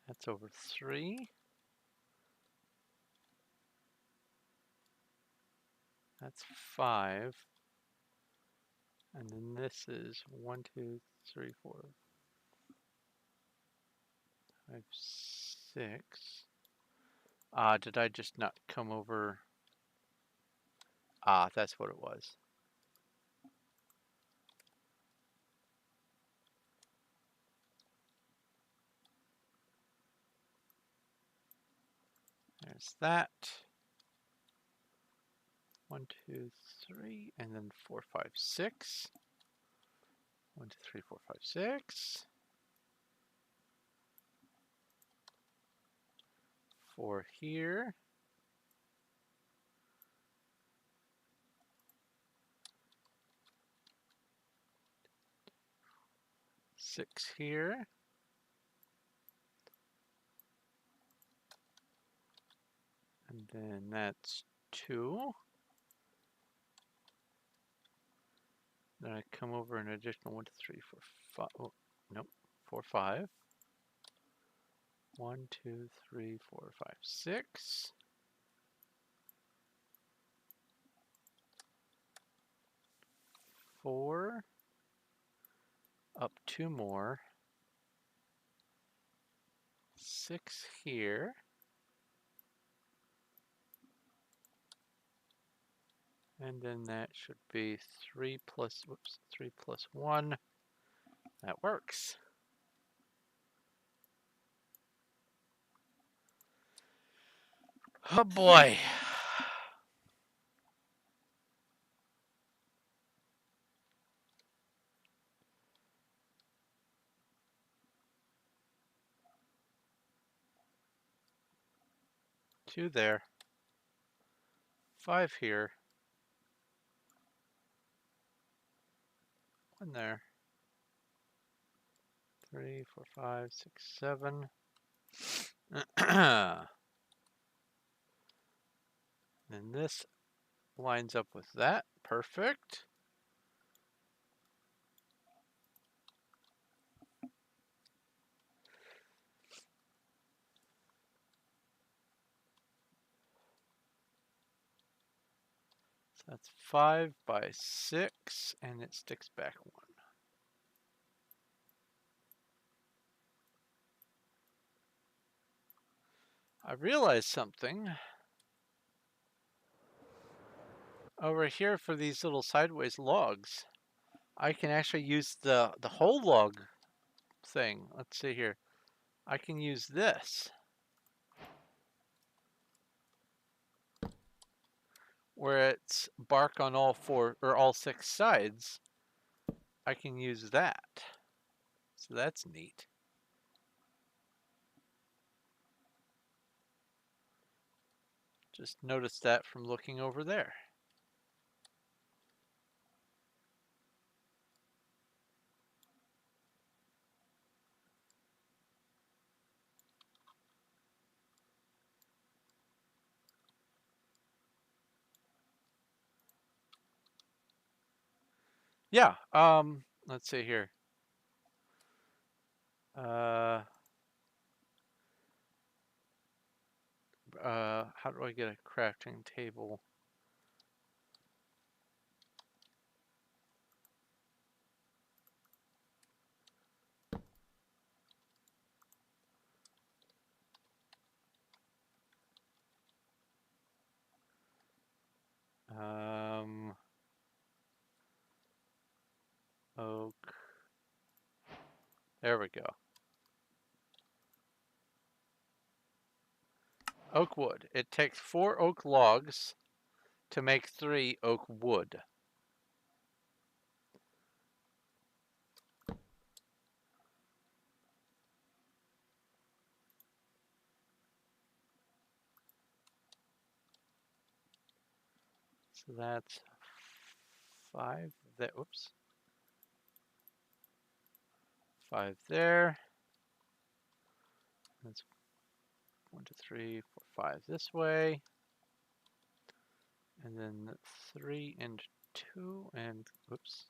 That's over 3. That's 5. And then this is 1, 2, 3, 4, 5, 6. Did I just not come over? That's what it was. There's that. 1, 2, 3, and then 4, 5, 6. 1, 2, 3, 4, 5, 6. 4 here. 6 here. And then that's 2. Then I come over an additional 1, 2, 3, 4, 5. Oh, nope. 4, 5. 1, 2, 3, 4, 5, 6. 4. Up 2 more. 6 here. And then that should be 3 plus 1. That works. Oh boy. Two there. 5 here. 1 there. 3, 4, 5, 6, 7. And this lines up with that. Perfect. So that's 5 by 6, and it sticks back 1. I realized something. Over here for these little sideways logs, I can actually use the whole log thing. Let's see here. I can use this, where it's bark on all 4 or all 6 sides. I can use that. So that's neat. Just noticed that from looking over there. Yeah, let's see here. How do I get a crafting table? Oak. There we go. Oak wood. It takes 4 oak logs to make 3 oak wood. So that's 5 there. Oops. 5 there. That's 1, 2, 3, 4, 5 this way. And then 3 and 2 and oops.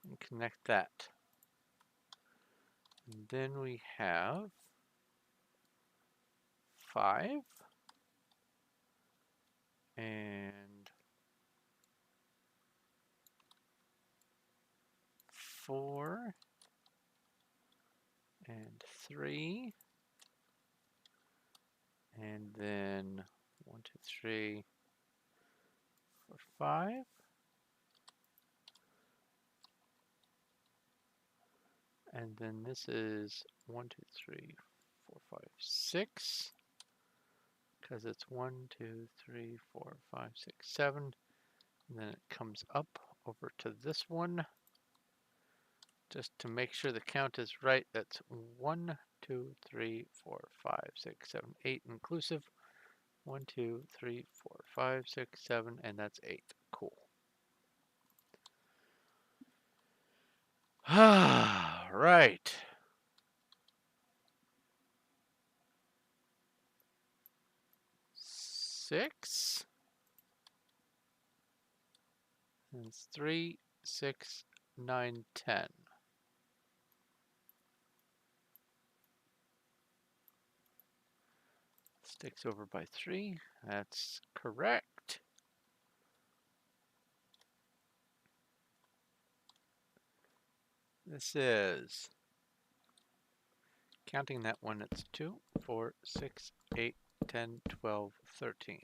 And connect that. And then we have 5 and 4 and 3 and then 1, 2, 3, 4, 5. And then this is 1, 2, 3, 4, 5, 6. Because it's 1, 2, 3, 4, 5, 6, 7. And then it comes up over to this one. Just to make sure the count is right, that's 1, 2, 3, 4, 5, 6, 7, 8 inclusive. 1, 2, 3, 4, 5, 6, 7, and that's 8. Cool. Right. Six. And it's 3, 6, 9, 10. Sticks over by 3. That's correct. This is, counting that one, it's 2, 4, 6, 8, 10, 12, 13.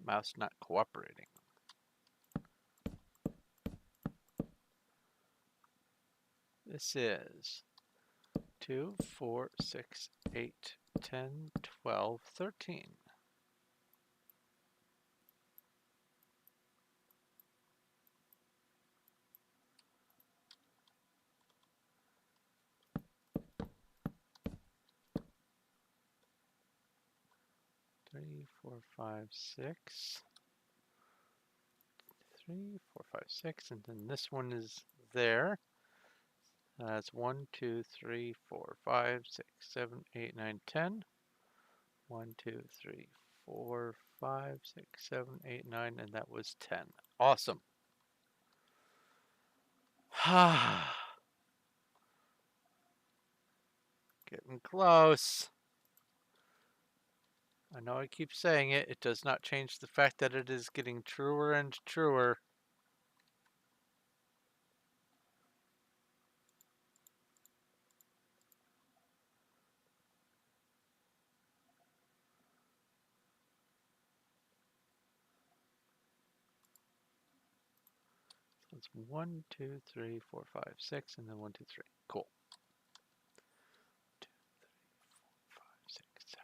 Mouse not cooperating. This is 2, 4, 6, 8, 10, 12, 13. Three, four, five, six. 3, 4, 5, 6, and then this one is there. That's 1, 2, 3, 4, 5, 6, 7, 8, 9, 10. 1, 2, 3, 4, 5, 6, 7, 8, 9, and that was 10. Awesome. Getting close. I know I keep saying it. It does not change the fact that it is getting truer and truer. So it's 1, 2, 3, 4, 5, 6, and then 1, 2, 3. Cool. 2, 3, 4, 5, 6, 7.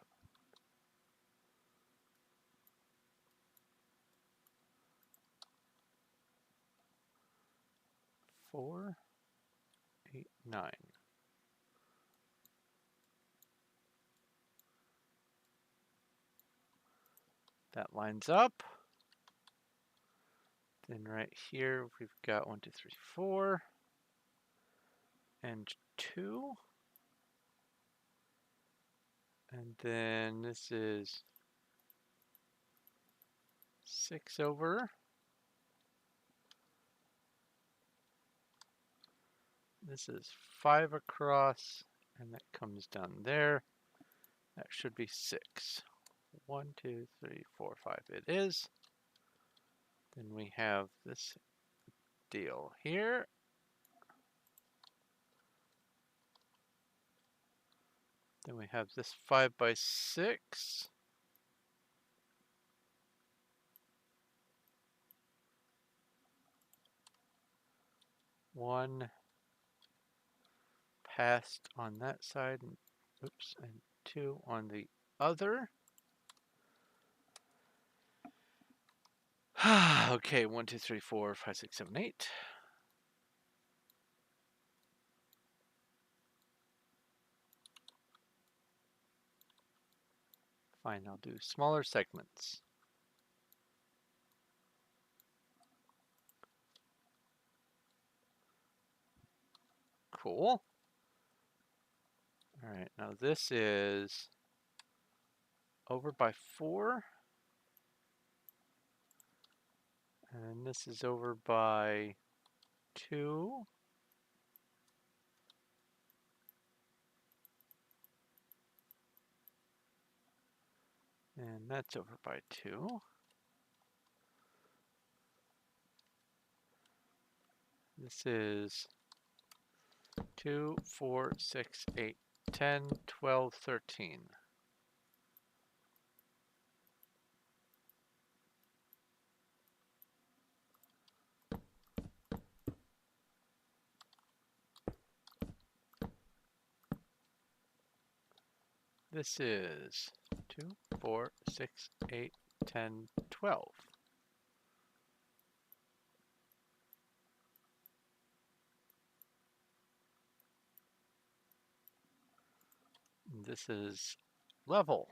4, 8, 9. That lines up. Then right here we've got 1, 2, 3, 4, and 2. And then this is 6 over. This is 5 across, and that comes down there. That should be 6. 1, 2, 3, 4, 5. It is. Then we have this deal here. Then we have this 5 by 6. One passed on that side, and oops, and 2 on the other. Okay, 1, 2, 3, 4, 5, 6, 7, 8. Fine, I'll do smaller segments. Cool. All right, now this is over by 4. And this is over by 2. And that's over by 2. This is 2, 4, 6, 8, 10, 12, 13. This is 2, 4, 6, 8, 10, 12. This is level.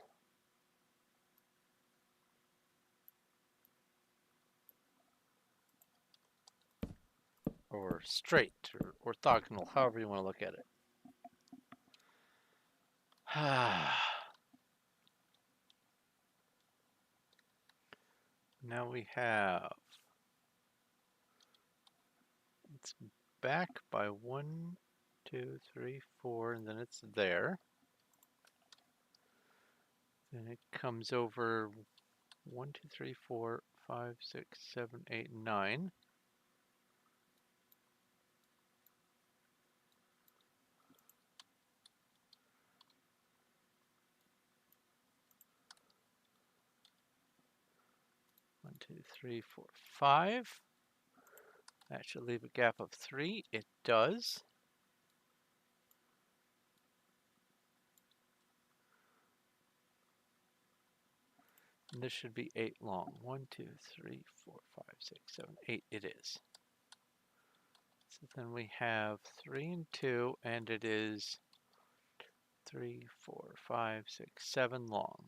Or straight, or orthogonal, however you want to look at it. Now we have, it's back by 1, 2, 3, 4, and then it's there. Then it comes over 1, 2, 3, 4, 5, 6, 7, 8, 9. 2, 3, 4, 5. That should leave a gap of 3. It does. And this should be 8 long. 1, 2, 3, 4, 5, 6, 7, 8. It is. So then we have 3 and 2, and it is 3, 4, 5, 6, 7 long.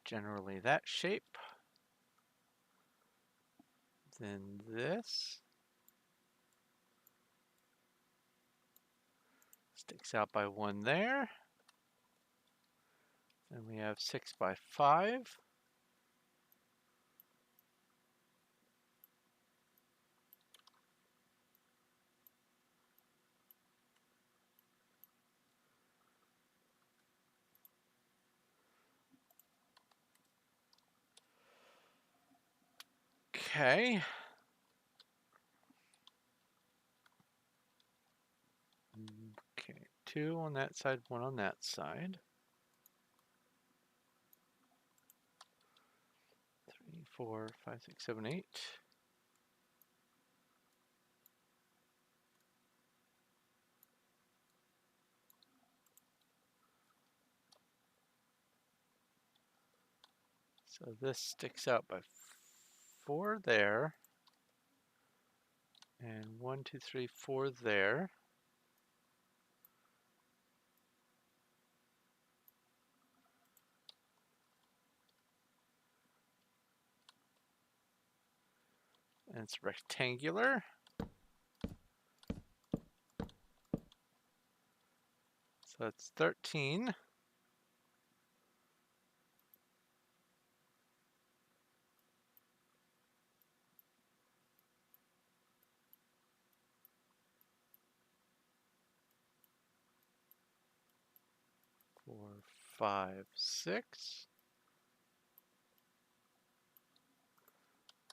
Generally that shape. Then this sticks out by 1 there. Then we have 6 by 5. Okay. Okay, 2 on that side, 1 on that side. 3, 4, 5, 6, 7, 8. So this sticks out by 4 there. And 1, 2, 3, 4 there. And it's rectangular. So that's 13. Four, 5, 6.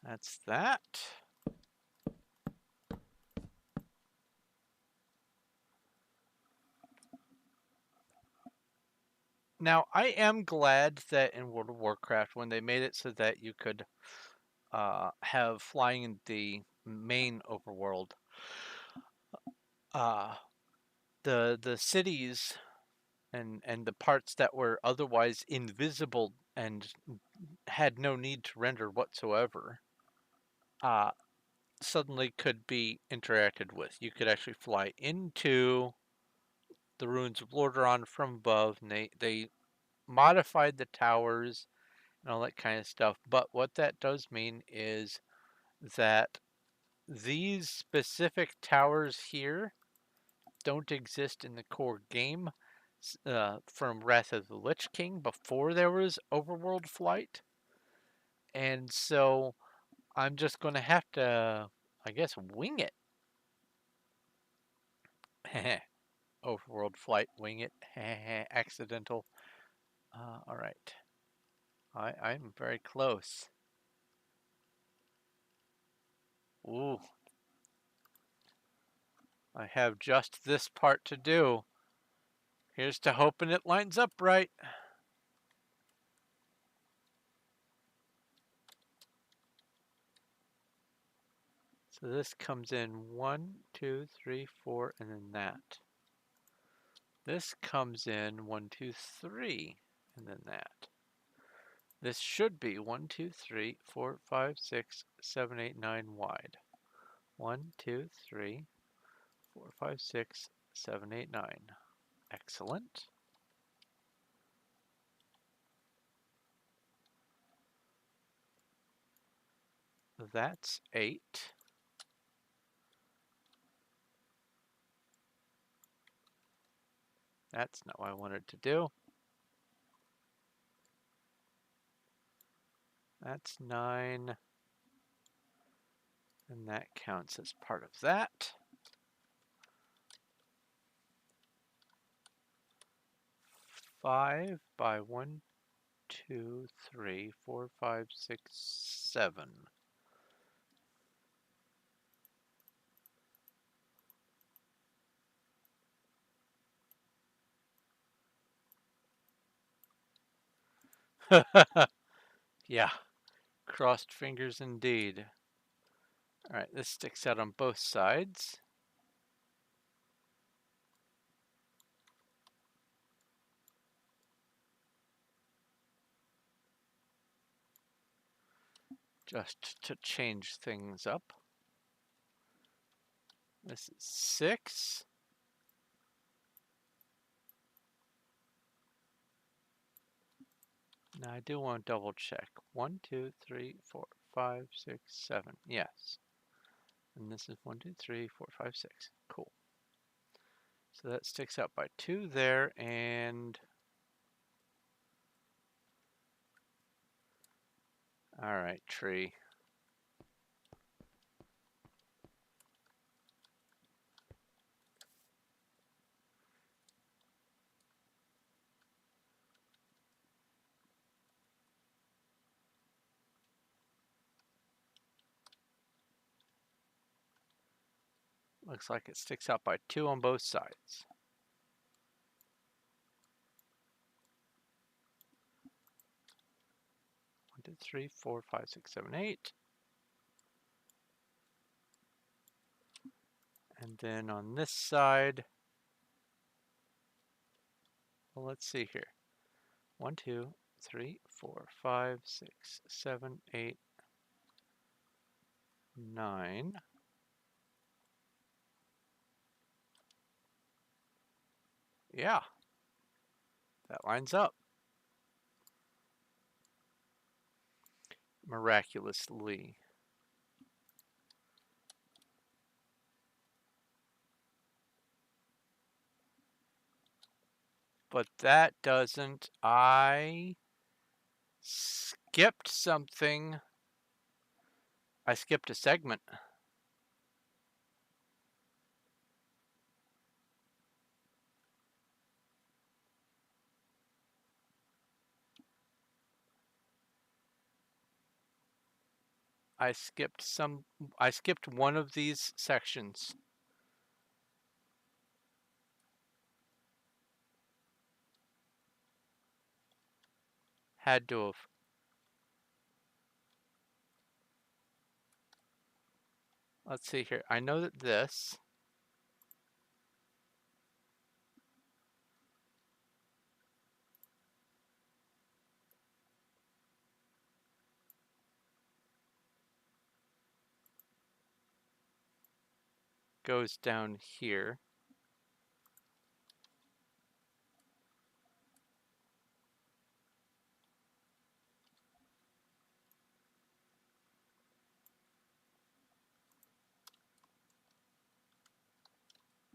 That's that. Now, I am glad that in World of Warcraft, when they made it so that you could have flying in the main overworld, the cities and the parts that were otherwise invisible and had no need to render whatsoever, suddenly could be interacted with. You could actually fly into the Ruins of Lordaeron from above, and they modified the towers and all that kind of stuff. But what that does mean is that these specific towers here don't exist in the core game from Wrath of the Lich King before there was overworld flight. And so I'm just going to have to, I guess, wing it. Overworld flight, wing it. Accidental. All right. I'm very close. Ooh. I have just this part to do. Here's to hoping it lines up right. So this comes in 1, 2, 3, 4, and then that. This comes in 1, 2, 3, and then that. This should be 1, 2, 3, 4, 5, 6, 7, 8, 9 wide. 1, 2, 3, 4, 5, 6, 7, 8, 9. Excellent. That's 8. That's not what I wanted to do. That's 9. And that counts as part of that. 5 by 1, 2, 3, 4, 5, 6, 7. Yeah, crossed fingers indeed. All right, this sticks out on both sides. Just to change things up. This is 6. Now I do want to double check. 1, 2, 3, 4, 5, 6, 7. Yes. And this is 1, 2, 3, 4, 5, 6. Cool. So that sticks out by 2 there, and all right, tree. Looks like it sticks out by 2 on both sides. 1, 2, 3, 4, 5, 6, 7, 8. And then on this side, well, let's see here. 1, 2, 3, 4, 5, 6, 7, 8, 9. Yeah, that lines up. Miraculously. But that doesn't. I skipped something. I skipped a segment. I skipped one of these sections. Had to have. Let's see here. I know that this goes down here.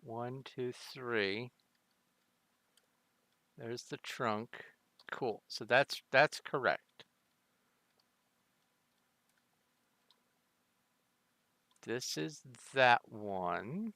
One, two, three. There's the trunk. Cool. So that's correct. This is that one.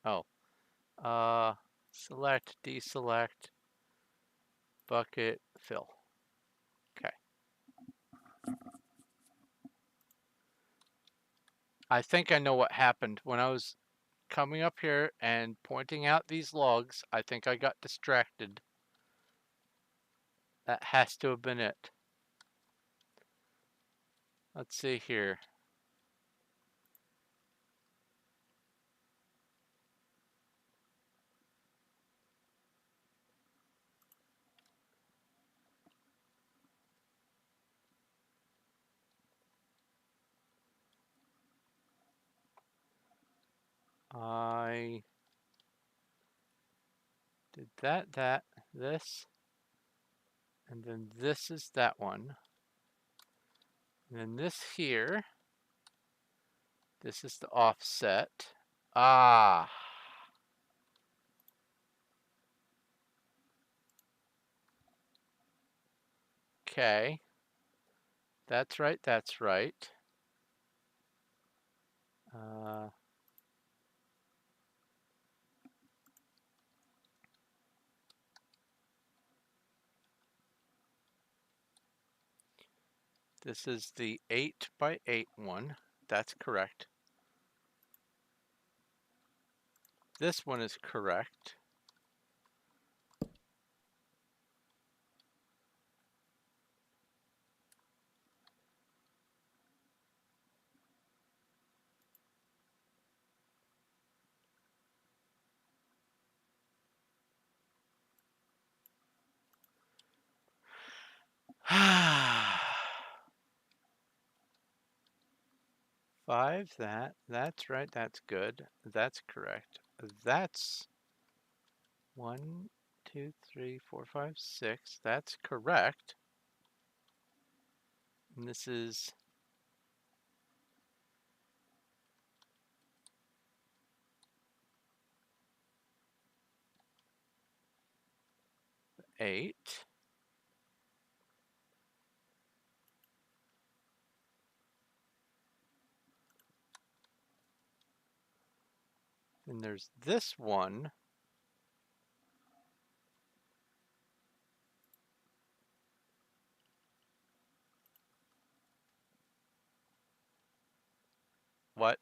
Oh. Select, deselect, bucket, fill. Okay. I think I know what happened when I was coming up here and pointing out these logs. I think I got distracted. That has to have been it. Let's see here. I did that, this, and then this is that one. And then this here, this is the offset. Ah. Okay. That's right, that's right. This is the 8 by 8 one. That's correct. This one is correct. Five, that's right, that's good. That's correct. That's 1, 2, 3, 4, 5, 6. That's correct. And this is 8. Then there's this one. What?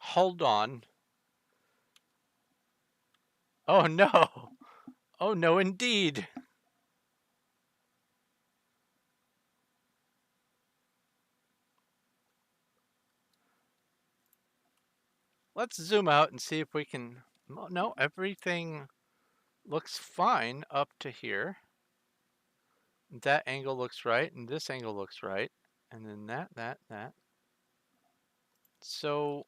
Hold on. Oh no. Oh no, indeed. Let's zoom out and see if we can. No, everything looks fine up to here. That angle looks right, and this angle looks right. And then that. So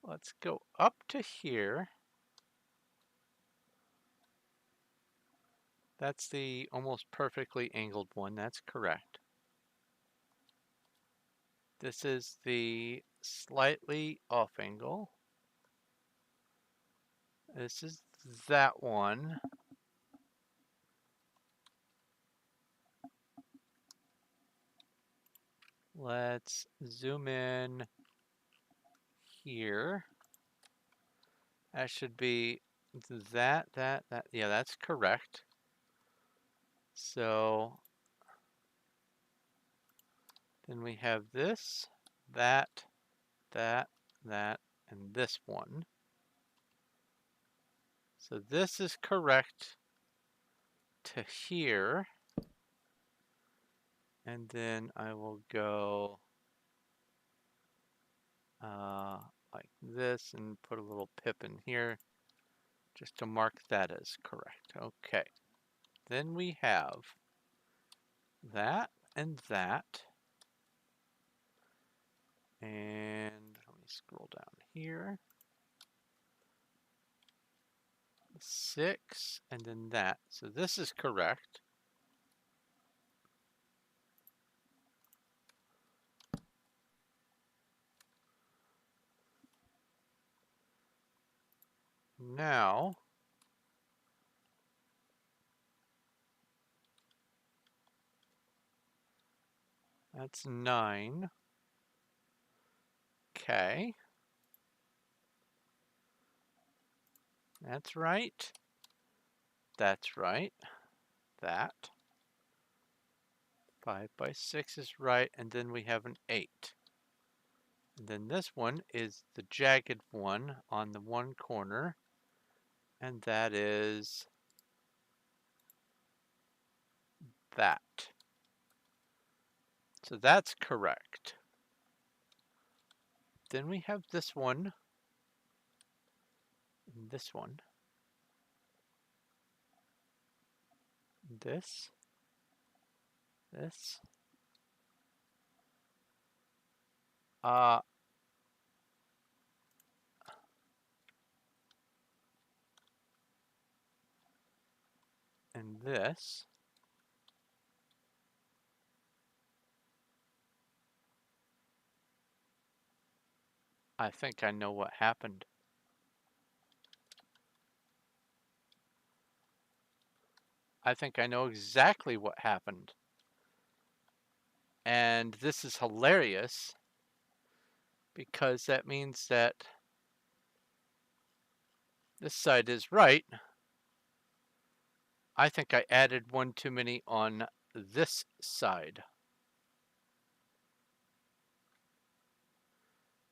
let's go up to here. That's the almost perfectly angled one. That's correct. This is the slightly off angle. This is that one. Let's zoom in here. That should be that. Yeah, that's correct. So then we have this, that, and this one. So this is correct to here. And then I will go like this and put a little pip in here just to mark that as correct. Okay. Then we have that and that. And let me scroll down here. 6 and then that. So this is correct. Now that's 9. Okay. That's right. That's right. That. 5 by 6 is right. And then we have an 8. And then this one is the jagged one on the one corner. And that is that. So that's correct. Then we have this one. And this one. This. This. And this. I think I know what happened. I think I know exactly what happened. And this is hilarious because that means that this side is right. I think I added one too many on this side.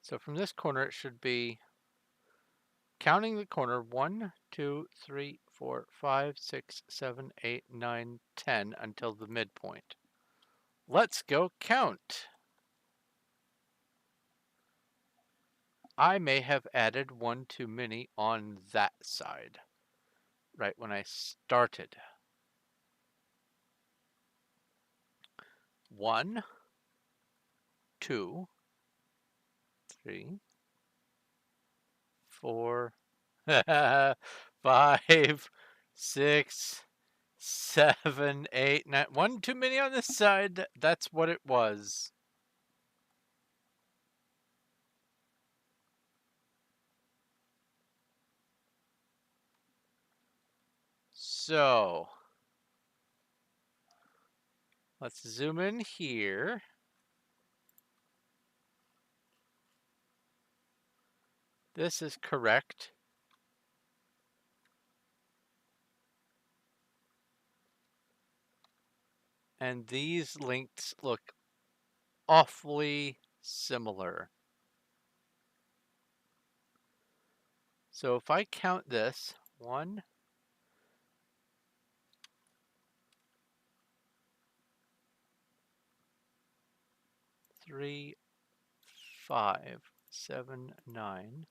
So from this corner, it should be, counting the corner, 1, 2, 3, 4, 5, 6, 7, 8, 9, 10 until the midpoint. Let's go count. I may have added one too many on that side right when I started. 1, 2, 3, 4, 5, 6, 7, 8, 9. One too many on this side. That's what it was. So let's zoom in here. This is correct. And these links look awfully similar. So if I count this, 1, 3, 5, 7, 9,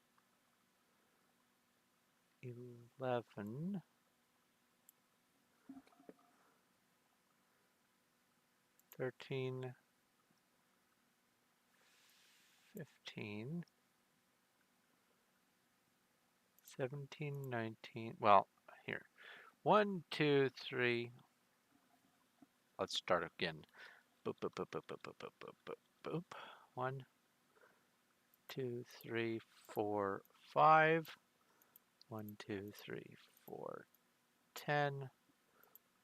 11, 13, 15, 17, 19. Well, here. 1, 2, 3. Let's start again. Boop, boop, boop, boop, boop, boop, boop, boop, boop, boop. 1, 2, 3, 4, 5. 1, 2, 3, 4, 10.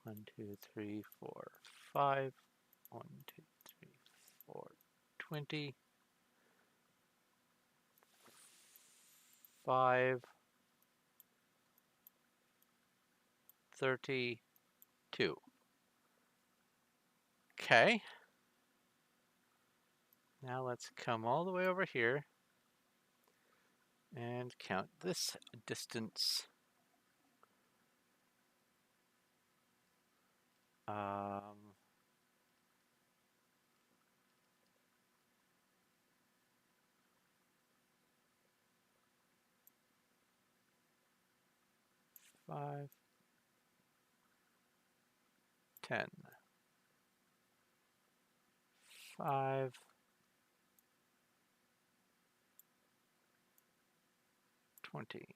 1, 2, 3, 4, 5. 1, 2, 3, 4, 20. 5, 32. Okay. Now let's come all the way over here and count this distance. 5, 10, 5, 20,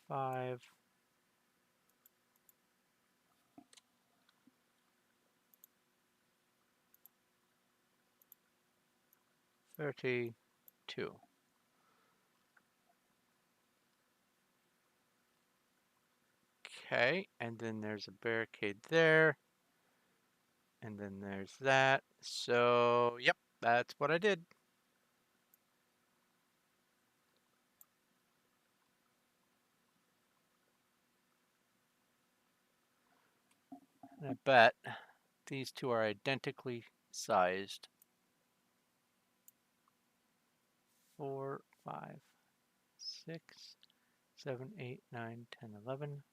5, 32. Okay, and then there's a barricade there, and then there's that. So, yep, that's what I did. And I bet these two are identically sized. 4, 5, 6, 7, 8, 9, 10, 11.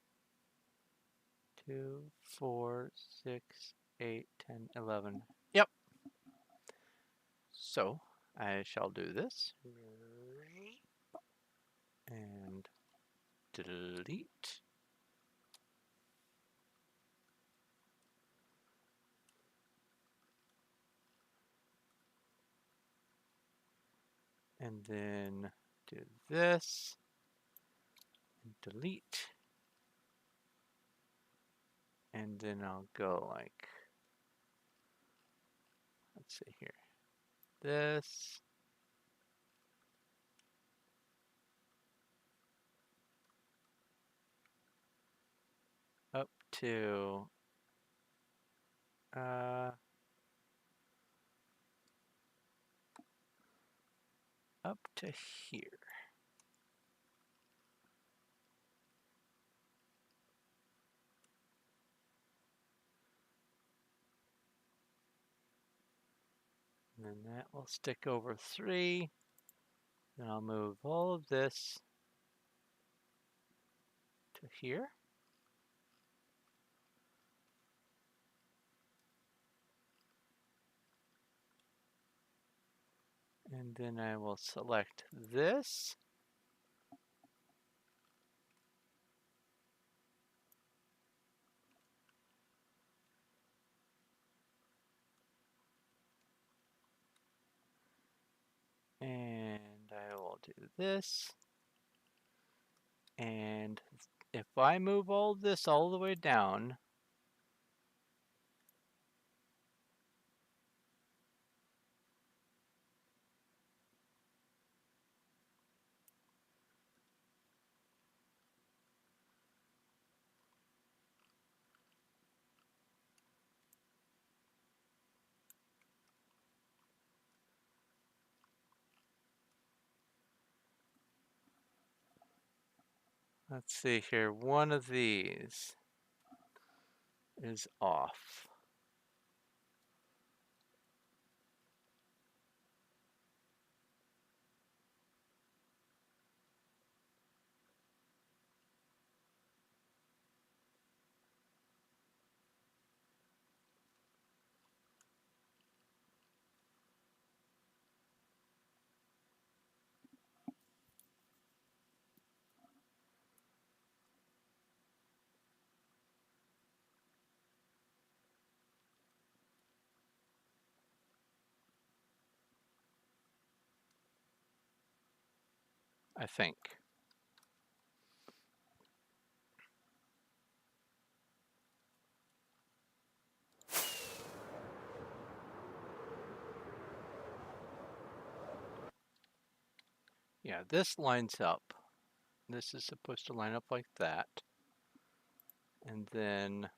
2, 4, 6, 8, 10, 11. Yep. So I shall do this and delete. And then do this and delete. And then I'll go like, let's see here, this. to up to here. And then that will stick over 3. Then I'll move all of this to here. And then I will select this. And I will do this. And if I move all this all the way down, let's see here, one of these is off. I think. Yeah, this lines up. This is supposed to line up like that. And then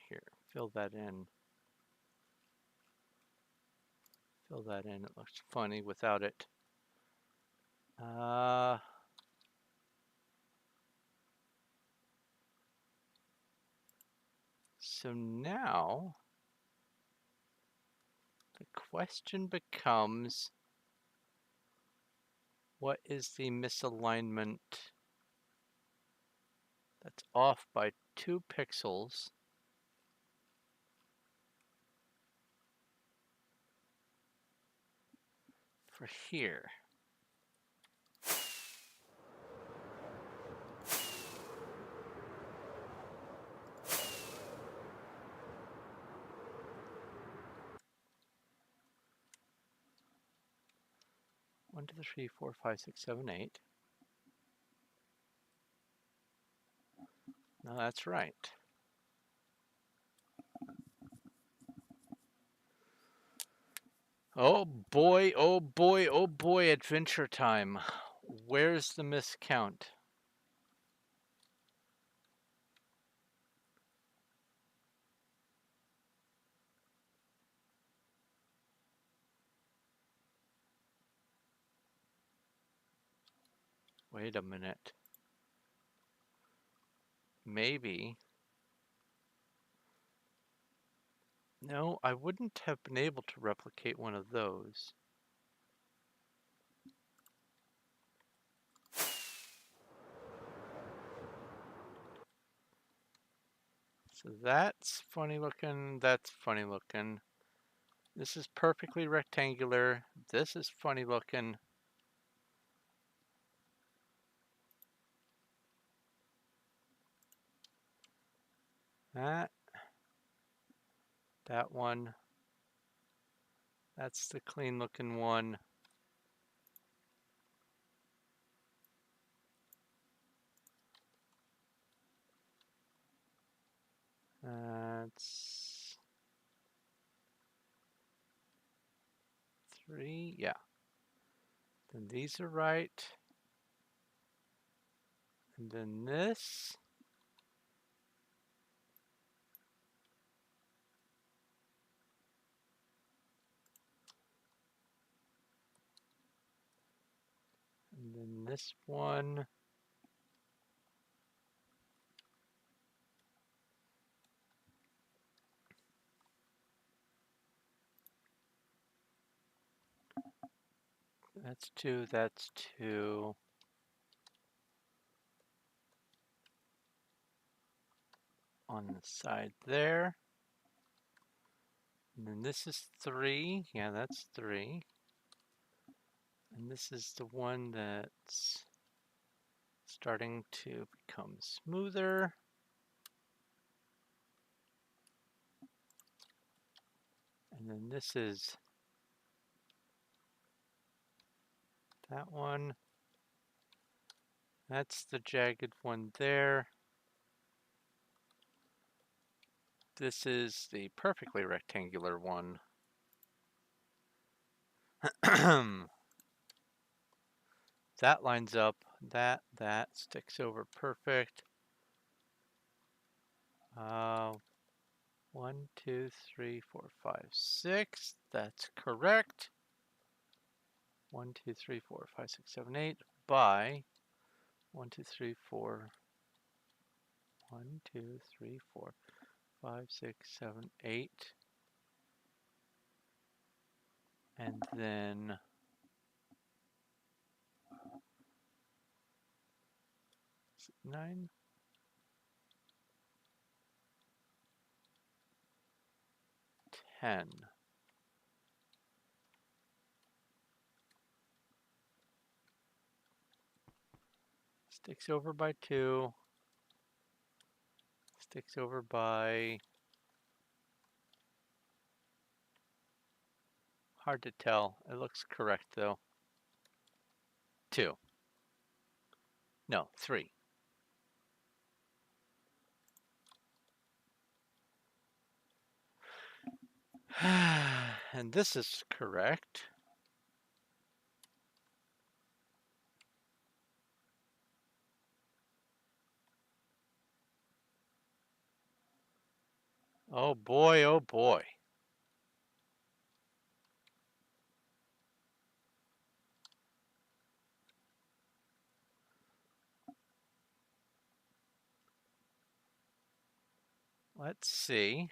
here, fill that in. Fill that in. It looks funny without it. So now the question becomes, what is the misalignment that's off by 2 pixels? For here. One, two, three, four, five, six, seven, 8. No, that's right. Oh boy, oh boy, oh boy, adventure time. Where's the miscount? Wait a minute. Maybe. No, I wouldn't have been able to replicate one of those. So that's funny looking, that's funny looking. This is perfectly rectangular. This is funny looking. That one. That's the clean looking one. That's 3, yeah. Then these are right. And then this. And then this one. That's two, that's two. On the side there. And then this is three. Yeah, that's three. And this is the one that's starting to become smoother. And then this is that one. That's the jagged one there. This is the perfectly rectangular one. That lines up. That sticks over perfect. 1, 2, 3, 4, 5, 6. That's correct. 1, 2, 3, 4, 5, 6, 7, 8 by 1, 2, 3, 4. 1, 2, 3, 4, 5, 6, 7, 8. And then 9. 10. Sticks over by 2. Sticks over by... Hard to tell. It looks correct though. 2. No, 3. And this is correct. Oh boy, oh boy. Let's see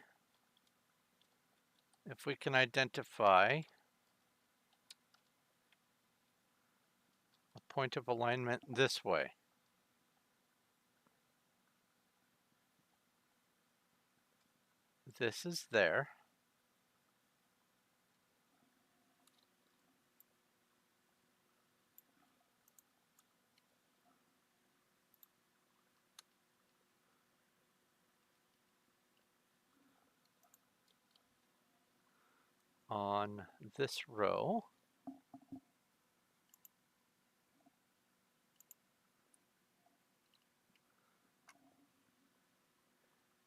if we can identify a point of alignment this way. This is there. On this row.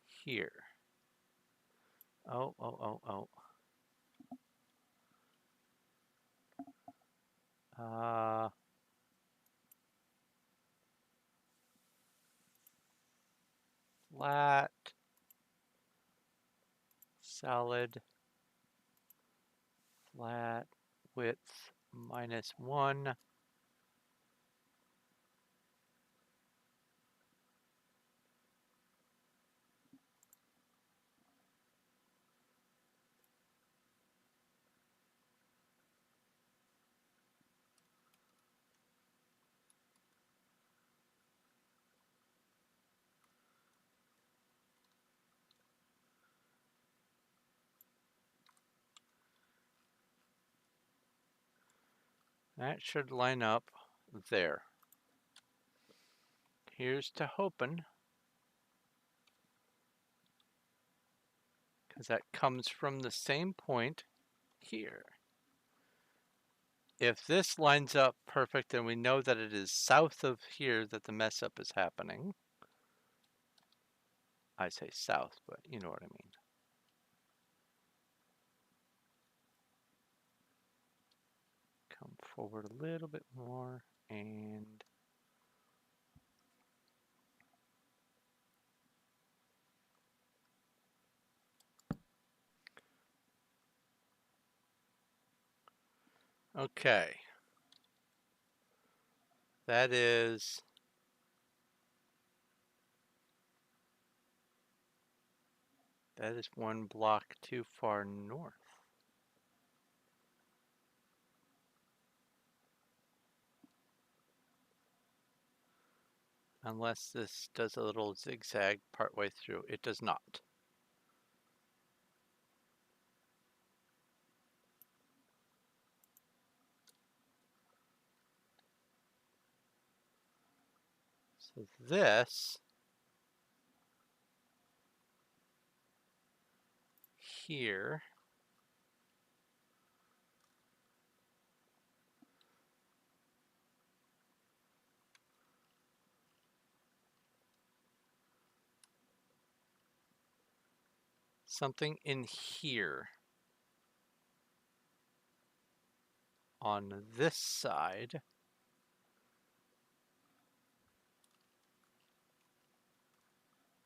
Here. Oh, oh, oh, oh. Flat, solid, flat, width -1. That should line up there. Here's to hoping, because that comes from the same point here. If this lines up perfect, then we know that it is south of here that the mess up is happening. I say south, but you know what I mean. Come forward a little bit more and Okay. That is one block too far north. Unless this does a little zigzag partway through. It does not. So this here something in here on this side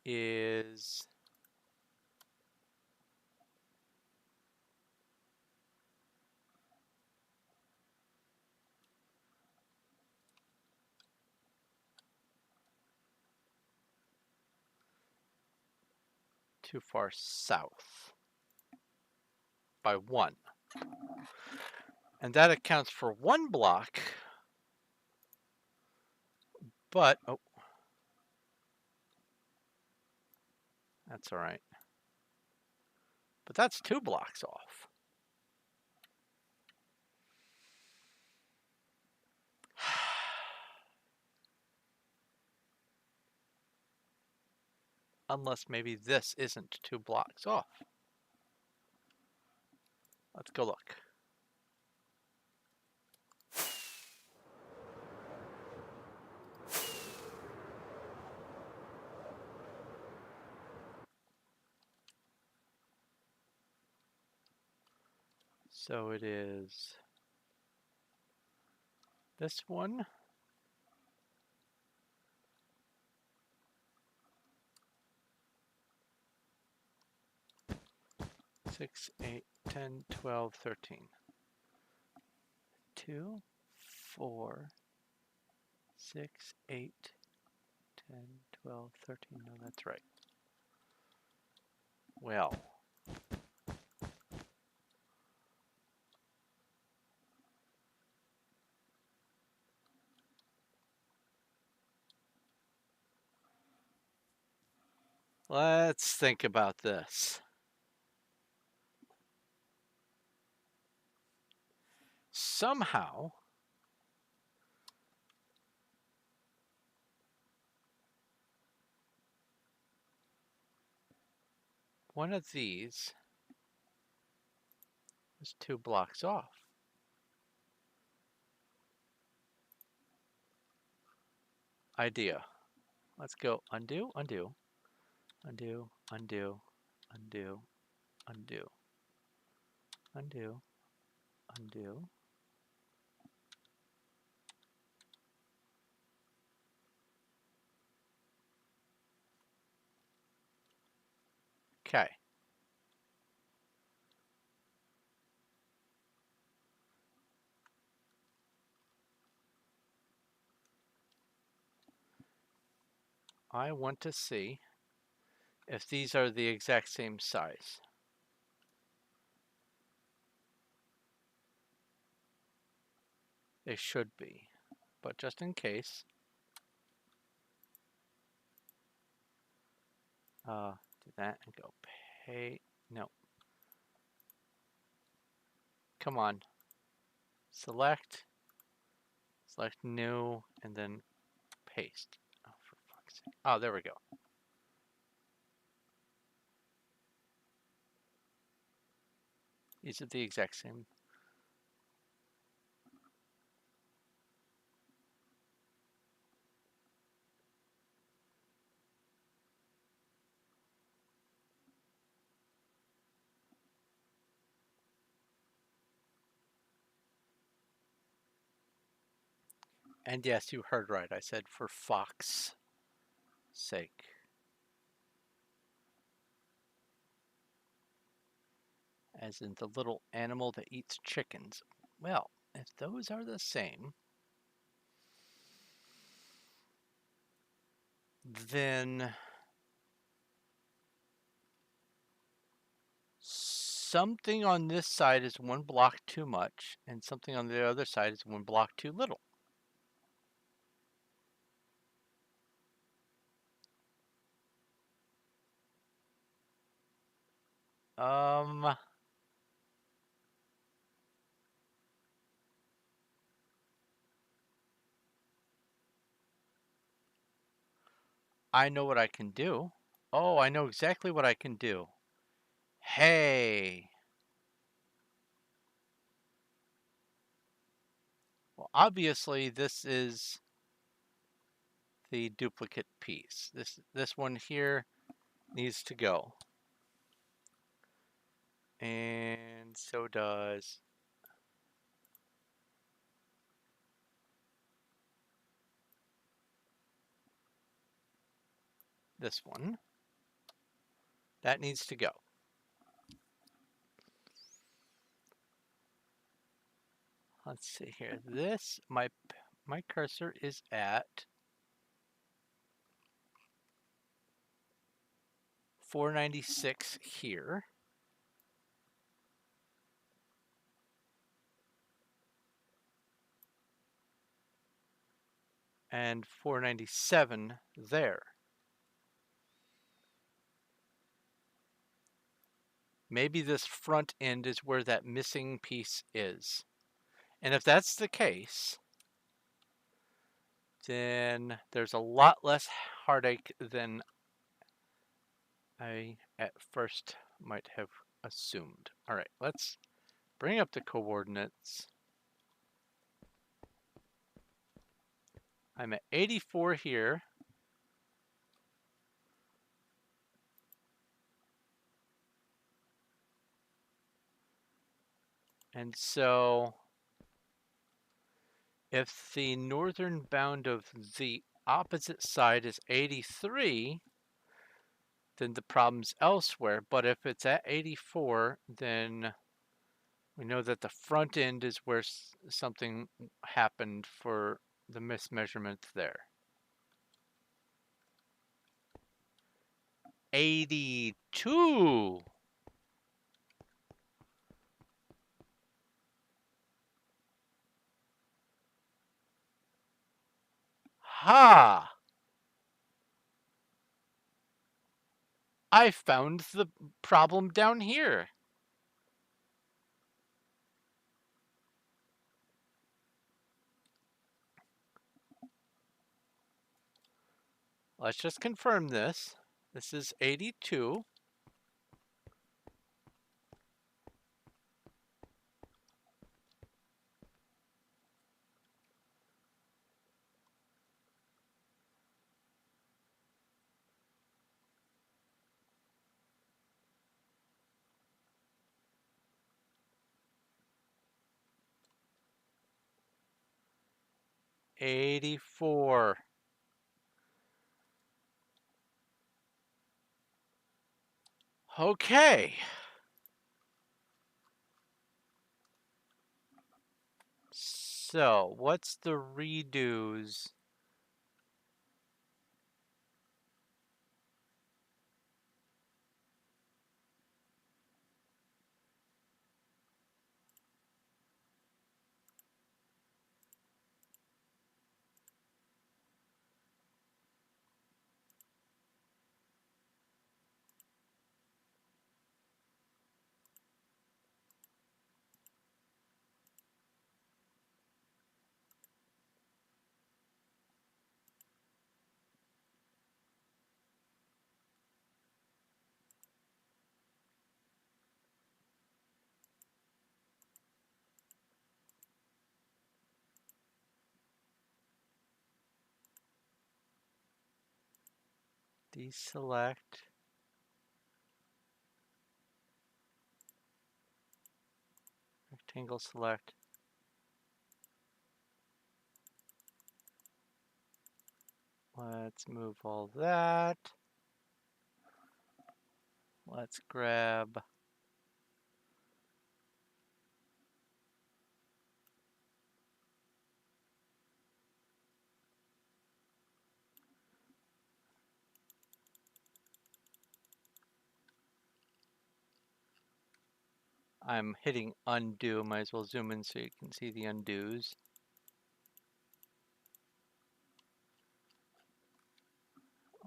is too far south by 1. And that accounts for 1 block, but, oh, that's all right. But that's 2 blocks off. Unless maybe this isn't 2 blocks off. Let's go look. So it is this one. Six, 8, 10, 12, 13. 2, 4, 6, 8, 10, 12, 13. No, that's right. Well, let's think about this. Somehow, one of these is 2 blocks off. Idea. Let's go undo, undo, undo, undo, undo, undo, undo, undo. Okay. I want to see if these are the exact same size. They should be, but just in case, do that and go pay. No. Come on. Select new, and then paste. Oh, for fuck's sake. Oh, there we go. These are the exact same. And yes, you heard right. I said for fox sake. As in the little animal that eats chickens. Well, if those are the same, then something on this side is one block too much, and something on the other side is one block too little. I know what I can do. Oh, I know exactly what I can do. Hey. Well, obviously this is the duplicate piece. This one here needs to go. And so does this one. That needs to go. Let's see here. This, my cursor is at 496 here. And 497 there. Maybe this front end is where that missing piece is. And if that's the case, then there's a lot less heartache than I at first might have assumed. All right, let's bring up the coordinates. I'm at 84 here. And so if the northern bound of the opposite side is 83, then the problem's elsewhere. But if it's at 84, then we know that the front end is where something happened for the mismeasurement there. 82. Ha! I found the problem down here. Let's just confirm this. This is 82. $84. Okay. So, what's the redos? Deselect. Rectangle select. Let's move all that. Let's grab I'm hitting undo. Might as well zoom in so you can see the undos.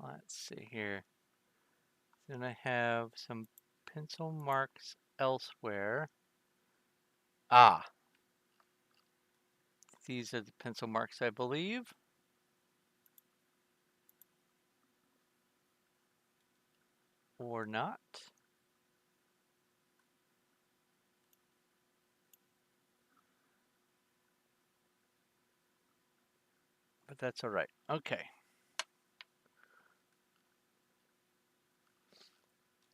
Let's see here. Then I have some pencil marks elsewhere. Ah, these are the pencil marks, I believe. Or not. But that's all right. Okay.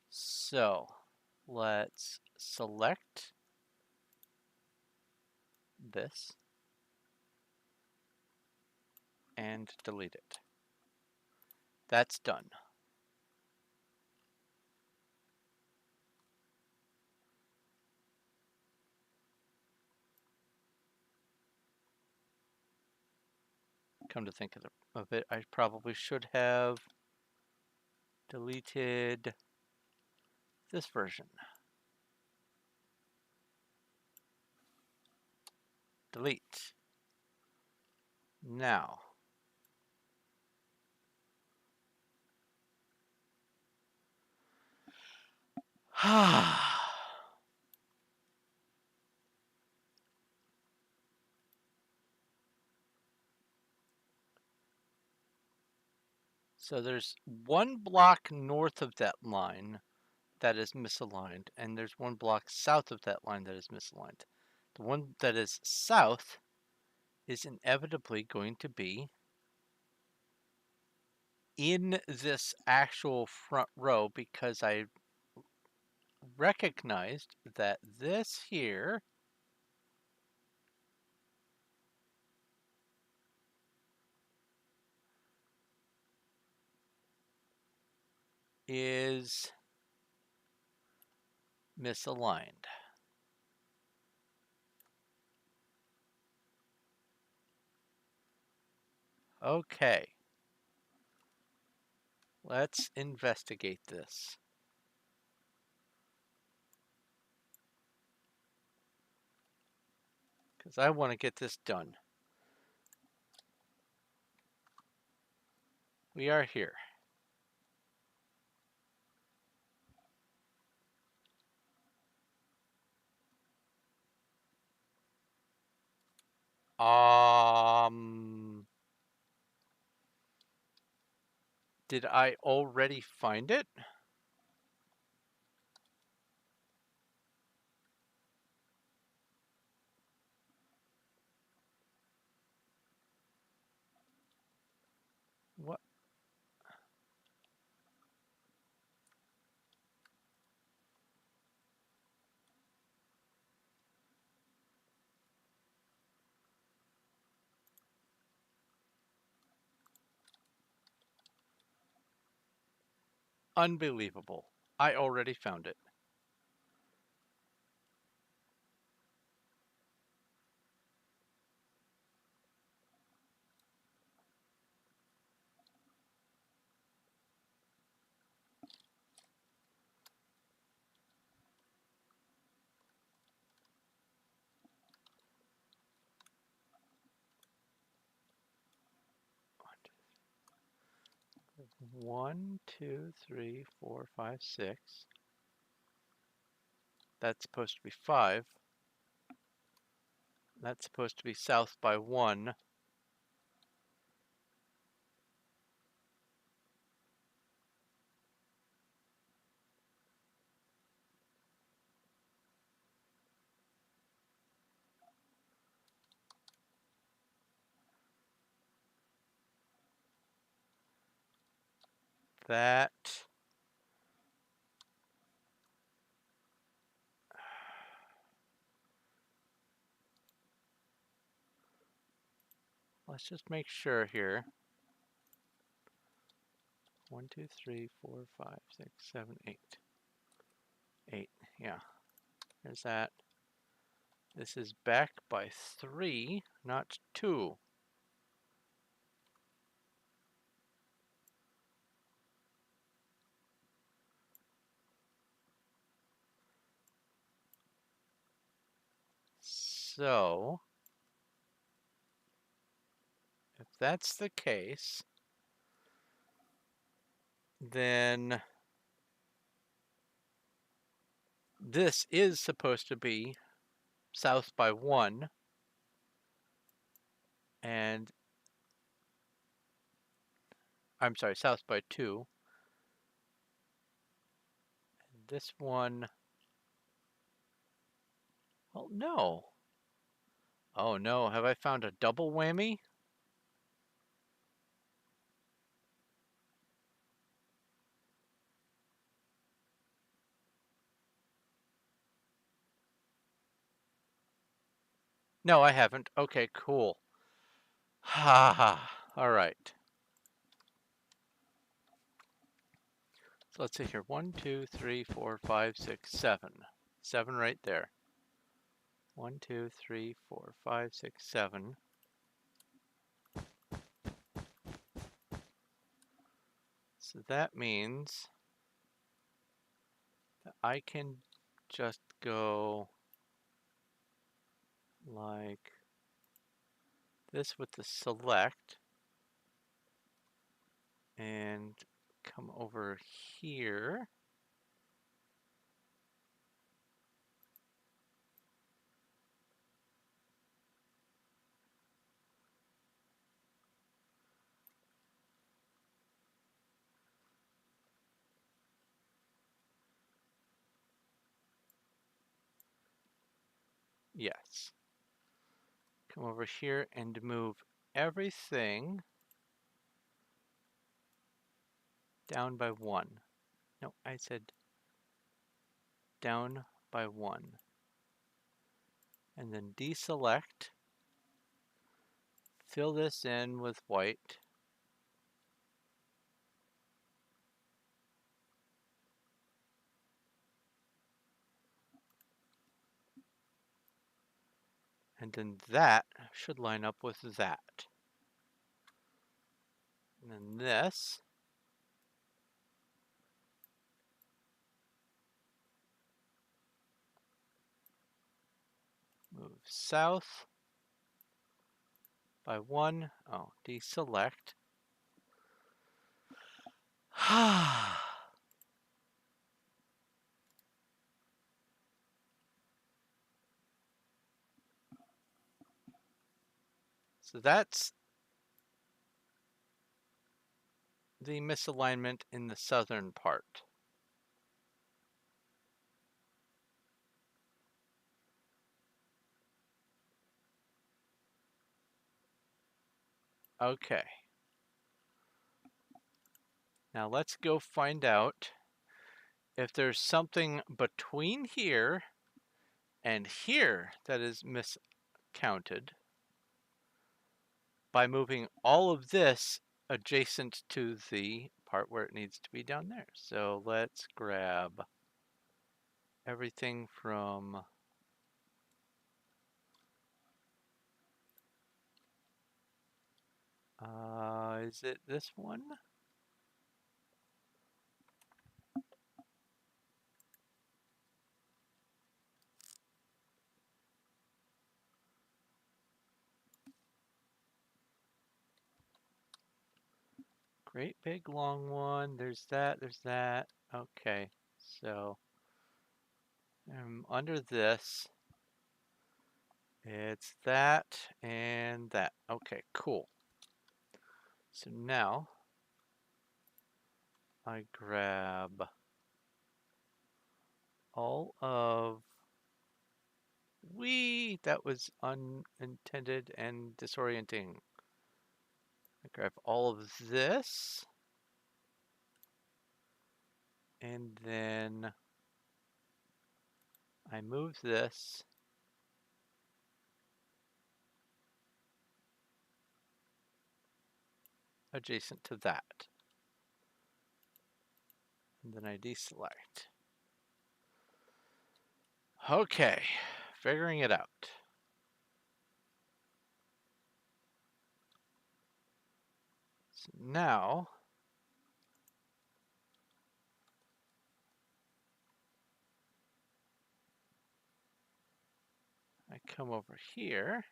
So let's select this and delete it. That's done. Come to think of it, I probably should have deleted this version. Delete. Now, so there's one block north of that line that is misaligned, and there's one block south of that line that is misaligned. The one that is south is inevitably going to be in this actual front row because I recognized that this here is misaligned. Okay, let's investigate this. Because I want to get this done. We are here. Did I already find it? What? Unbelievable. I already found it. One, two, three, four, five, six. That's supposed to be 5. That's supposed to be south by 1. That let's just make sure here. 1, 2, 3, 4, 5, 6, 7, 8. 8, yeah. There's that. This is back by 3, not 2. So, if that's the case, then this is supposed to be south by 1, and I'm sorry, south by 2. And this one, well, no. Oh no, have I found a double whammy? No, I haven't. Okay, cool. Ha ha. All right. So let's see here. 1, 2, 3, 4, 5, 6, 7. 7 right there. 1, 2, 3, 4, 5, 6, 7. So that means that I can just go like this with the select and come over here. Yes. Come over here and move everything down by 1. No, I said down by 1. And then deselect. Fill this in with white. And then that should line up with that. And then this move south by 1. Oh, deselect. So that's the misalignment in the southern part. Okay. Now let's go find out if there's something between here and here that is miscounted by moving all of this adjacent to the part where it needs to be down there. So let's grab everything from is it this one? Great big long one. There's that, there's that. Okay, so under this, it's that and that. Okay, cool. So now I grab all of that was unintended and disorienting. I grab all of this and then I move this adjacent to that. And then I deselect. Okay, figuring it out. So now I come over here,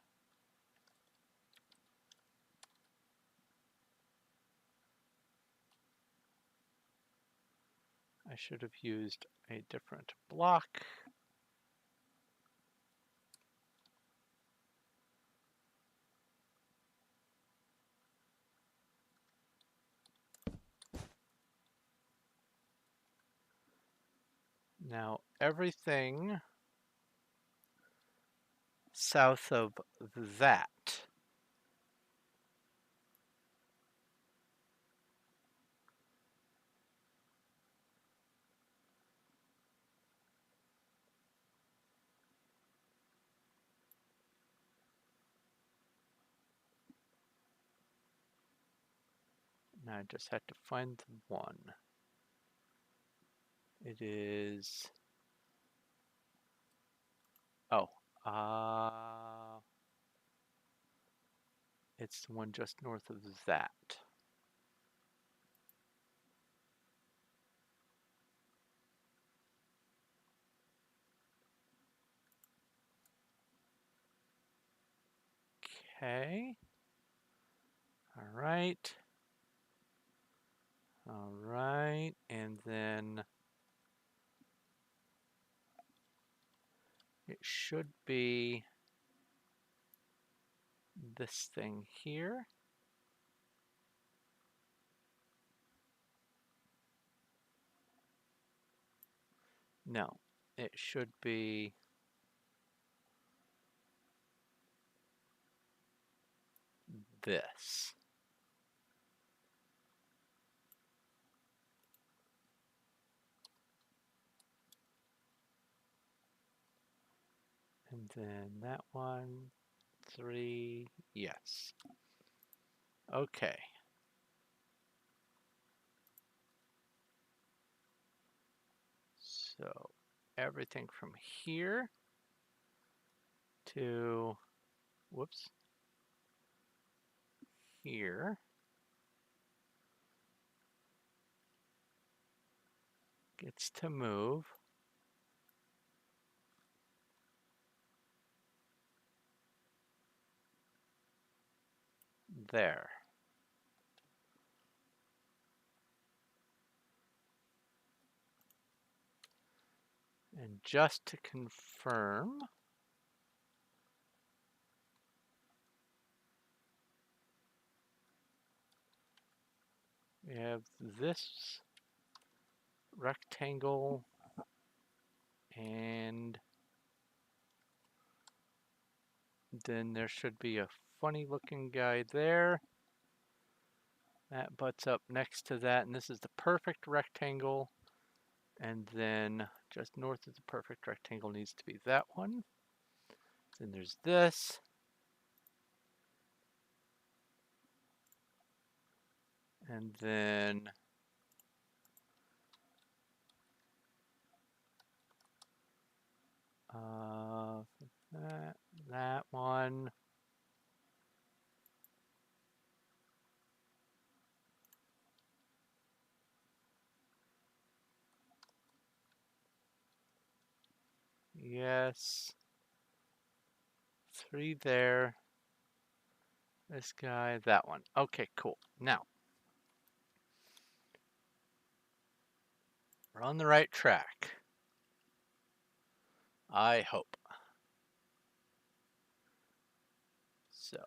I should have used a different block. Now everything south of that now I just have to find the one. It is, oh, it's the one just north of that. Okay. All right. All right. And then it should be this thing here. No, it should be this. And then that one, 3, yes. Okay. So everything from here to, whoops, here gets to move. There. And just to confirm, we have this rectangle and then there should be a funny looking guy there. That butts up next to that, and this is the perfect rectangle. And then just north of the perfect rectangle needs to be that one. Then there's this. And then that one. Yes. 3 there. This guy, that one. Okay, cool. Now, we're on the right track. I hope. So,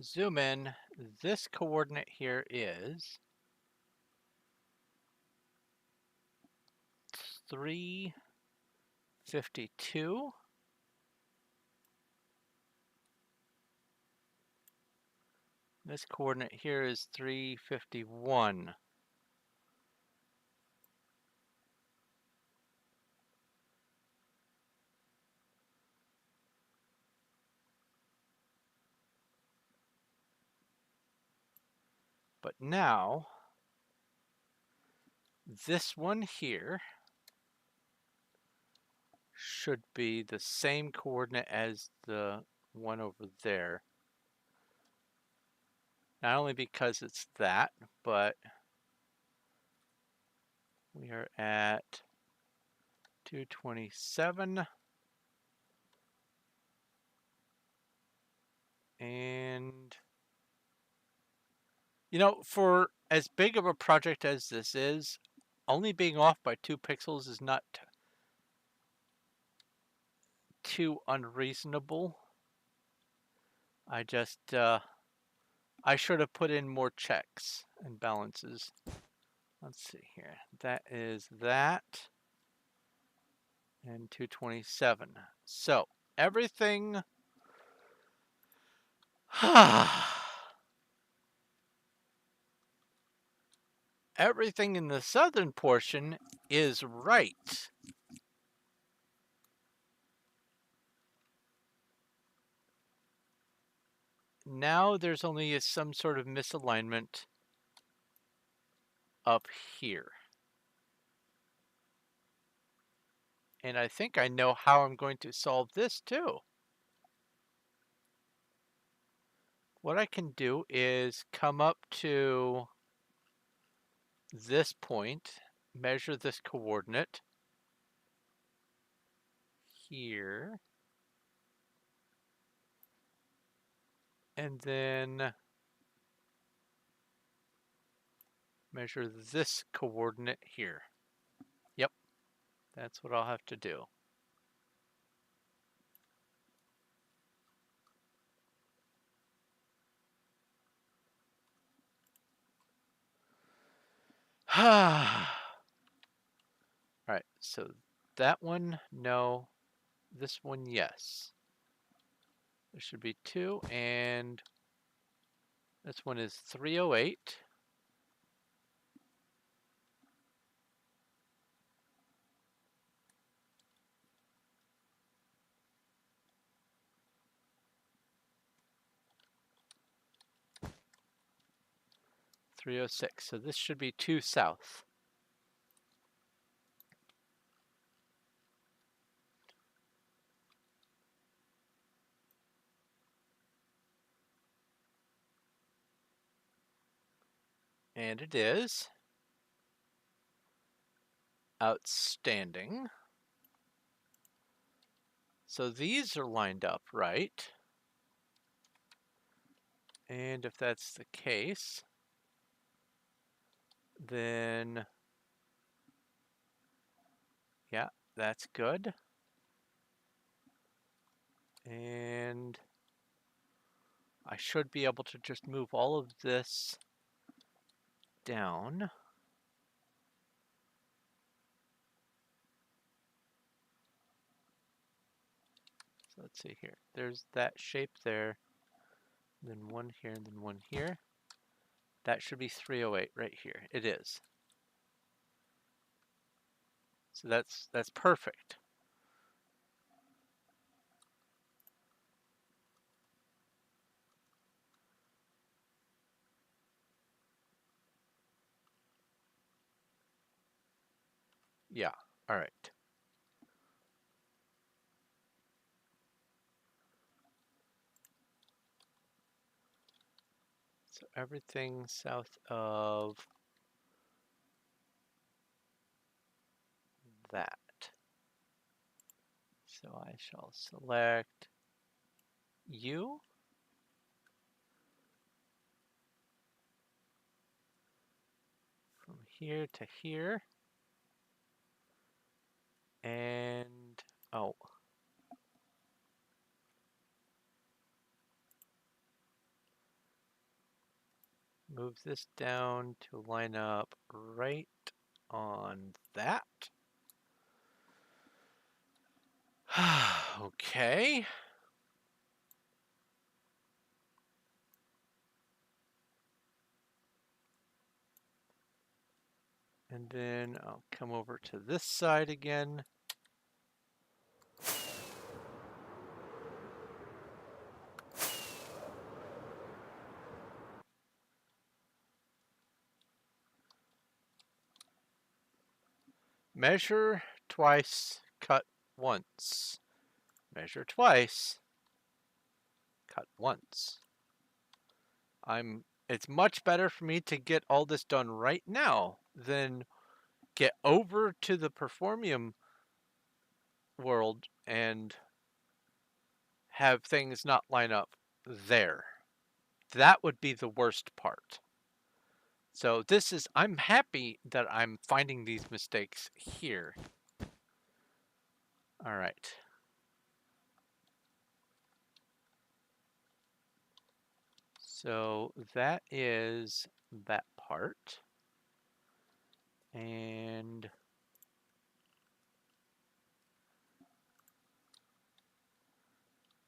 zoom in. This coordinate here is 352. This coordinate here is 351. But now, this one here should be the same coordinate as the one over there. Not only because it's that, but we are at 227. And, you know, for as big of a project as this is, only being off by 2 pixels is not too unreasonable. I just, I should have put in more checks and balances. Let's see here. That is that. And 227. So, everything... everything in the southern portion is right. Now there's only some sort of misalignment up here. And I think I know how I'm going to solve this too. What I can do is come up to this point, measure this coordinate here, and then measure this coordinate here. Yep, that's what I'll have to do. Alright, so that one, no. This one, yes. There should be 2, and this one is 308. So this should be 2 south. And it is. Outstanding. So these are lined up right. And if that's the case, then yeah, that's good. And I should be able to just move all of this down. So let's see here. There's that shape there. Then one here, and then one here. That should be 308 right here. It is. So that's perfect. Yeah, all right. So everything south of that. So I shall select you. From here to here. And, oh. Move this down to line up right on that. Okay. And then I'll come over to this side again. Measure twice, cut once. Measure twice, cut once. It's much better for me to get all this done right now than get over to the Performium world and have things not line up there. That would be the worst part. So this is, I'm happy that I'm finding these mistakes here. All right. So that is that part. And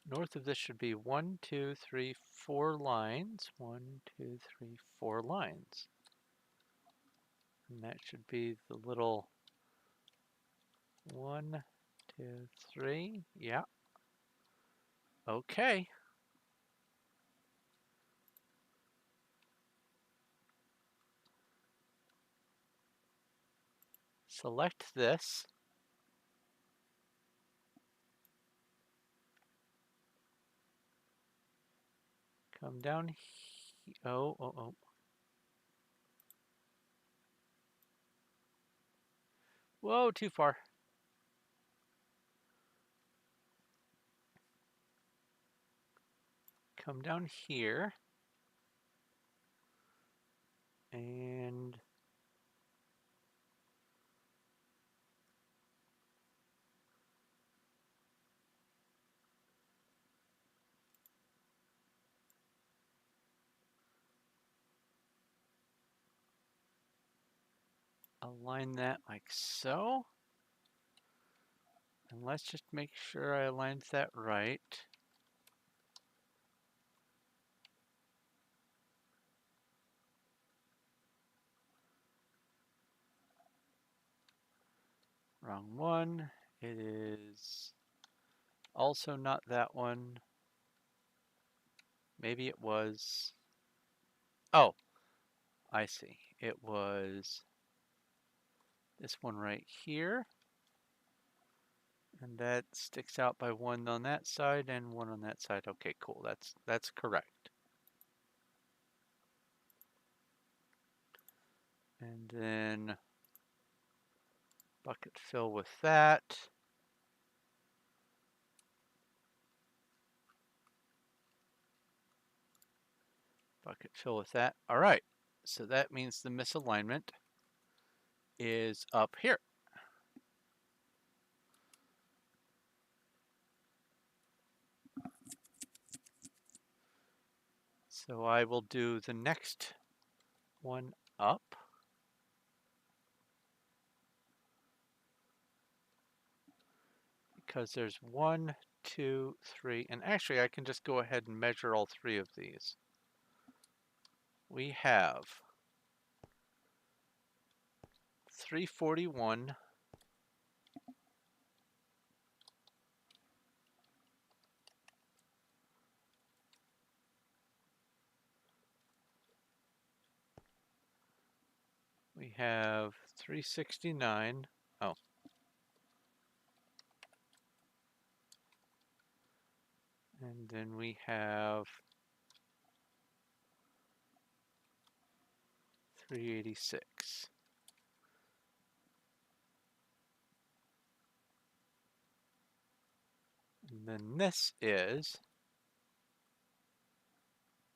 north of this should be 1, 2, 3, 4 lines. 1, 2, 3, 4 lines. And that should be the little 1, 2, 3. Yeah. Okay. Select this. Come down. Oh. Whoa, too far. Come down here. And align that like so. And let's just make sure I aligned that right. Wrong one. It is also not that one. Maybe it was. Oh, I see. It was this one right here. And that sticks out by 1 on that side and 1 on that side. Okay, cool. That's correct. And then bucket fill with that. Bucket fill with that. All right. So that means the misalignment is up here. So I will do the next one up. Because there's 1, 2, 3, and actually I can just go ahead and measure all 3 of these. We have 341, we have 369, oh, and then we have 386. And then this is,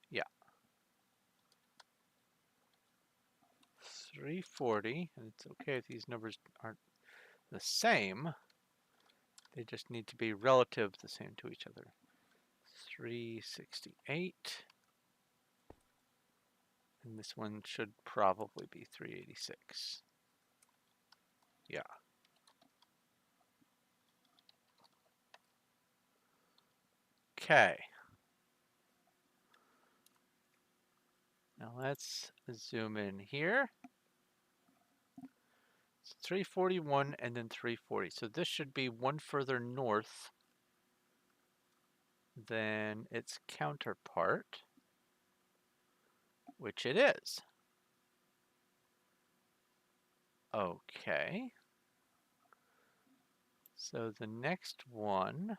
yeah, 340, and it's okay if these numbers aren't the same. They just need to be relative the same to each other. 368. And this one should probably be 386. Yeah. Okay. Now let's zoom in here. It's 341 and then 340. So this should be one further north than its counterpart, which it is. Okay. So the next one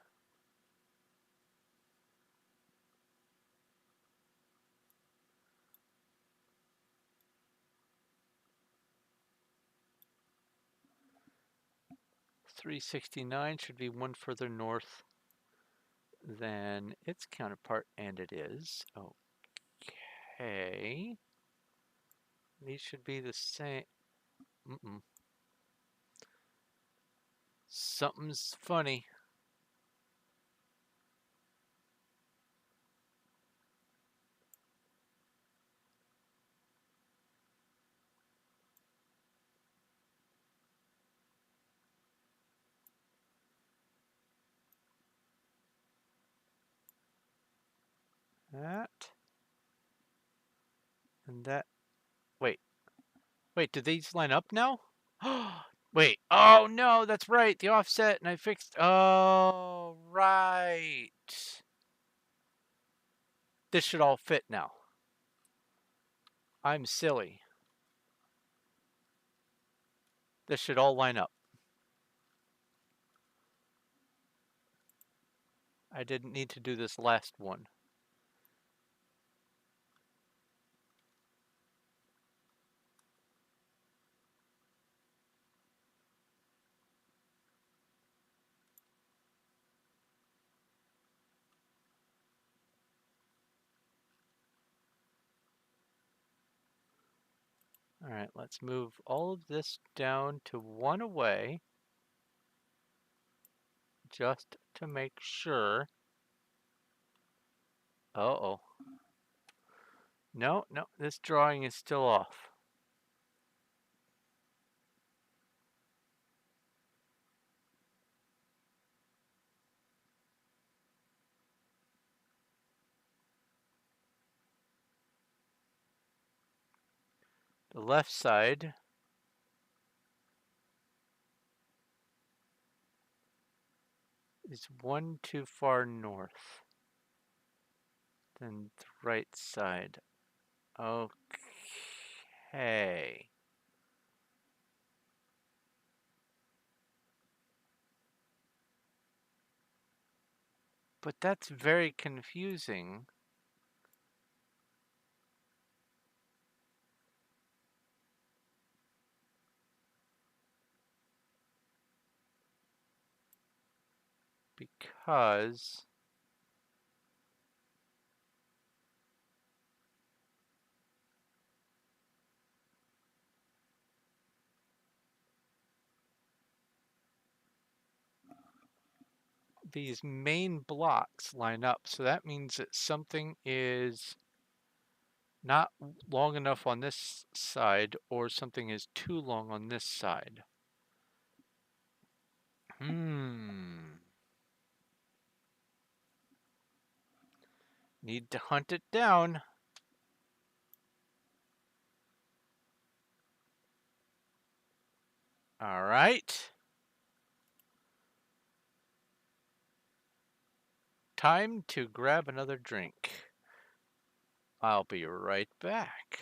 .369 should be one further north than its counterpart, and it is. Okay. These should be the same. Mm-mm. Something's funny. That and that. Wait. Wait, do these line up now? Wait. Oh, no, that's right. The offset, and I fixed. Oh, right. This should all fit now. I'm silly. This should all line up. I didn't need to do this last one. All right, let's move all of this down to one away, just to make sure. Uh-oh. No, no, this drawing is still off. The left side is one too far north than the right side. Okay. But that's very confusing. Because these main blocks line up, so that means that something is not long enough on this side, or something is too long on this side. Need to hunt it down. All right. Time to grab another drink. I'll be right back.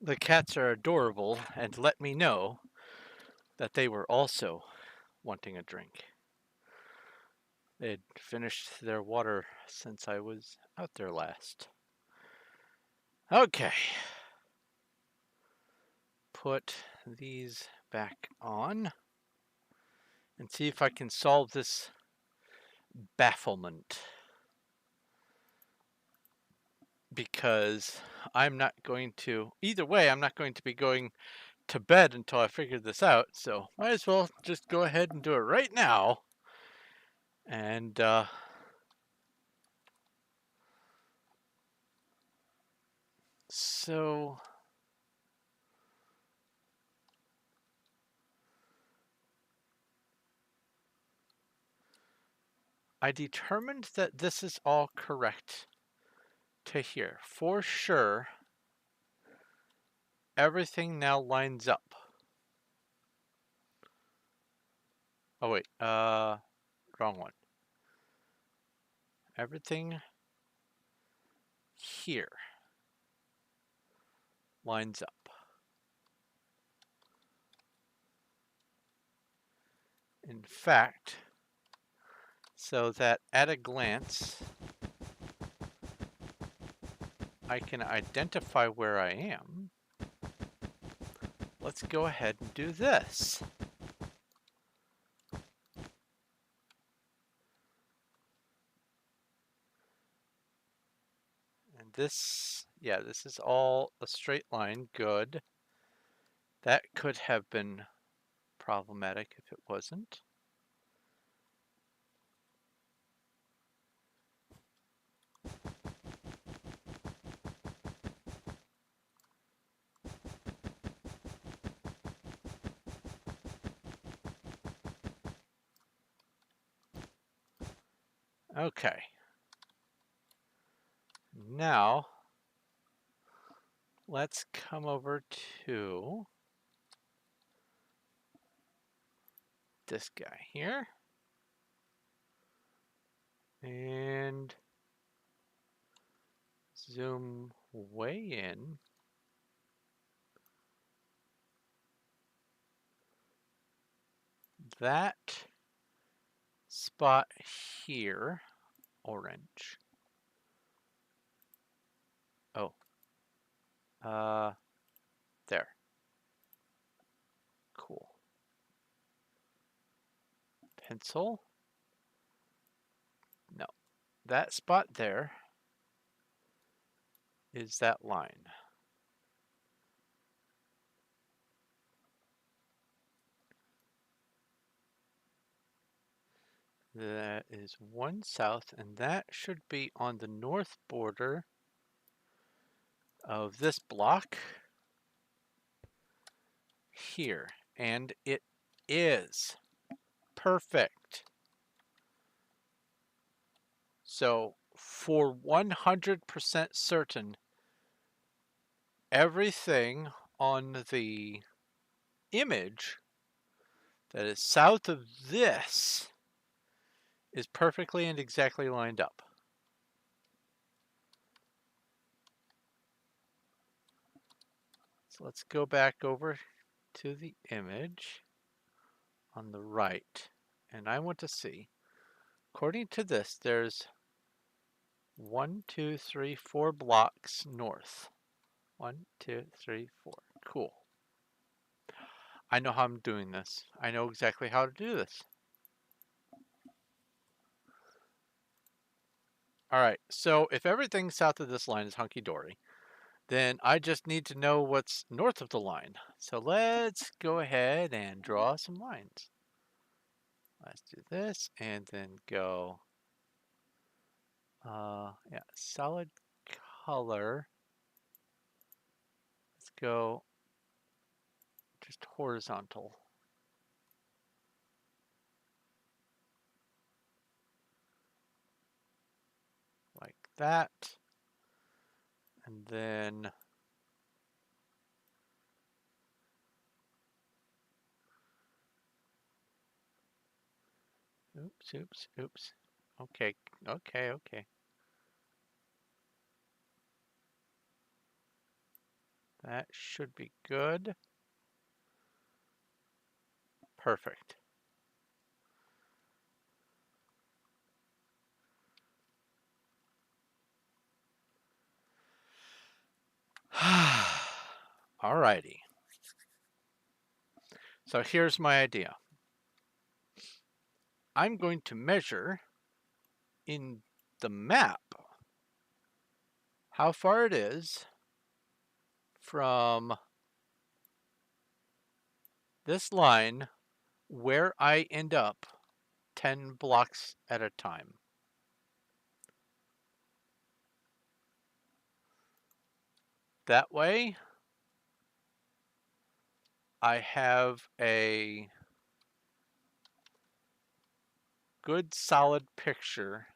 The cats are adorable and let me know that they were also wanting a drink. They'd finished their water since I was out there last. Okay. Put these back on and see if I can solve this bafflement. Because I'm not going to, either way, I'm not going to be going to bed until I figure this out. So might as well just go ahead and do it right now. And so I determined that this is all correct to here. For sure, everything now lines up. Oh wait, wrong one. Everything here lines up. In fact, so that at a glance, I can identify where I am. Let's go ahead and do this. And this, yeah, this is all a straight line. Good. That could have been problematic if it wasn't. Okay. Now, let's come over to this guy here. And zoom way in. That spot here, orange. Oh, there. Cool. Pencil. No, that spot there is that line. That is one south, and that should be on the north border of this block here. And it is perfect. So for 100% certain, everything on the image that is south of this is perfectly and exactly lined up. So let's go back over to the image on the right. And I want to see, according to this, there's 1, 2, 3, 4 blocks north. 1, 2, 3, 4. Cool. I know how I'm doing this. I know exactly how to do this. All right, so if everything south of this line is hunky-dory, then I just need to know what's north of the line. So let's go ahead and draw some lines. Let's do this and then go, yeah, solid color. Let's go just horizontal. Like that. And then oops. Okay. That should be good. Perfect. Alrighty. So here's my idea. I'm going to measure in the map how far it is from this line where I end up 10 blocks at a time. That way, I have a good solid picture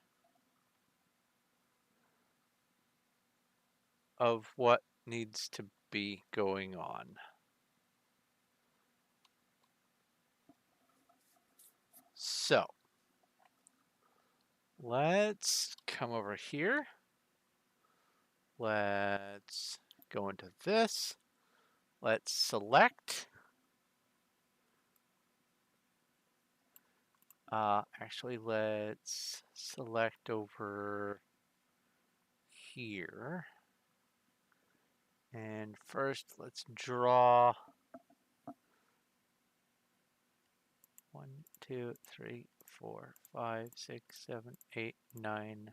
of what needs to be going on. So let's come over here. Let's go into this. Let's select. Actually, let's select over here. And first, let's draw 1, 2, 3, 4, 5, 6, 7, 8, 9,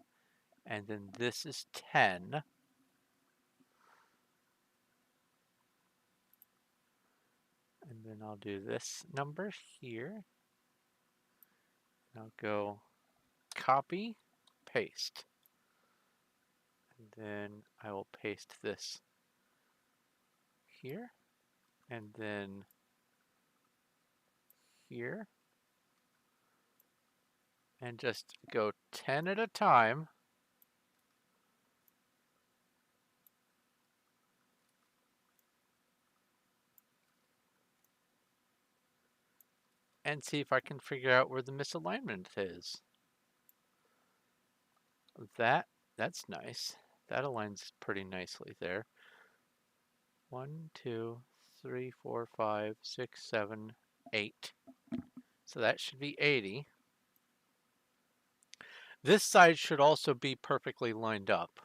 and then this is 10. And then I'll do this number here. I'll go copy, paste. And then I will paste this here. And then here. And just go 10 at a time. And see if I can figure out where the misalignment is. That's nice. That aligns pretty nicely there. 1, 2, 3, 4, 5, 6, 7, 8. So that should be 80. This side should also be perfectly lined up.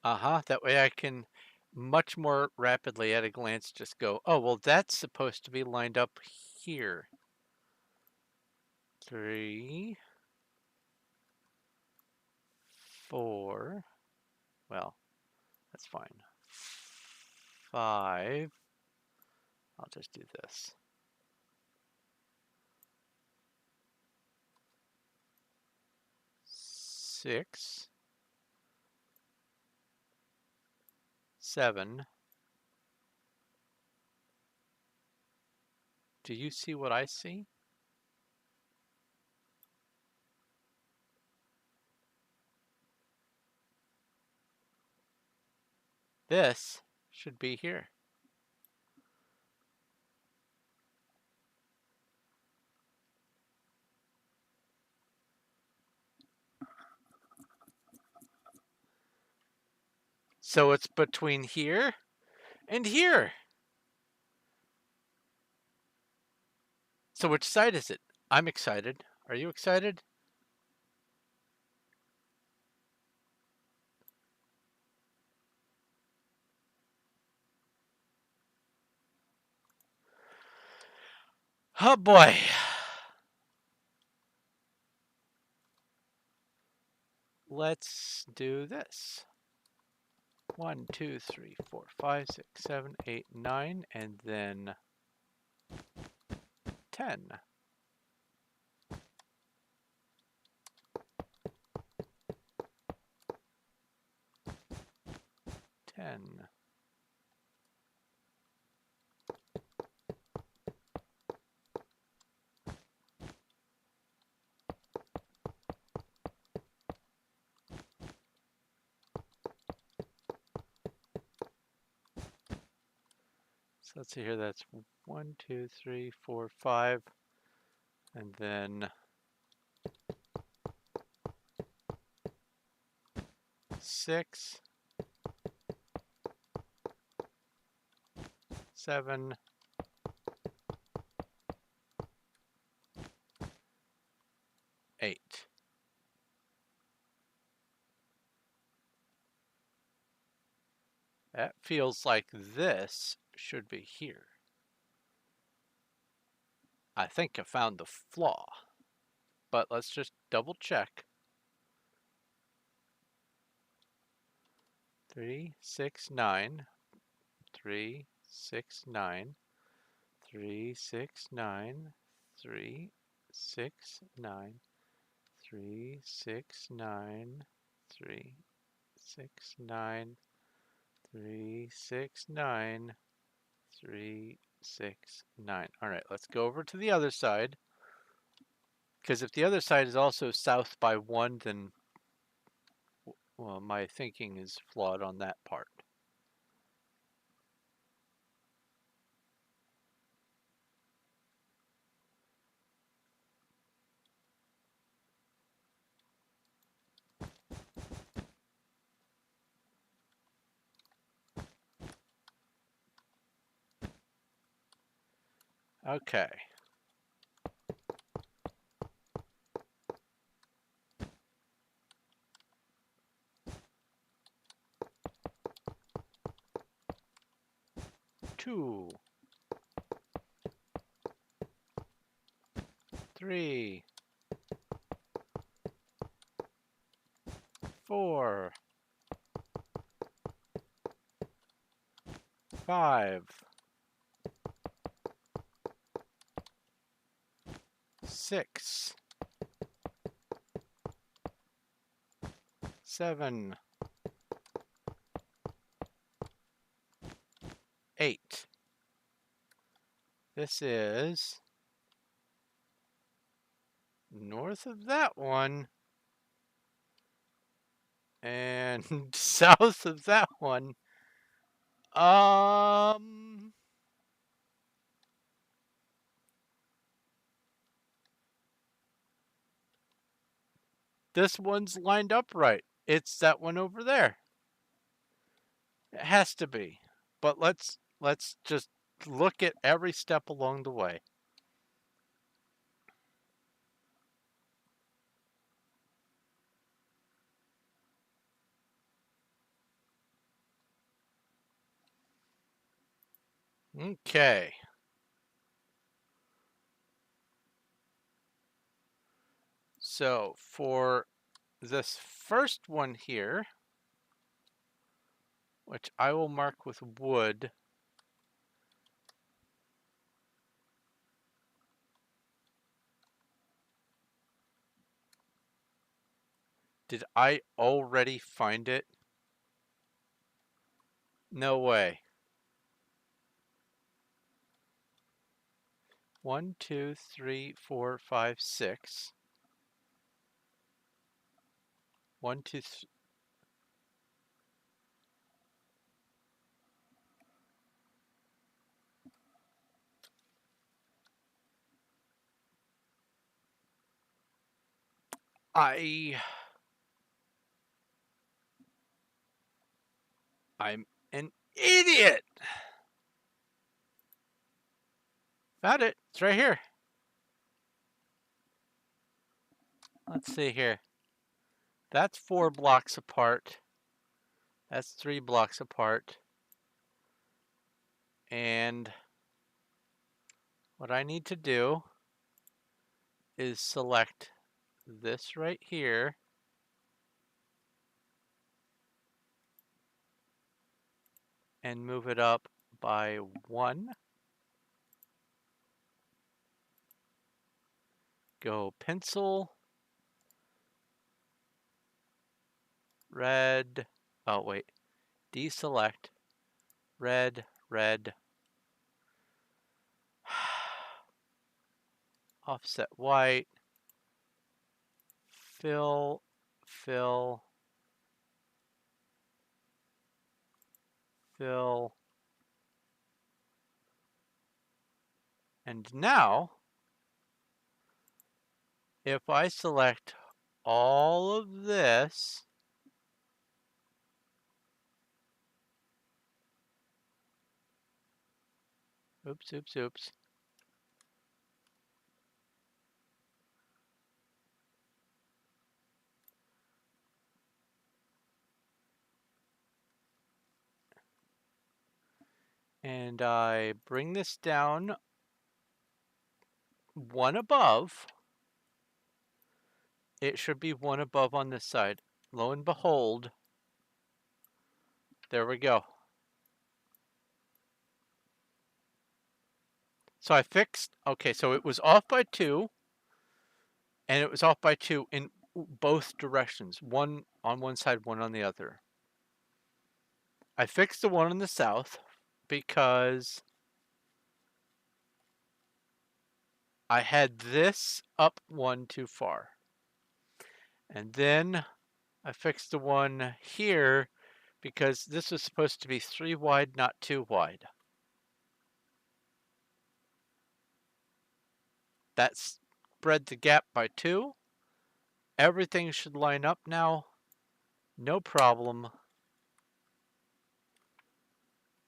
That way I can much more rapidly at a glance just go, oh, well, that's supposed to be lined up here. 3, 4, well, that's fine. 5, I'll just do this. 6, 7. Do you see what I see? This should be here. So it's between here and here. So which side is it? I'm excited. Are you excited? Oh boy. Let's do this. 1, 2, 3, 4, 5, 6, 7, 8, 9, and then 10. 10. So let's see here, that's 1, 2, 3, 4, 5. And then 6, 7, 8. That feels like this should be here. I think I found the flaw, but let's just double check. 3, 6, 9, 3, 6, 9, 3, 6, 9, 3, 6, 9, 3, 6, 9, 3, 6, 9, 3, 6, 9, 3, 6, 9. All right, let's go over to the other side. Because if the other side is also south by 1, then well, my thinking is flawed on that part. Okay. Two, 3, 4, 5, 6, 7, 8. This is north of that one and south of that one. This one's lined up right. It's that one over there. It has to be. But let's just look at every step along the way. Okay. So for this first one here, which I will mark with wood, did I already find it? No way. 1, 2, 3, 4, 5, 6. 1, 2, I'm an idiot. Found it. It's right here. Let's see here. That's 4 blocks apart. That's 3 blocks apart. And what I need to do is select this right here and move it up by 1. Go pencil, red, oh wait, deselect, red, red, offset white, fill, fill, fill, and now if I select all of this, oops. And I bring this down one above. It should be one above on this side. Lo and behold, there we go. So I fixed, okay, so it was off by 2, and it was off by 2 in both directions. One on one side, one on the other. I fixed the one on the south because I had this up one too far. And then I fixed the one here because this was supposed to be 3 wide, not 2 wide. That spread the gap by 2. Everything should line up now. No problem.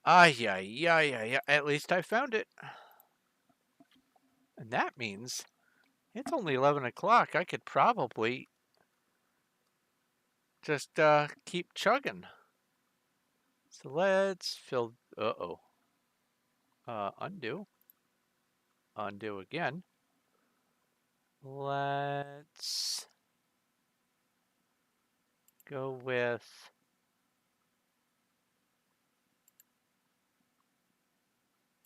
Yeah. At least I found it. And that means it's only 11 o'clock. I could probably just keep chugging. So let's fill. Uh-oh. Undo. Undo again. Let's go with.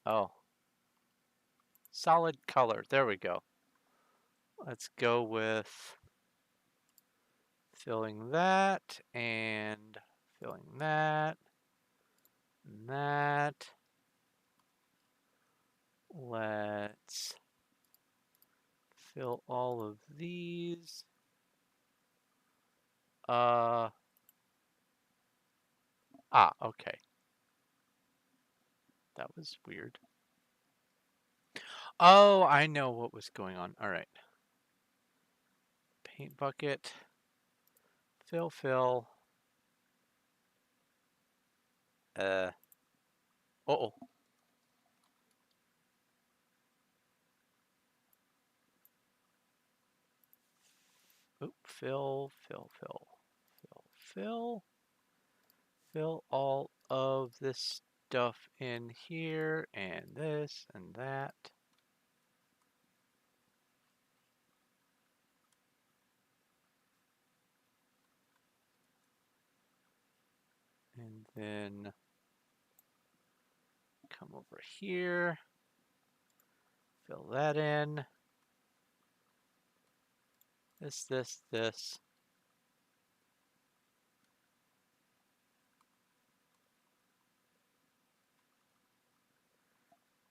Oh. Solid color. There we go. Let's go with filling that and filling that and that. Let's fill all of these. Okay. That was weird. Oh, I know what was going on. All right. Paint bucket. Fill. Uh-oh. Oop, fill. Fill all of this stuff in here and this and that. And then come over here. Fill that in. This.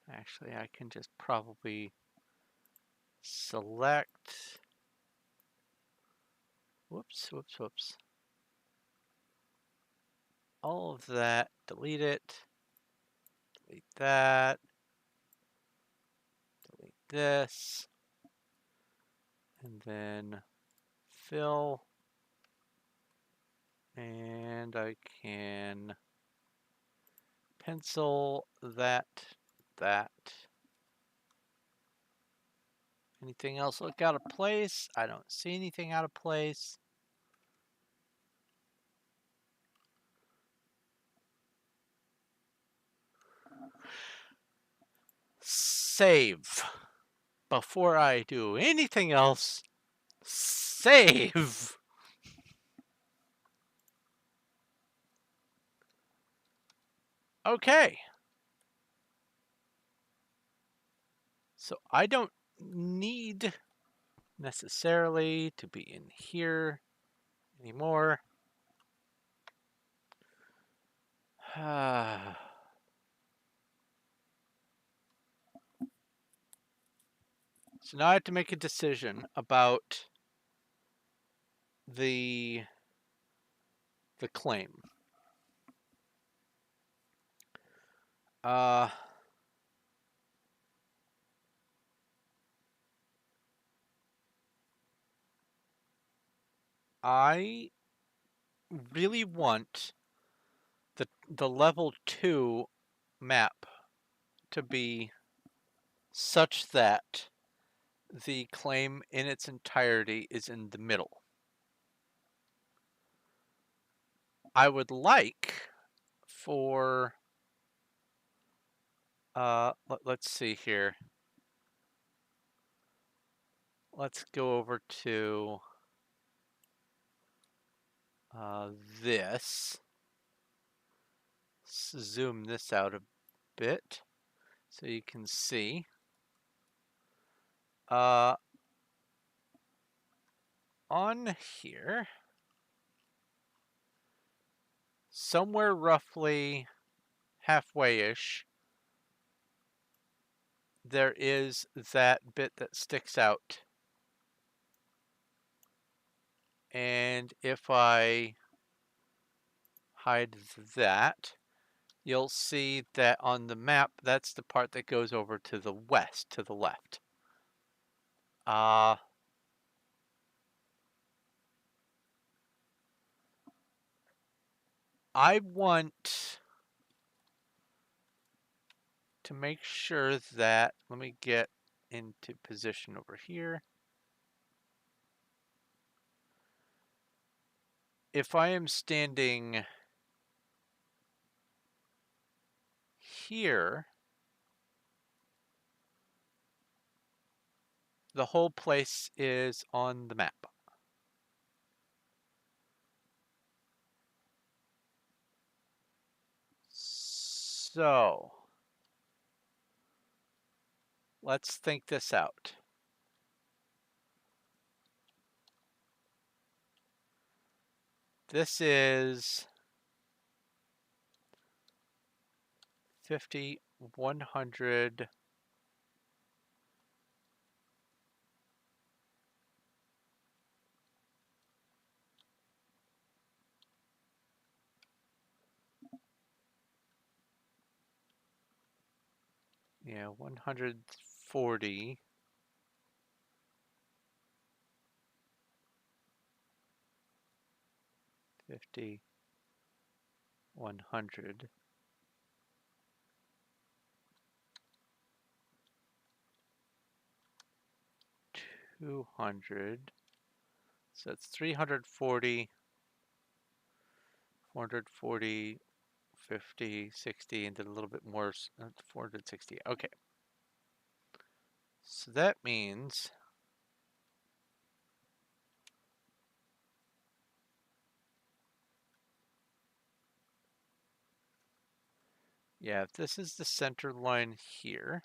Actually, I can just probably select. Whoops. All of that. Delete it. Delete that. Delete this. And then fill. And I can pencil that. Anything else look out of place? I don't see anything out of place. Save. Before I do anything else, save. Okay. So I don't need necessarily to be in here anymore. So now I have to make a decision about the claim. I really want the level 2 map to be such that the claim in its entirety is in the middle. I would like for let's see here. Let's go over to this. Zoom this out a bit so you can see. On here, somewhere roughly halfway-ish, there is that bit that sticks out. And if I hide that, you'll see that on the map, that's the part that goes over to the west, to the left. I want to make sure that, let me get into position over here. If I am standing here, the whole place is on the map. So, let's think this out. This is 50, 100, yeah, 140, 50, 100, 200, so it's 340, 440, 50, 60, and then a little bit more, 460. Okay. So that means yeah, if this is the center line here,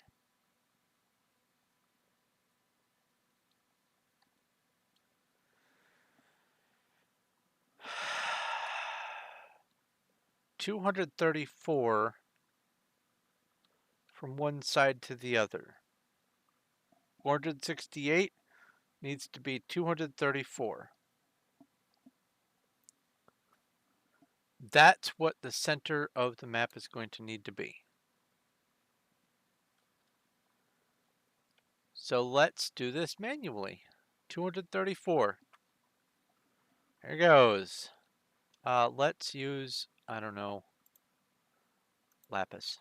$234 from one side to the other. 468 needs to be 234. That's what the center of the map is going to need to be. So let's do this manually. 234. There goes. Let's use, I don't know, lapis.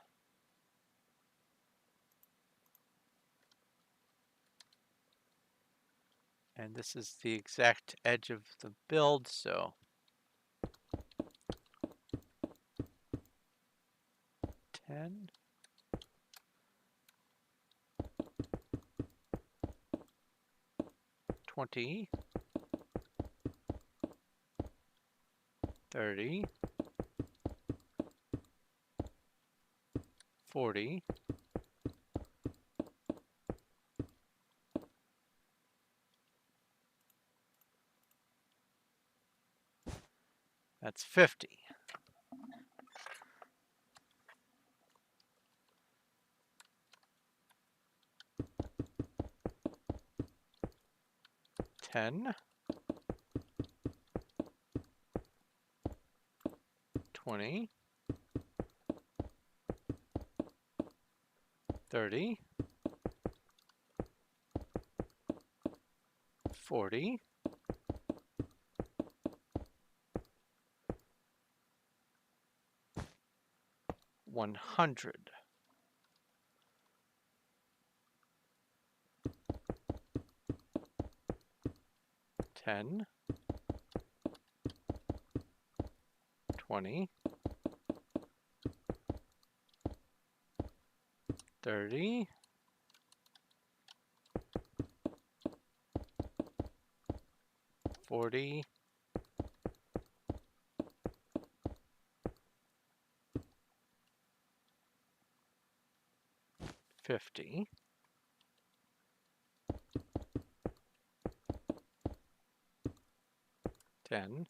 And this is the exact edge of the build, so 10, 20, 30, 40, that's 50. $10, 20, 30, 40, 100. 10, 20, 30, 40, 50, 10,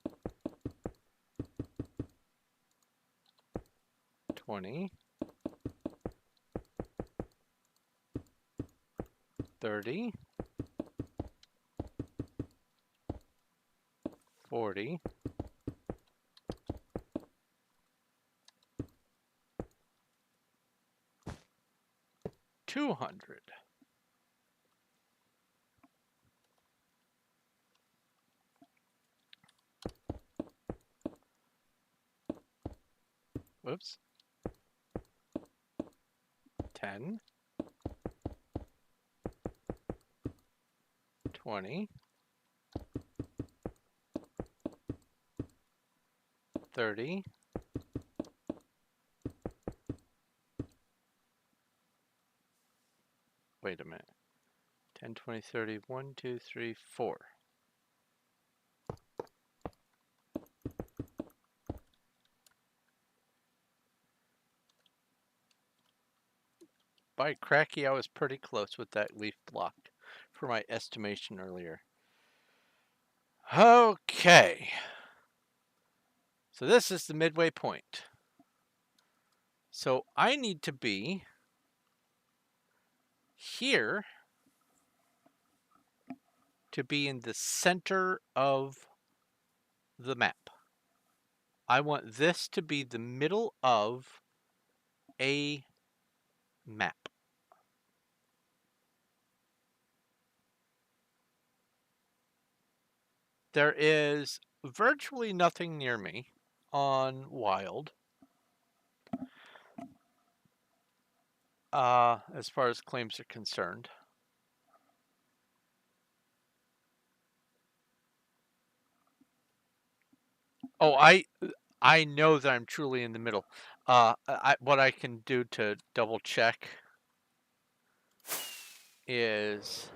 20, 30, 40, 200. Whoops. 10, 20, 30, wait a minute. 10, 20, 30, 1, 2, 3, 4. By cracky, I was pretty close with that leaf block for my estimation earlier. Okay. So this is the midway point. So I need to be here to be in the center of the map. I want this to be the middle of a map. There is virtually nothing near me on Wild, as far as claims are concerned. Oh, I know that I'm truly in the middle. What I can do to double check is,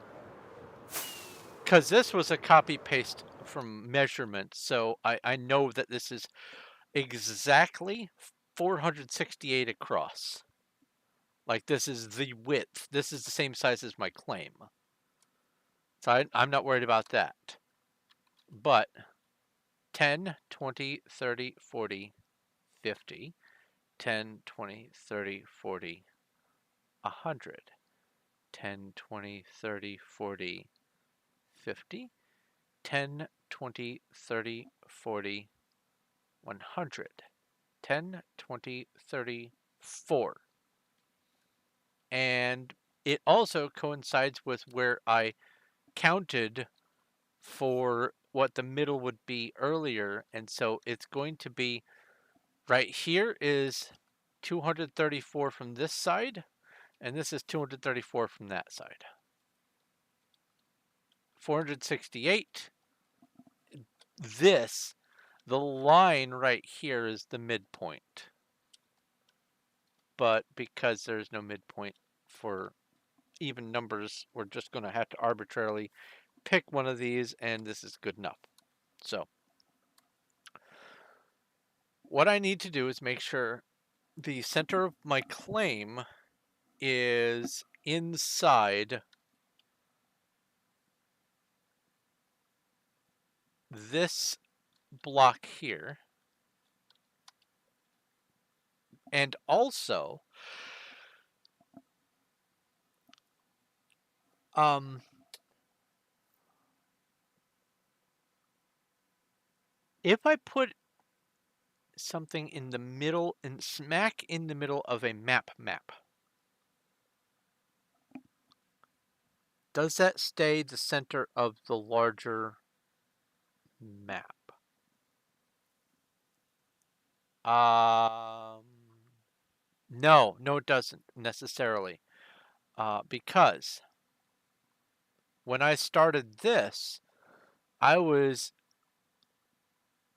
because this was a copy paste from measurement, so I know that this is exactly 468 across. Like, this is the width. This is the same size as my claim. So I'm not worried about that. But 10, 20, 30, 40, 50, 10, 20, 30, 40, 100, 10, 20, 30, 40, 50, 10, 20, 30, 40, 100, 10, 20, 30, 4. And it also coincides with where I counted for what the middle would be earlier. And so it's going to be right here is 234 from this side, and this is 234 from that side. 468. The line right here is the midpoint. But because there's no midpoint for even numbers, we're just going to have to arbitrarily pick one of these, and this is good enough. So what I need to do is make sure the center of my claim is inside this block here. And also, if I put something in the middle, and smack in the middle of a map, does that stay the center of the larger map? No, no, it doesn't necessarily. Because when I started this, I was,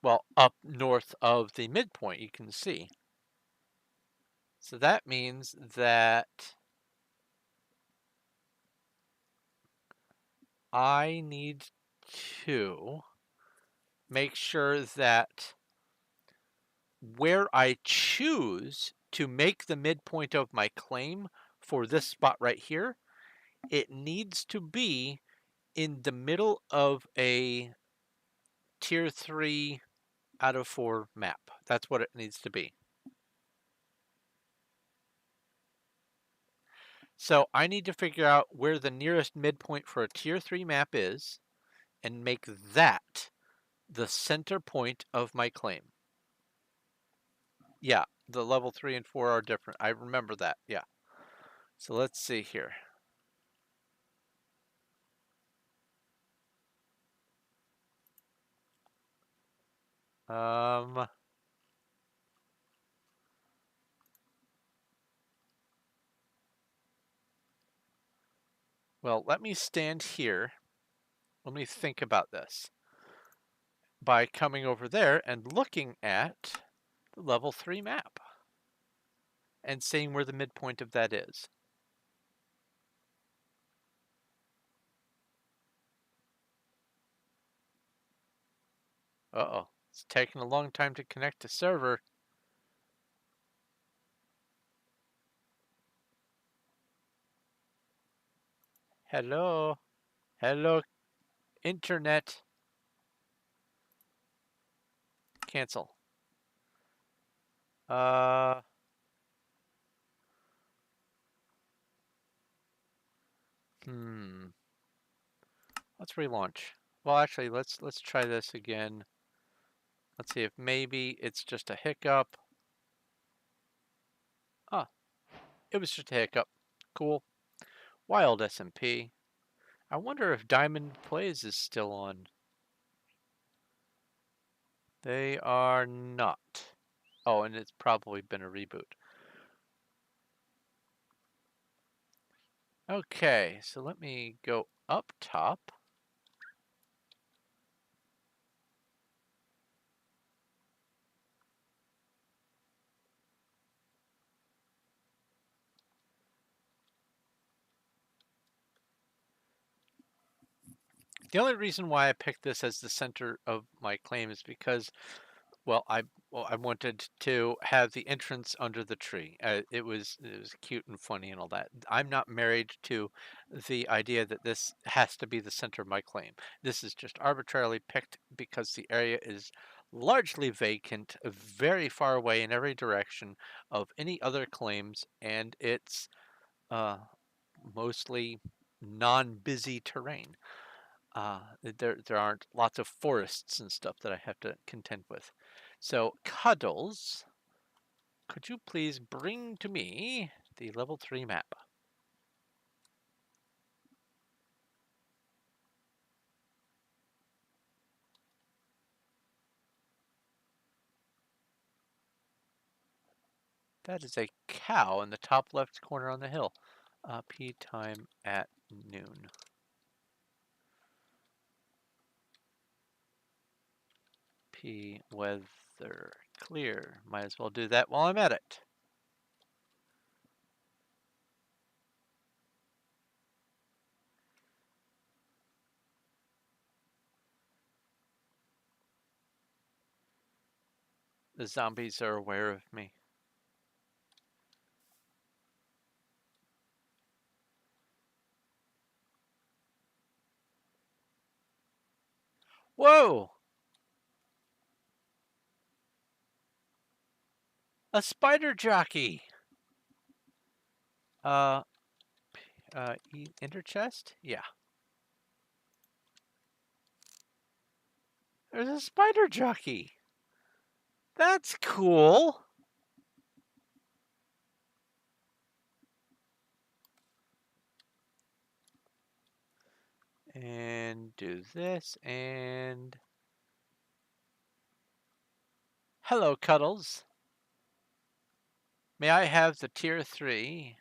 well, up north of the midpoint, you can see. So that means that I need to make sure that where I choose to make the midpoint of my claim for this spot right here, it needs to be in the middle of a tier 3 out of 4 map. That's what it needs to be. So I need to figure out where the nearest midpoint for a tier 3 map is and make that the center point of my claim. Yeah, the level 3 and 4 are different. I remember that. Yeah. So let's see here. Um, well, let me stand here. Let me think about this by coming over there and looking at the level 3 map and seeing where the midpoint of that is. Uh-oh, it's taking a long time to connect to server. Hello? Hello, internet. Cancel. Uh, hmm. Let's relaunch. Well, actually, let's try this again. Let's see if maybe it's just a hiccup. Ah, it was just a hiccup. Cool. Wild SMP. I wonder if Diamond Plays is still on. They are not. Oh, and it's probably been a reboot. Okay, so let me go up top. The only reason why I picked this as the center of my claim is because, well, I wanted to have the entrance under the tree. It was cute and funny and all that. I'm not married to the idea that this has to be the center of my claim. This is just arbitrarily picked because the area is largely vacant, very far away in every direction of any other claims, and it's uh, mostly non-busy terrain. There aren't lots of forests and stuff that I have to contend with. So, Cuddles, could you please bring to me the level 3 map? That is a cow in the top left corner on the hill. P time at noon. P weather clear. Might as well do that while I'm at it. The zombies are aware of me. Whoa! A spider jockey! Uh, enter chest? Yeah. There's a spider jockey! That's cool! And do this, and hello, Cuddles. May I have the Tier 3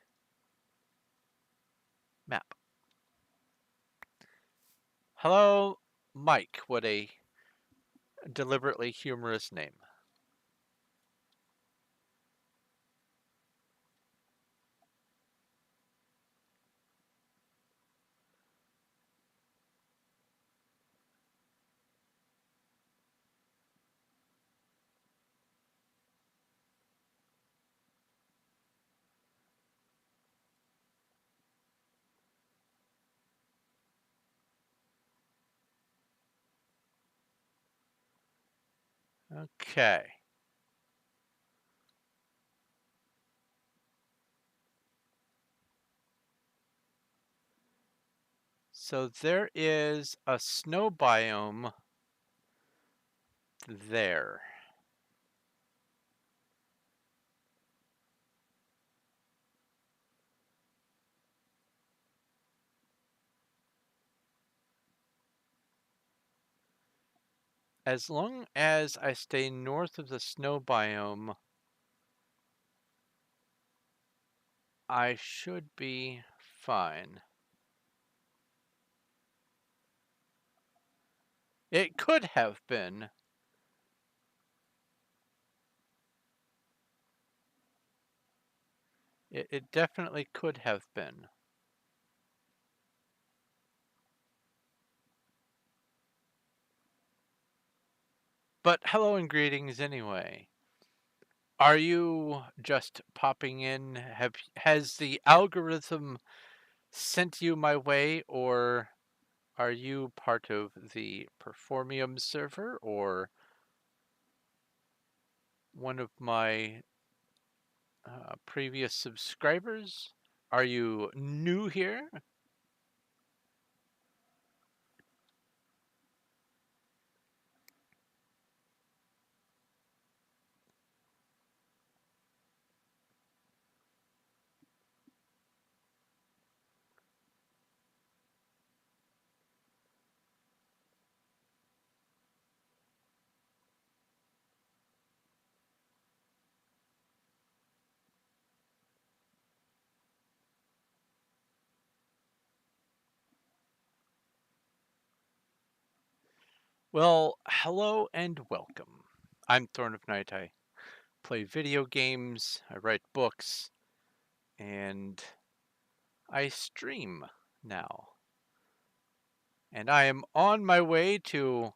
map? Hello, Mike. What a deliberately humorous name. Okay. So there is a snow biome there. As long as I stay north of the snow biome, I should be fine. It could have been. It definitely could have been. But hello and greetings anyway. Are you just popping in? Has the algorithm sent you my way, or are you part of the Performium server, or one of my previous subscribers? Are you new here? Well, hello and welcome. I'm Thorn of Night. I play video games, I write books, and I stream now. And I am on my way to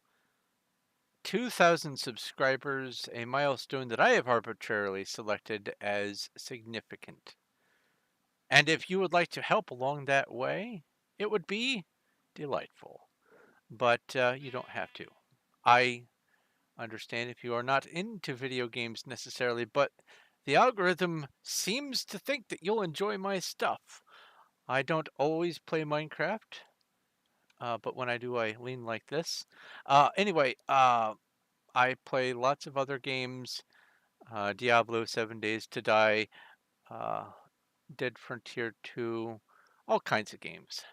2,000 subscribers, a milestone that I have arbitrarily selected as significant. And if you would like to help along that way, it would be delightful. But you don't have to. I understand if you are not into video games necessarily, but the algorithm seems to think that you'll enjoy my stuff. I don't always play Minecraft, but when I do, I lean like this. Anyway, I play lots of other games. Diablo, 7 Days to Die, uh, Dead Frontier 2, all kinds of games.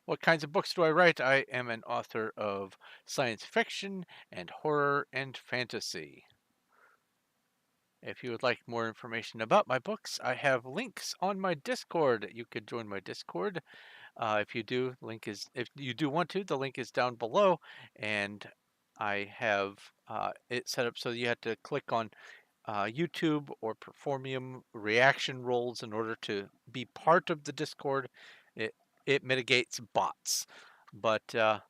What kinds of books do I write? I am an author of science fiction and horror and fantasy. If you would like more information about my books, I have links on my Discord. You could join my Discord. If you do, if you do want to, the link is down below, and I have it set up so you have to click on YouTube or Performium reaction roles in order to be part of the Discord. It it mitigates bots, but I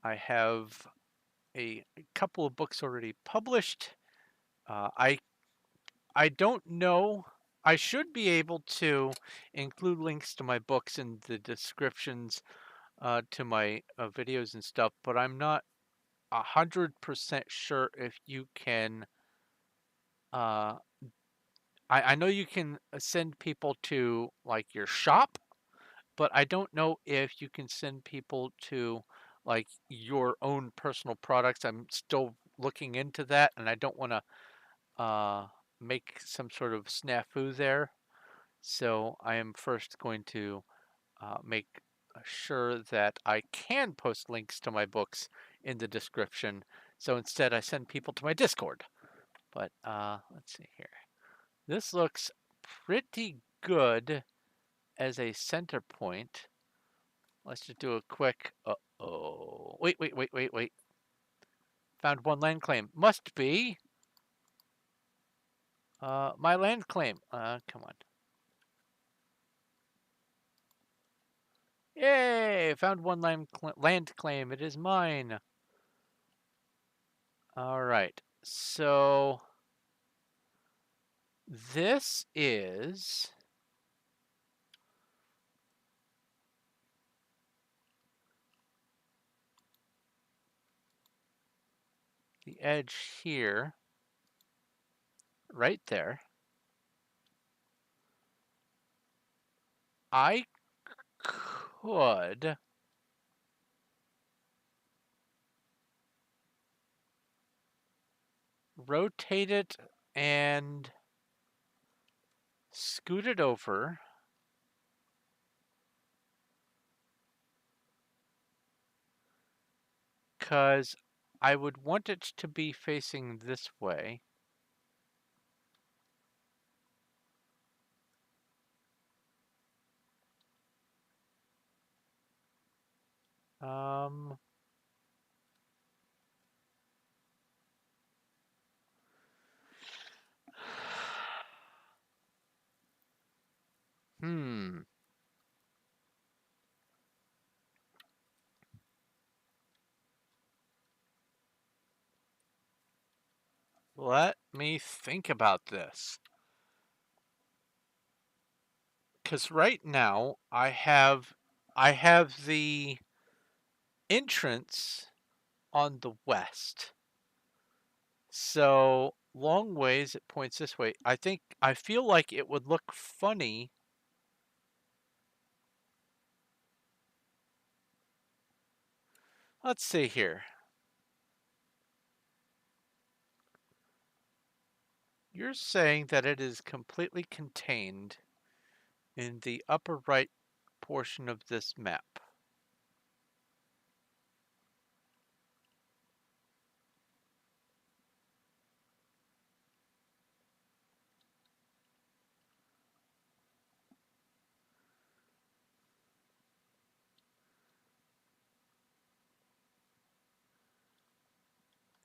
have a couple of books already published. I don't know. I should be able to include links to my books in the descriptions to my videos and stuff, but I'm not 100% sure if you can. Uh, I know you can send people to like your shop, but I don't know if you can send people to like your own personal products. I'm still looking into that, and I don't want to make some sort of snafu there. So I am first going to make sure that I can post links to my books in the description. So instead, I send people to my Discord. But let's see here. This looks pretty good as a center point. Let's just do a quick. Uh-oh. Wait. Found one land claim. Must be my land claim. Come on. Yay! Found one land claim. It is mine. All right. So this is the edge here, right there. I could rotate it and scoot it over. Because I would want it to be facing this way. Um, hmm. Let me think about this. Because right now I have the entrance on the west. So long ways it points this way. I feel like it would look funny. Let's see here. You're saying that it is completely contained in the upper right portion of this map.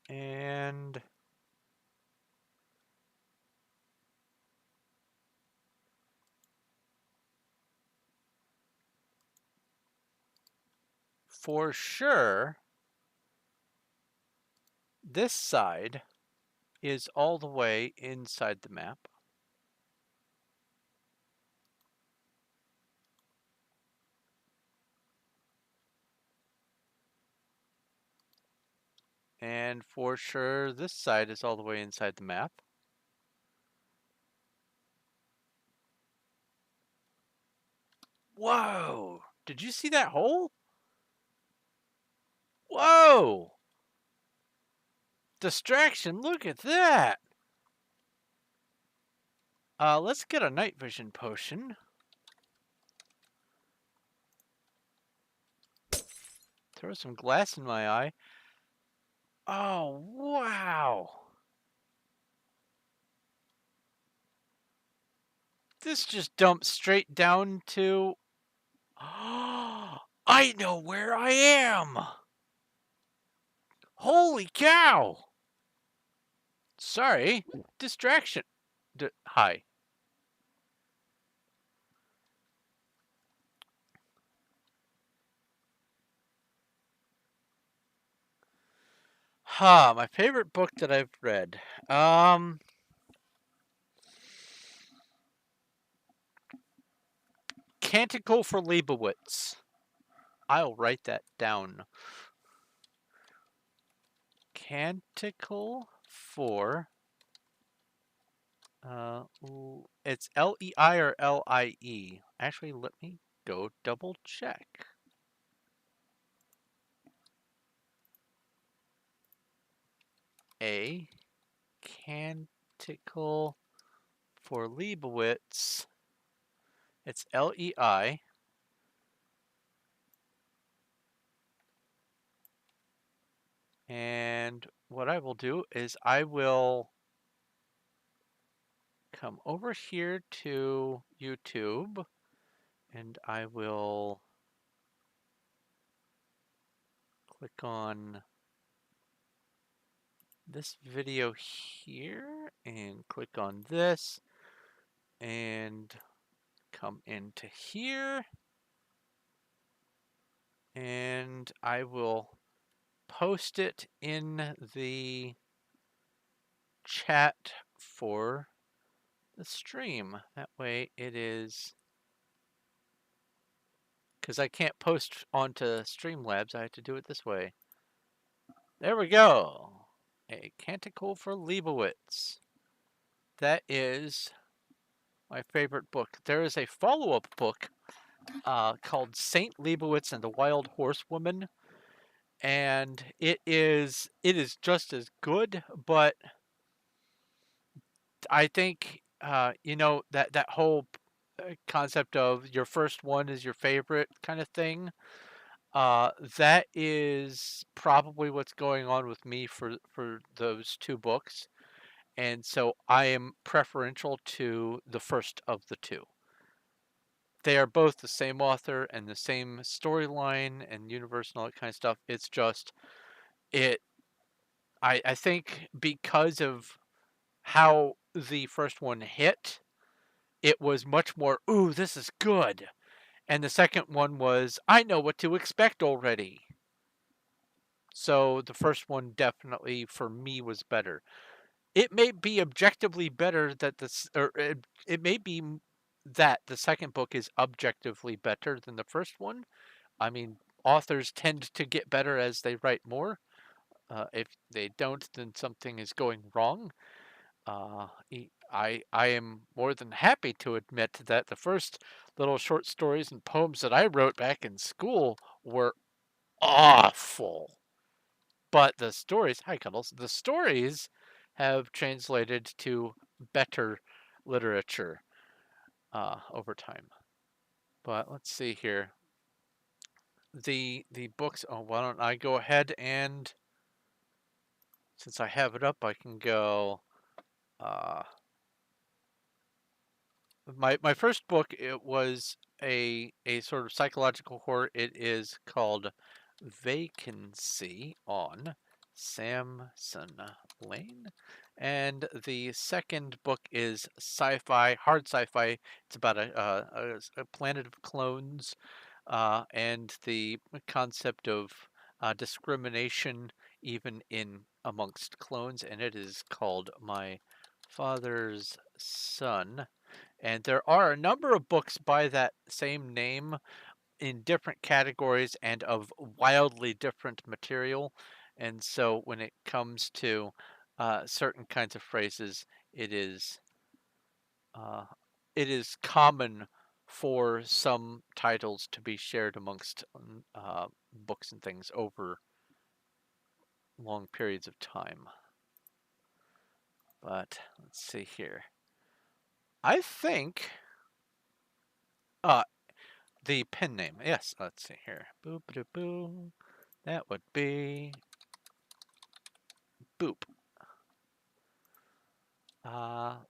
And for sure, this side is all the way inside the map. And for sure, this side is all the way inside the map. Whoa! Did you see that hole? Whoa! Distraction, look at that! Let's get a night vision potion. Throw some glass in my eye. Oh, wow! This just dumps straight down to... I know where I am! Holy cow! Sorry, distraction. Hi. My favorite book that I've read. Canticle for Leibowitz. I'll write that down. Canticle for... it's L-E-I or L-I-E? Actually, let me go double check. A Canticle for Leibowitz. It's L-E-I. And what I will do is I will come over here to YouTube and I will click on this video here and click on this and come into here and I will post it in the chat for the stream. That way it is, because I can't post onto Streamlabs, I have to do it this way. There we go. A Canticle for Leibowitz. That is my favorite book. There is a follow-up book called Saint Leibowitz and the Wild Horsewoman, and it is just as good, but I think that whole concept of your first one is your favorite kind of thing. That is probably what's going on with me for those two books, and so I am preferential to the first of the two. They are both the same author and the same storyline and universe and all that kind of stuff. It's just it. I think because of how the first one hit, it was much more, ooh, this is good. And the second one was, I know what to expect already. So the first one definitely for me was better. It may be objectively better that this, or it may be that the second book is objectively better than the first one. I mean, authors tend to get better as they write more. If they don't, then something is going wrong. I am more than happy to admit that the first little short stories and poems that I wrote back in school were awful. But the stories, hi Cuddles, the stories have translated to better literature over time. But let's see here. The books. Oh, why don't I go ahead and since I have it up, I can go. Uh, my first book, it was a sort of psychological horror. It is called Vacancy on Samson Lane. And the second book is sci-fi, hard sci-fi. It's about a planet of clones and the concept of discrimination even in amongst clones. And it is called My Father's Son. And there are a number of books by that same name in different categories and of wildly different material. And so when it comes to certain kinds of phrases, it is uh, it is common for some titles to be shared amongst books and things over long periods of time. But let's see here. I think uh, the pen name. Yes, let's see here. Boop, boop, boop. That would be Boop.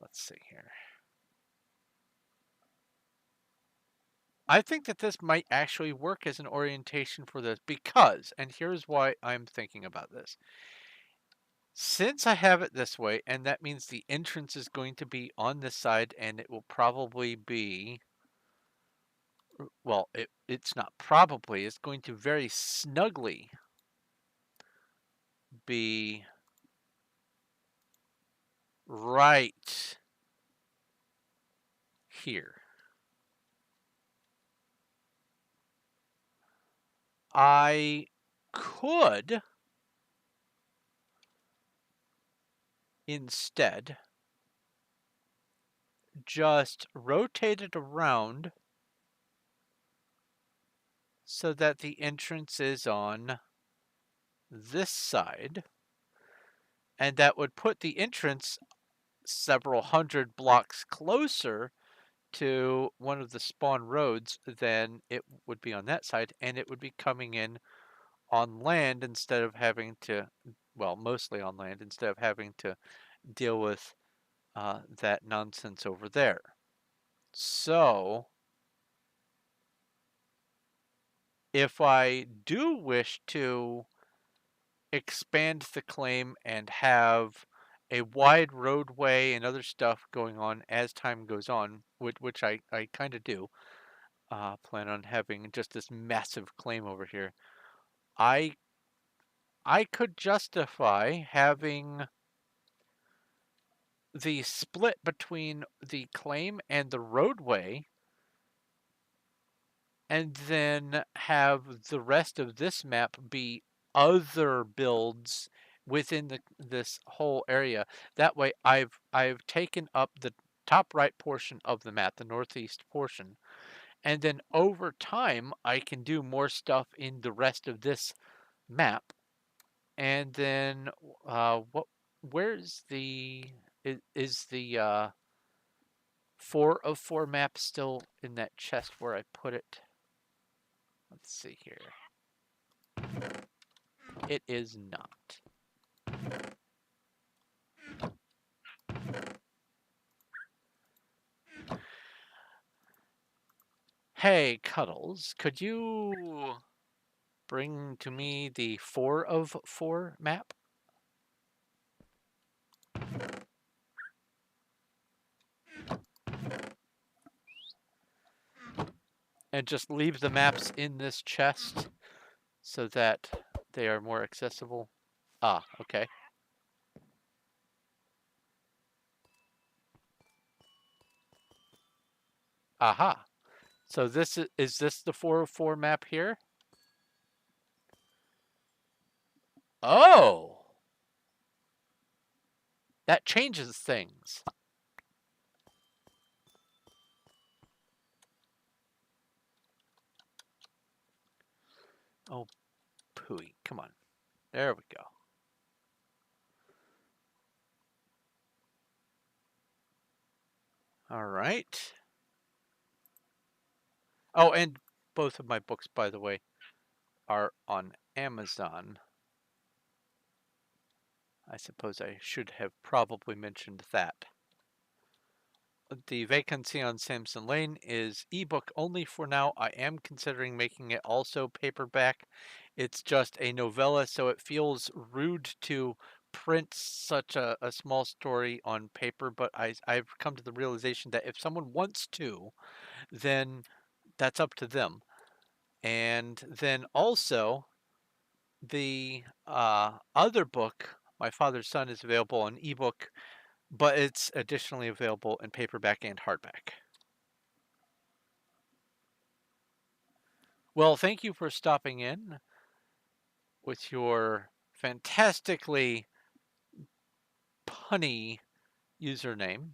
Let's see here. I think that this might actually work as an orientation for this because, and here's why I'm thinking about this. Since I have it this way, and that means the entrance is going to be on this side, and it will probably be, well, it's not probably, it's going to very snugly be right here. I could instead just rotate it around so that the entrance is on this side, and that would put the entrance several hundred blocks closer to one of the spawn roads than it would be on that side, and it would be coming in on land instead of having to, well, mostly on land, instead of having to deal with that nonsense over there. So if I do wish to expand the claim and have a wide roadway and other stuff going on as time goes on, which I kind of do, plan on having just this massive claim over here. I I could justify having the split between the claim and the roadway, and then have the rest of this map be other builds within this whole area. That way I've taken up the top right portion of the map, the northeast portion, and then over time I can do more stuff in the rest of this map. And then what where's the is the 4 of 4 map still in that chest where I put it? Let's see here. It is not. Hey, Cuddles, could you bring to me the 4 of 4 map? And just leave the maps in this chest so that they are more accessible? Ah, okay. Aha. So is this the 4 of 4 map here? Oh! That changes things. Oh, pooey. Come on. There we go. All right. Oh, and both of my books, by the way, are on Amazon. I suppose I should have probably mentioned that. The Vacancy on Samson Lane is ebook only for now. I am considering making it also paperback. It's just a novella, so it feels rude to print such a small story on paper, but I've come to the realization that if someone wants to, then that's up to them. And then also, the other book, My Father's Son, is available on ebook, but it's additionally available in paperback and hardback. Well, thank you for stopping in with your fantastically punny username.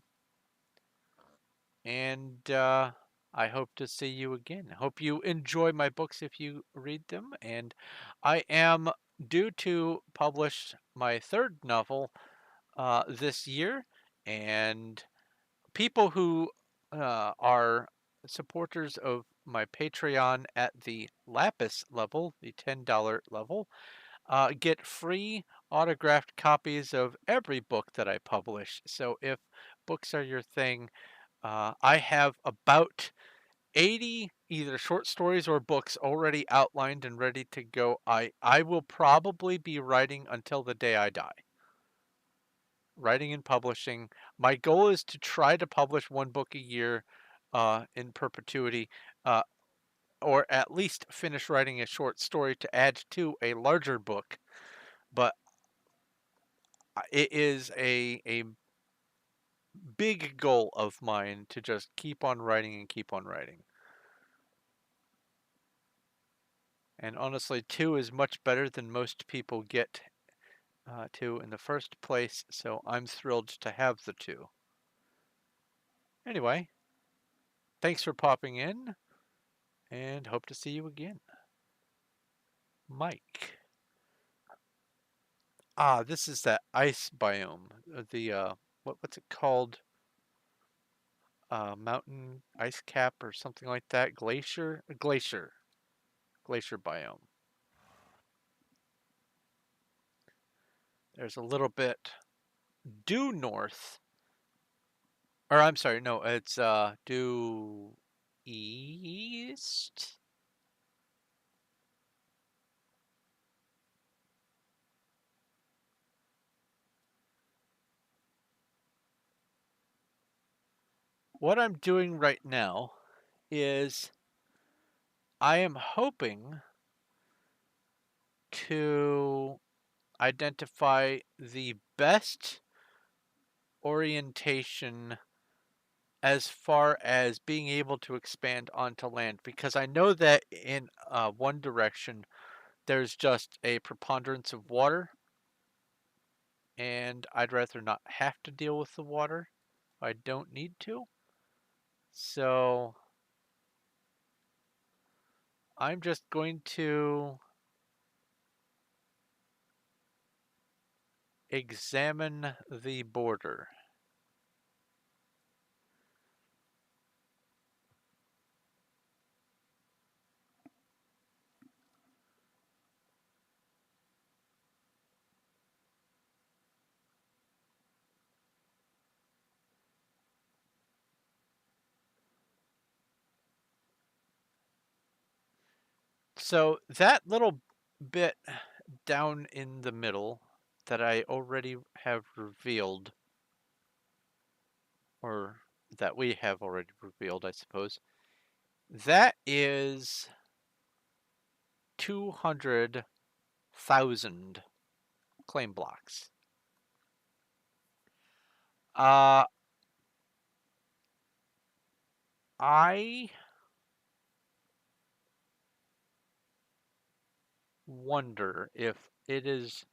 And I hope to see you again. I hope you enjoy my books if you read them. And I am due to publish my third novel this year. And people who are supporters of my Patreon at the Lapis level, the $10 level, get free autographed copies of every book that I publish. So if books are your thing, I have about 80 either short stories or books already outlined and ready to go. I will probably be writing until the day I die. Writing and publishing. My goal is to try to publish one book a year in perpetuity, uh, or at least finish writing a short story to add to a larger book. But it is a big goal of mine to just keep on writing and keep on writing. And honestly, 2 is much better than most people get 2 in the first place, so I'm thrilled to have the 2. Anyway, thanks for popping in, and hope to see you again. Mike. Ah, this is that ice biome. The what's it called? Mountain ice cap or something like that. Glacier biome. There's a little bit due north Or I'm sorry, no, it's due east. What I'm doing right now is I am hoping to identify the best orientation as far as being able to expand onto land, because I know that in one direction there's just a preponderance of water, and I'd rather not have to deal with the water if I don't need to. So I'm just going to examine the border. So that little bit down in the middle that I already have revealed, or that we have already revealed, I suppose, that is 200,000 claim blocks. Uh, I wonder if it is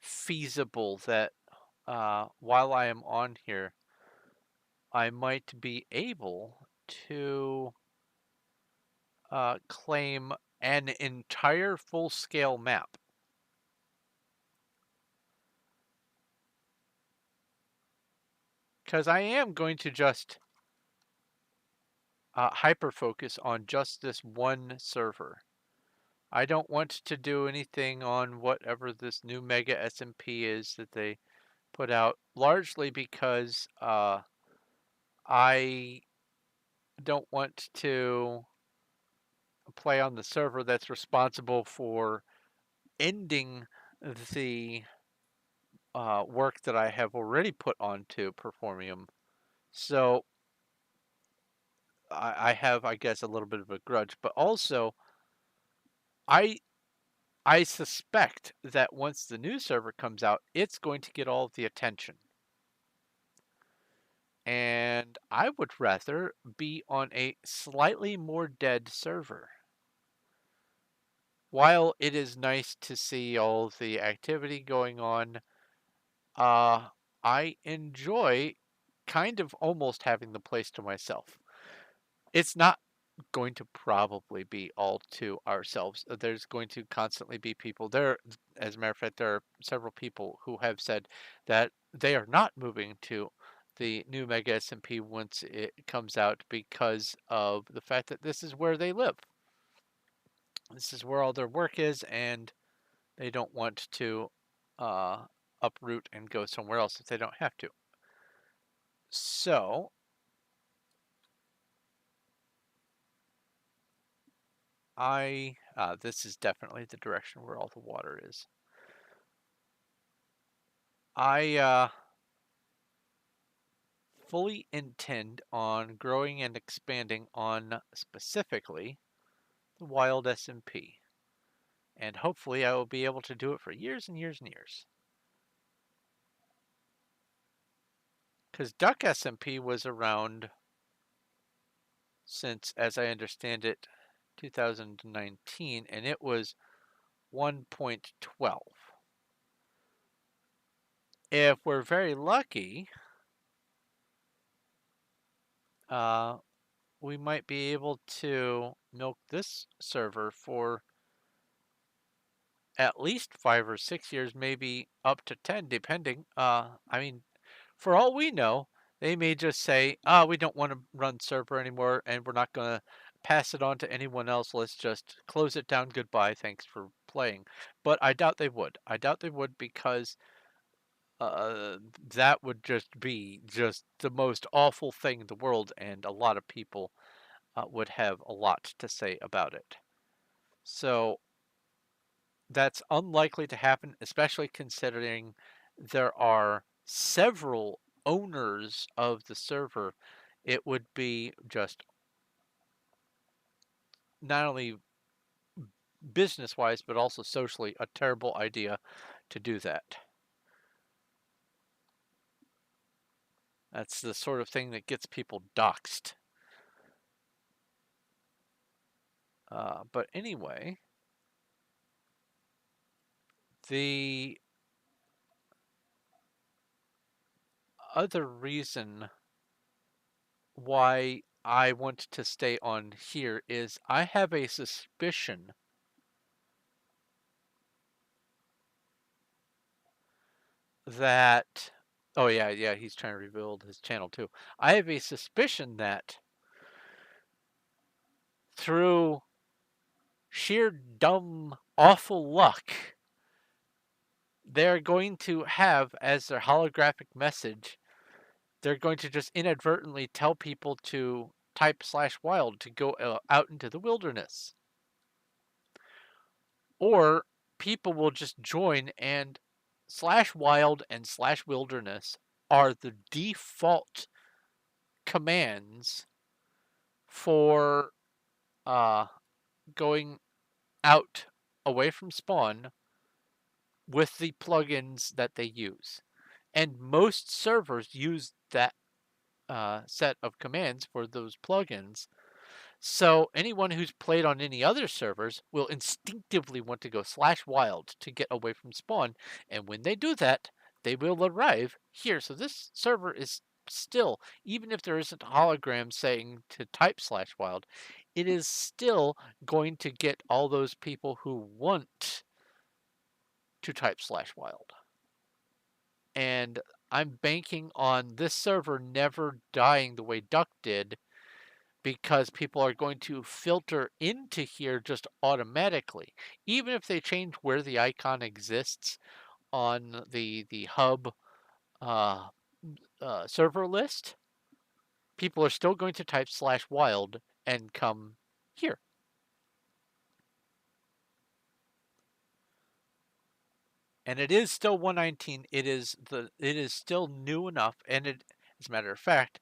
feasible that while I am on here, I might be able to claim an entire full-scale map. Because I am going to just hyper-focus on just this one server. I don't want to do anything on whatever this new Mega SMP is that they put out, largely because I don't want to play on the server that's responsible for ending the work that I have already put onto Performium. So I have, I guess, a little bit of a grudge, but also I I suspect that once the new server comes out, it's going to get all of the attention. And I would rather be on a slightly more dead server. While it is nice to see all the activity going on, I enjoy kind of almost having the place to myself. It's not going to probably be all to ourselves. There's going to constantly be people there. As a matter of fact, there are several people who have said that they are not moving to the new Mega SMP once it comes out because of the fact that this is where they live. This is where all their work is, and they don't want to uh, uproot and go somewhere else if they don't have to. So this is definitely the direction where all the water is. I fully intend on growing and expanding on specifically the wild SMP. And hopefully I will be able to do it for years and years and years. Because Duck SMP was around since, as I understand it, 2019, and it was 1.12. If we're very lucky, we might be able to milk this server for at least 5 or 6 years, maybe up to 10, depending. I mean, for all we know, they may just say, we don't want to run server anymore and we're not going to pass it on to anyone else. Let's just close it down. Goodbye. Thanks for playing. But I doubt they would. I doubt they would because uh, that would just be just the most awful thing in the world, and a lot of people would have a lot to say about it. So that's unlikely to happen, especially considering there are several owners of the server. It would be just not only business wise, but also socially a terrible idea to do that. That's the sort of thing that gets people doxxed. But anyway, the other reason why I want to stay on here is I have a suspicion that. Oh, yeah, yeah, he's trying to rebuild his channel too. I have a suspicion that through sheer dumb, awful luck, they're going to have as their holographic message, they're going to just inadvertently tell people to type /wild to go out into the wilderness. Or people will just join, and /wild and /wilderness are the default commands for going out away from spawn with the plugins that they use. And most servers use that set of commands for those plugins. So anyone who's played on any other servers will instinctively want to go /wild to get away from spawn. And when they do that, they will arrive here. So this server is still, even if there isn't a hologram saying to type /wild, it is still going to get all those people who want to type /wild. And I'm banking on this server never dying the way Duck did, because people are going to filter into here just automatically. Even if they change where the icon exists on the hub uh, server list, people are still going to type /wild and come here. And it is still 119. It is still new enough, and as a matter of fact,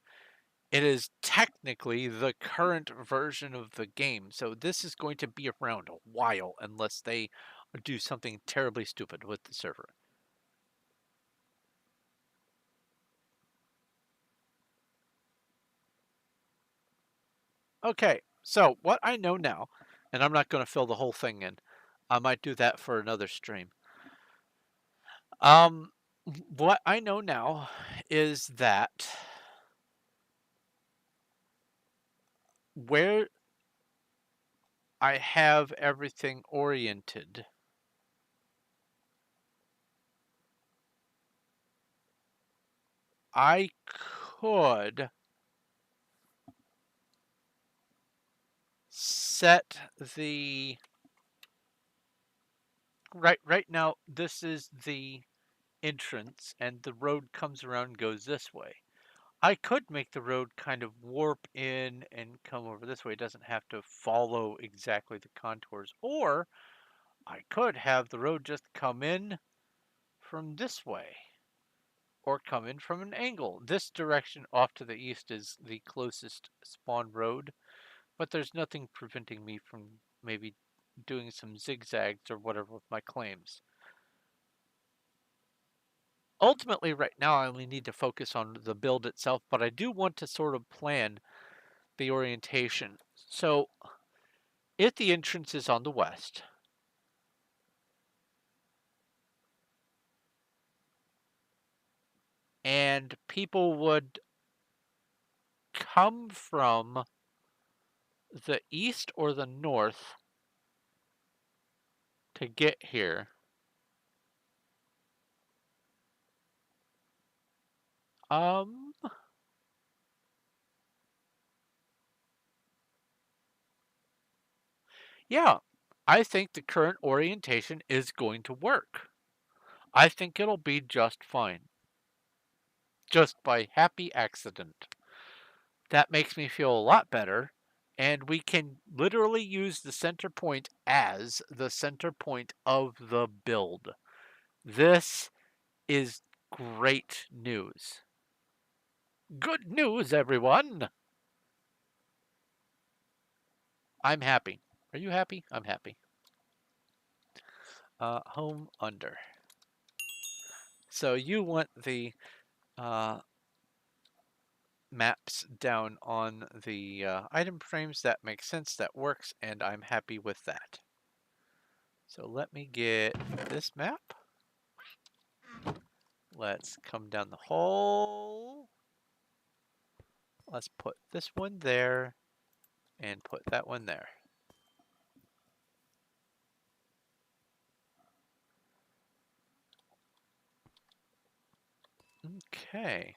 it is technically the current version of the game. So this is going to be around a while unless they do something terribly stupid with the server. Okay, so what I know now, and I'm not going to fill the whole thing in. I might do that for another stream. Um, what I know now is that where I have everything oriented, I could set the right now. This is the entrance, and the road comes around and goes this way. I could make the road kind of warp in and come over this way. It doesn't have to follow exactly the contours. Or I could have the road just come in from this way, or come in from an angle. This direction off to the east is the closest spawn road, but there's nothing preventing me from maybe doing some zigzags or whatever with my claims. Ultimately, right now, I only need to focus on the build itself, but I do want to sort of plan the orientation. So if the entrance is on the west, and people would come from the east or the north to get here, um, yeah, I think the current orientation is going to work. I think it'll be just fine. Just by happy accident. That makes me feel a lot better. And we can literally use the center point as the center point of the build. This is great news. Good news, everyone! I'm happy. Are you happy? I'm happy. Home under. So you want the maps down on the item frames. That makes sense. That works, and I'm happy with that. So let me get this map. Let's come down the hole. Let's put this one there and put that one there. Okay.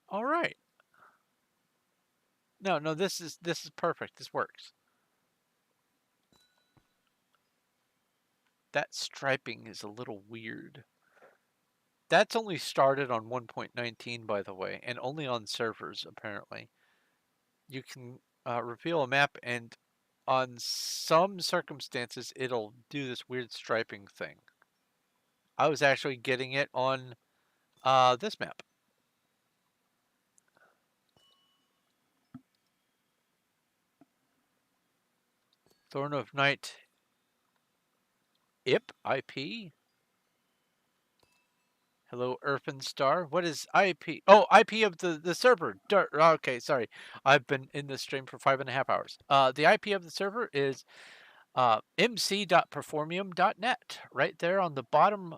All right. No, this is perfect. This works. That striping is a little weird. That's only started on 1.19, by the way, and only on servers, apparently. You can reveal a map, and on some circumstances, it'll do this weird striping thing. I was actually getting it on this map. Thorn of Night IP. Hello, Star. What is IP? Oh, IP of the server. Okay, sorry. I've been in this stream for 5.5 hours. The IP of the server is mc.performium.net. Right there on the bottom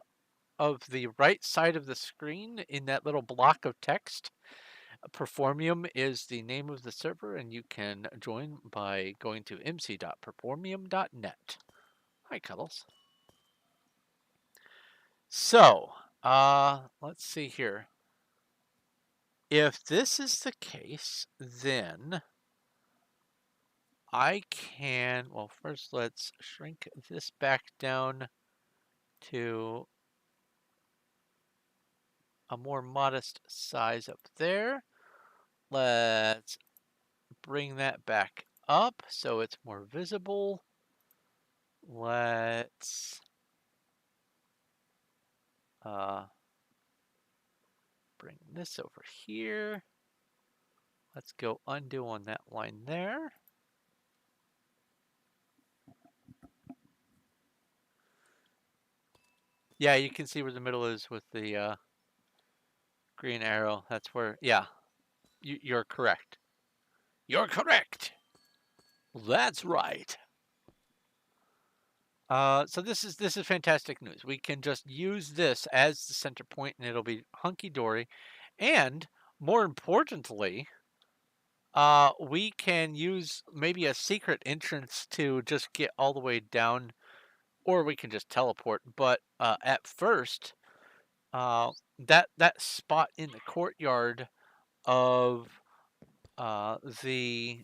of the right side of the screen in that little block of text. Performium is the name of the server, and you can join by going to mc.performium.net. Hi, Cuddles. So, let's see here. If this is the case, then I can, well, first let's shrink this back down to a more modest size up there. Let's bring that back up so it's more visible. Let's bring this over here. Let's go undo on that line there. Yeah, you can see where the middle is with the green arrow. That's where, yeah, you're correct. You're correct. That's right. So this is fantastic news. We can just use this as the center point, and it'll be hunky dory. And more importantly, we can use maybe a secret entrance to just get all the way down, or we can just teleport. But at first, that spot in the courtyard of the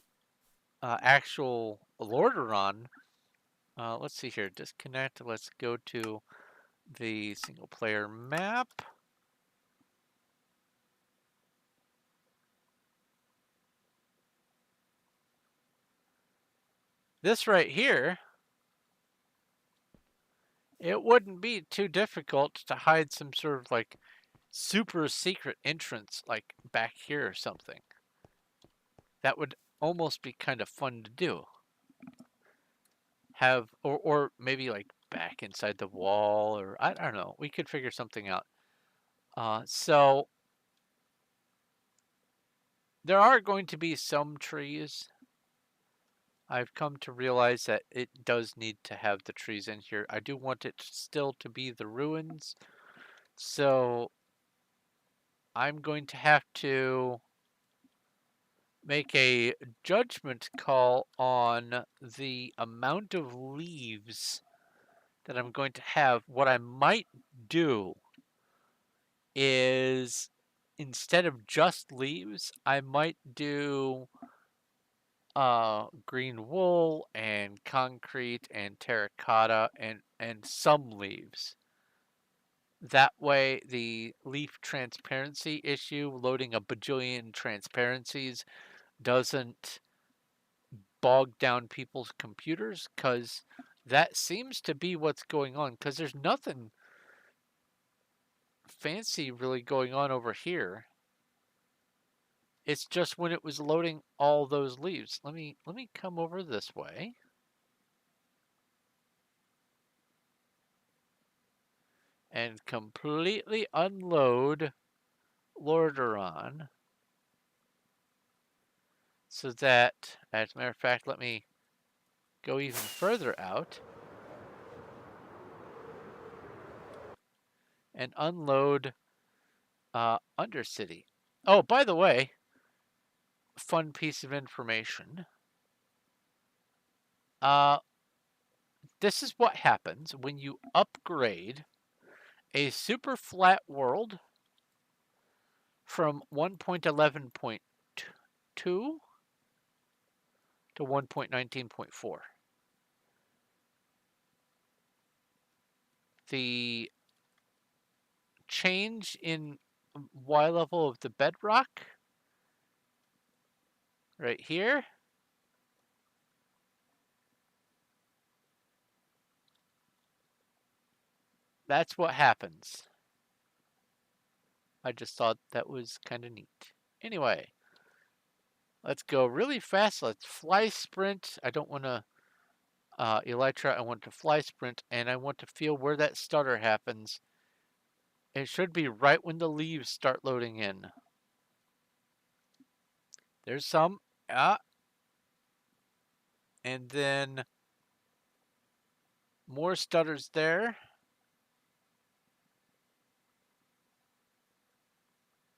actual Lordaeron. Let's see here. Disconnect. Let's go to the single player map. This right here, it wouldn't be too difficult to hide some sort of like super secret entrance like back here or something. That would almost be kind of fun to do. Have, or maybe like back inside the wall, or I don't know. We could figure something out. So there are going to be some trees. I've come to realize that it does need to have the trees in here. I do want it still to be the ruins. So I'm going to have to make a judgment call on the amount of leaves that I'm going to have. What I might do is, instead of just leaves, I might do green wool and concrete and terracotta and some leaves. That way, the leaf transparency issue, loading a bajillion transparencies, doesn't bog down people's computers, because that seems to be what's going on, because there's nothing fancy really going on over here. It's just when it was loading all those leaves. Let me come over this way. And completely unload Lordaeron. So that, as a matter of fact, let me go even further out and unload Undercity. Oh, by the way, fun piece of information. This is what happens when you upgrade a super flat world from 1.11.2 to 1.19.4. The change in Y level of the bedrock right here, that's what happens. I just thought that was kind of neat. Anyway, let's go really fast. Let's fly sprint. I don't want to elytra. I want to fly sprint, and I want to feel where that stutter happens. It should be right when the leaves start loading in. There's some. And then more stutters there.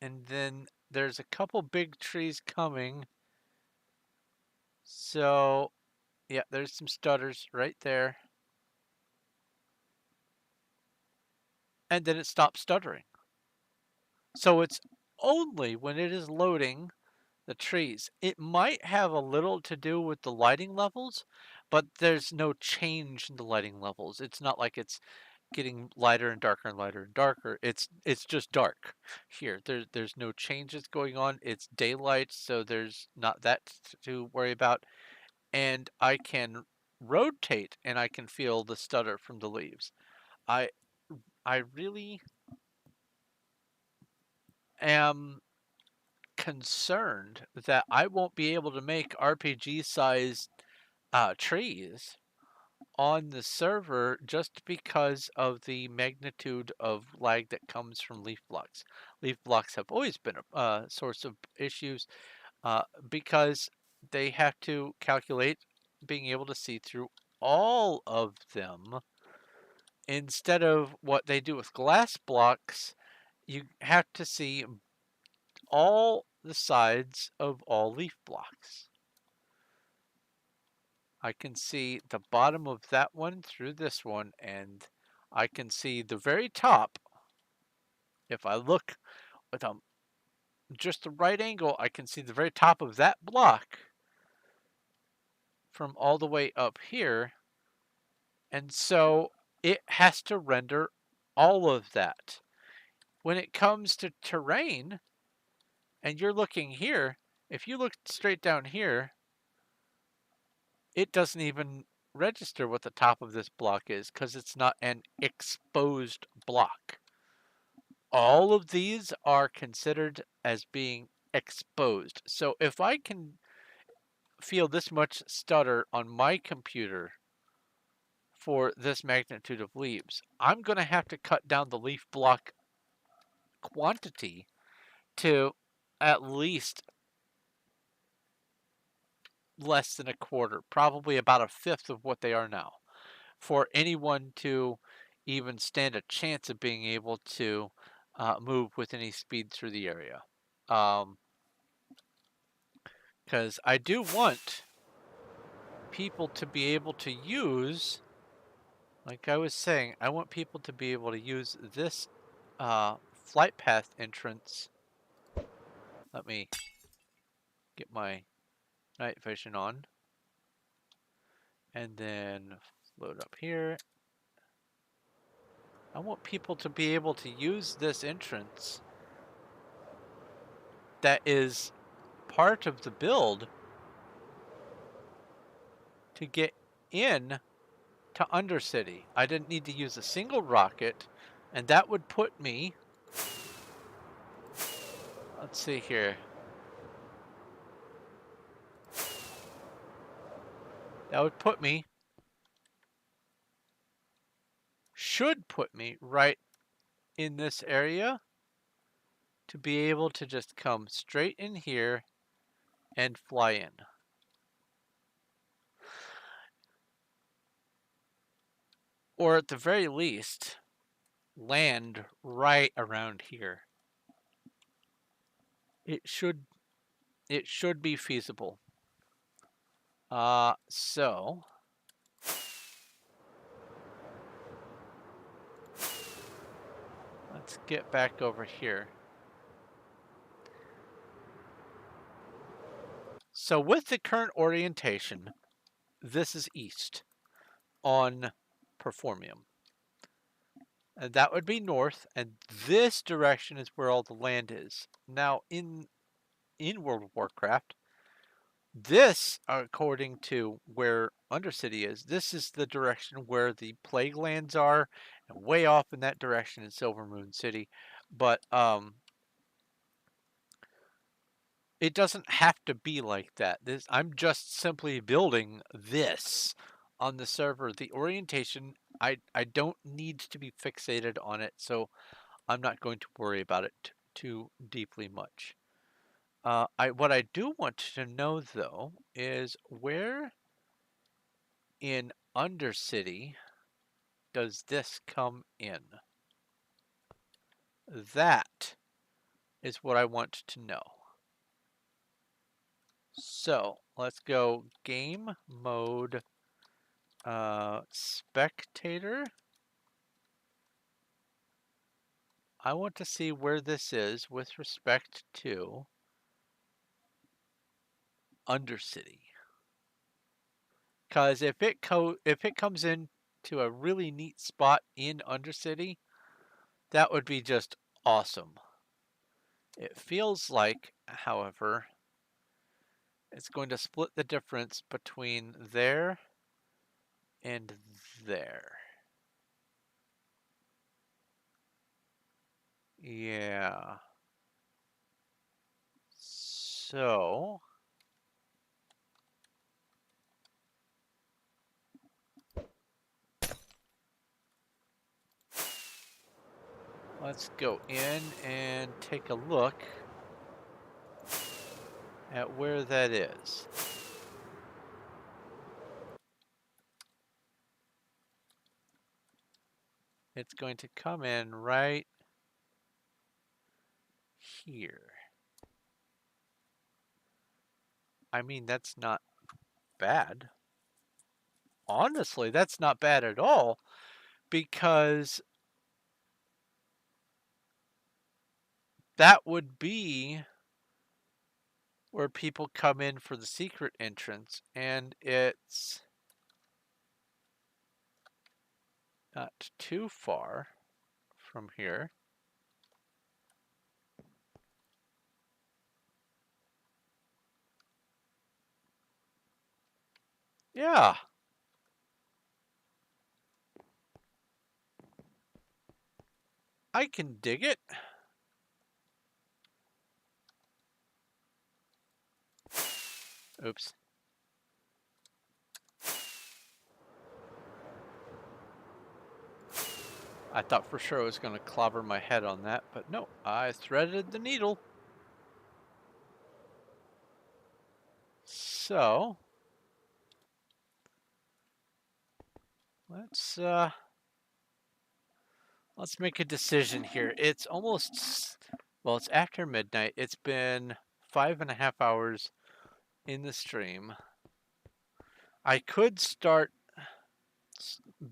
And then there's a couple big trees coming. So, yeah, there's some stutters right there. And then it stops stuttering. So it's only when it is loading the trees. It might have a little to do with the lighting levels, but there's no change in the lighting levels. It's not like it's getting lighter and darker and lighter and darker. It's just dark here. There's no changes going on. It's daylight, so there's not that to worry about. And I can rotate and I can feel the stutter from the leaves. I really am concerned that I won't be able to make RPG sized trees on the server just because of the magnitude of lag that comes from leaf blocks. Leaf blocks have always been a source of issues because they have to calculate being able to see through all of them instead of what they do with glass blocks. You have to see all the sides of all leaf blocks. I can see the bottom of that one through this one, and I can see the very top. If I look with just the right angle, I can see the very top of that block from all the way up here. And so it has to render all of that. When it comes to terrain, and you're looking here, if you look straight down here, it doesn't even register what the top of this block is because it's not an exposed block. All of these are considered as being exposed. So if I can feel this much stutter on my computer for this magnitude of leaves, I'm going to have to cut down the leaf block quantity to at least less than a quarter, probably about a fifth of what they are now, for anyone to even stand a chance of being able to move with any speed through the area. Because I do want people to be able to use, like I was saying, I want people to be able to use this flight path entrance. Let me get my night vision on. And then load up here. I want people to be able to use this entrance that is part of the build to get in to Undercity. I didn't need to use a single rocket, and that would put me, let's see here. That would put me, should put me right in this area to be able to just come straight in here and fly in. Or at the very least, land right around here. It should be feasible. So let's get back over here. So with the current orientation, this is east on Performium. And that would be north, and this direction is where all the land is. Now in World of Warcraft, this, according to where Undercity is, this is the direction where the Plague Lands are, and way off in that direction is Silvermoon City. But it doesn't have to be like that. I'm just simply building this on the server. The orientation, I don't need to be fixated on it, so I'm not going to worry about it too deeply much. What I do want to know, though, is where in Undercity does this come in? That is what I want to know. So let's go game mode, spectator. I want to see where this is with respect to Undercity. Because if it comes in to a really neat spot in Undercity, that would be just awesome. It feels like, however, it's going to split the difference between there and there. Yeah. So let's go in and take a look at where that is. It's going to come in right here. I mean, that's not bad. Honestly, that's not bad at all, because that would be where people come in for the secret entrance, and it's not too far from here. Yeah. I can dig it. Oops. I thought for sure I was going to clobber my head on that, but no, I threaded the needle. So, let's make a decision here. It's almost, well, it's after midnight. It's been 5.5 hours in the stream. I could start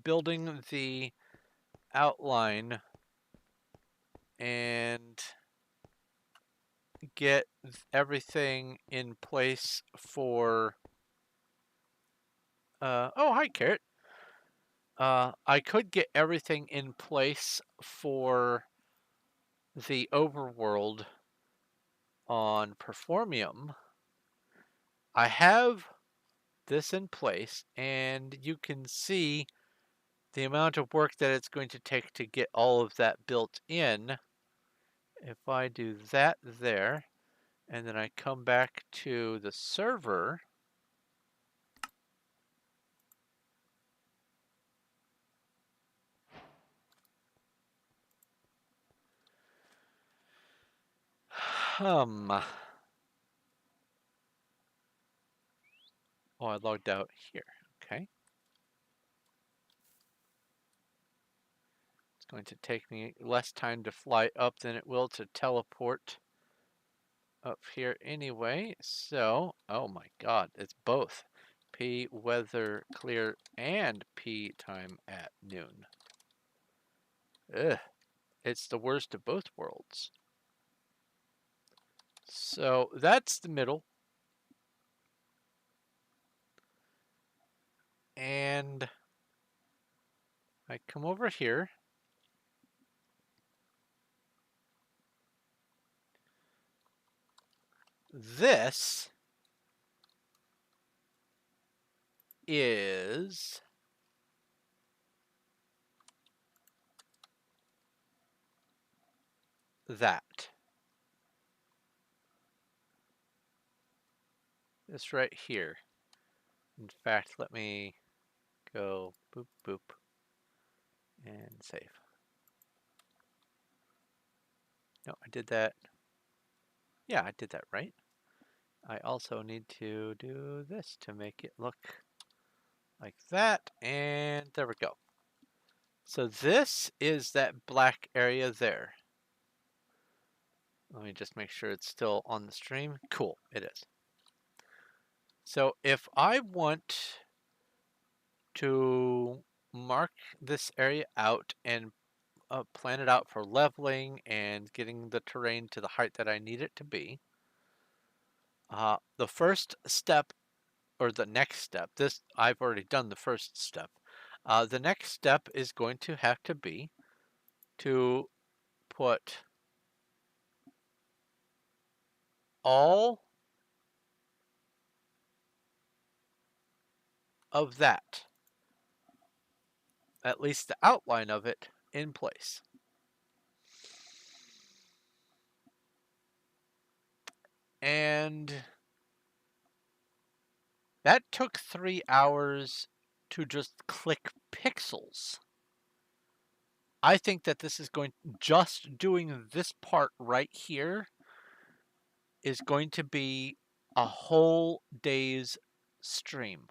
building the outline and get everything in place for... oh, hi, Carrot. I could get everything in place for the overworld on Performium. I have this in place, and you can see the amount of work that it's going to take to get all of that built in. If I do that there, and then I come back to the server, oh, I logged out here. Okay. It's going to take me less time to fly up than it will to teleport up here anyway. So, oh my god, it's both P weather clear and P time at noon. Ugh, it's the worst of both worlds. So that's the middle. And I come over here. This is that. This right here. In fact, let me go boop boop and save. No, I did that. Yeah, I did that right. I also need to do this to make it look like that, and there we go. So this is that black area there. Let me just make sure it's still on the stream. Cool, it is. So if I want to mark this area out and plan it out for leveling and getting the terrain to the height that I need it to be, the first step, or the next step, this I've already done the first step. The next step is going to have to be to put all of that, at least the outline of it, in place. And that took 3 hours to just click pixels. I think that this is going, just doing this part right here is going to be a whole day's stream.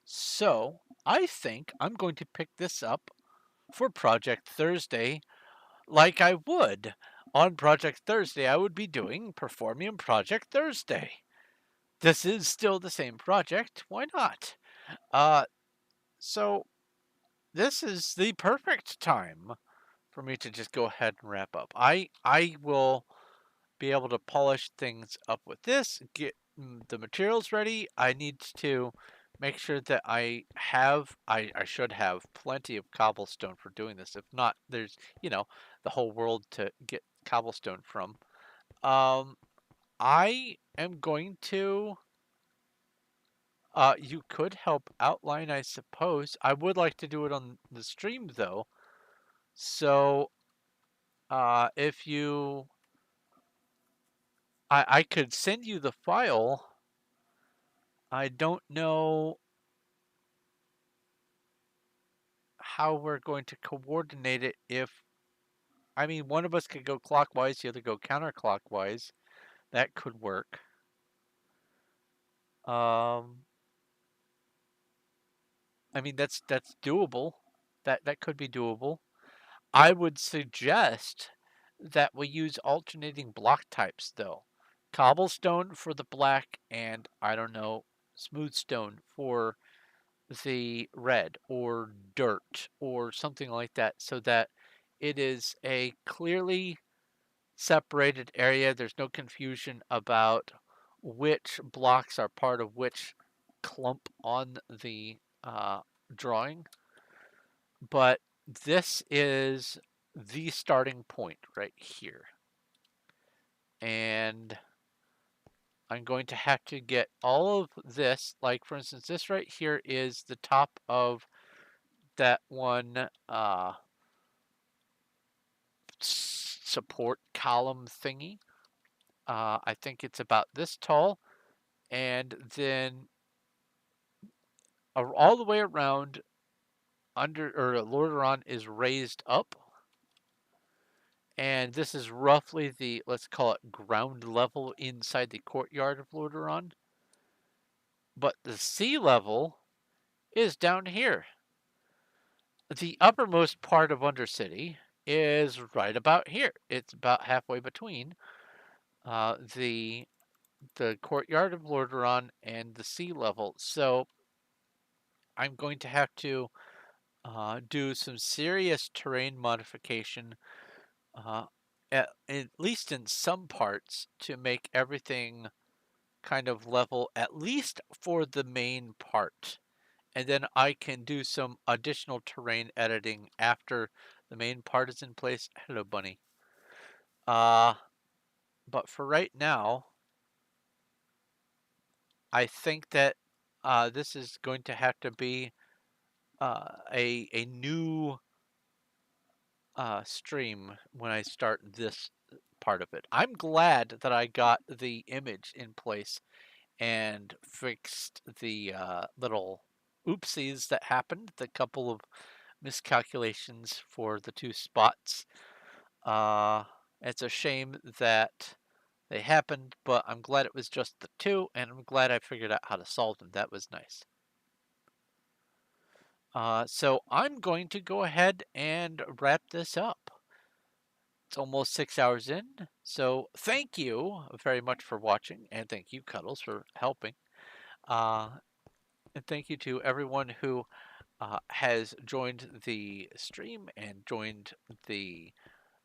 So I think I'm going to pick this up for Project Thursday like I would. On Project Thursday, I would be doing Performium Project Thursday. This is still the same project. Why not? So this is the perfect time for me to just go ahead and wrap up. I will be able to polish things up with this, get the materials ready. I need to make sure that I should have plenty of cobblestone for doing this. If not, there's, the whole world to get cobblestone from. I am going to, you could help outline, I suppose. I would like to do it on the stream though. So, if you, I could send you the file. I don't know how we're going to coordinate it. I mean, one of us could go clockwise, the other go counterclockwise. That could work. I mean, that's doable. That could be doable. I would suggest that we use alternating block types though. Cobblestone for the black, and I don't know, smooth stone for the red, or dirt or something like that, so that it is a clearly separated area. There's no confusion about which blocks are part of which clump on the drawing. But this is the starting point right here. And I'm going to have to get all of this, like for instance, this right here is the top of that one support column thingy. I think it's about this tall, and then all the way around Lordaeron is raised up, and this is roughly the, let's call it, ground level inside the courtyard of Lordaeron. But the sea level is down here. The uppermost part of Undercity is right about here. It's about halfway between the courtyard of Lordaeron and the sea level. So I'm going to have to do some serious terrain modification, uh, at least in some parts, to make everything kind of level, at least for the main part. And then I can do some additional terrain editing after the main part is in place. Hello, bunny. Uh, but for right now, I think that this is going to have to be a new stream when I start this part of it. I'm glad that I got the image in place and fixed the little oopsies that happened, the couple of miscalculations for the two spots. Uh, it's a shame that they happened, but I'm glad it was just the two, and I'm glad I figured out how to solve them. That was nice. So I'm going to go ahead and wrap this up. It's almost 6 hours in, so thank you very much for watching, and thank you, Cuddles, for helping. Uh, and thank you to everyone who has joined the stream and joined the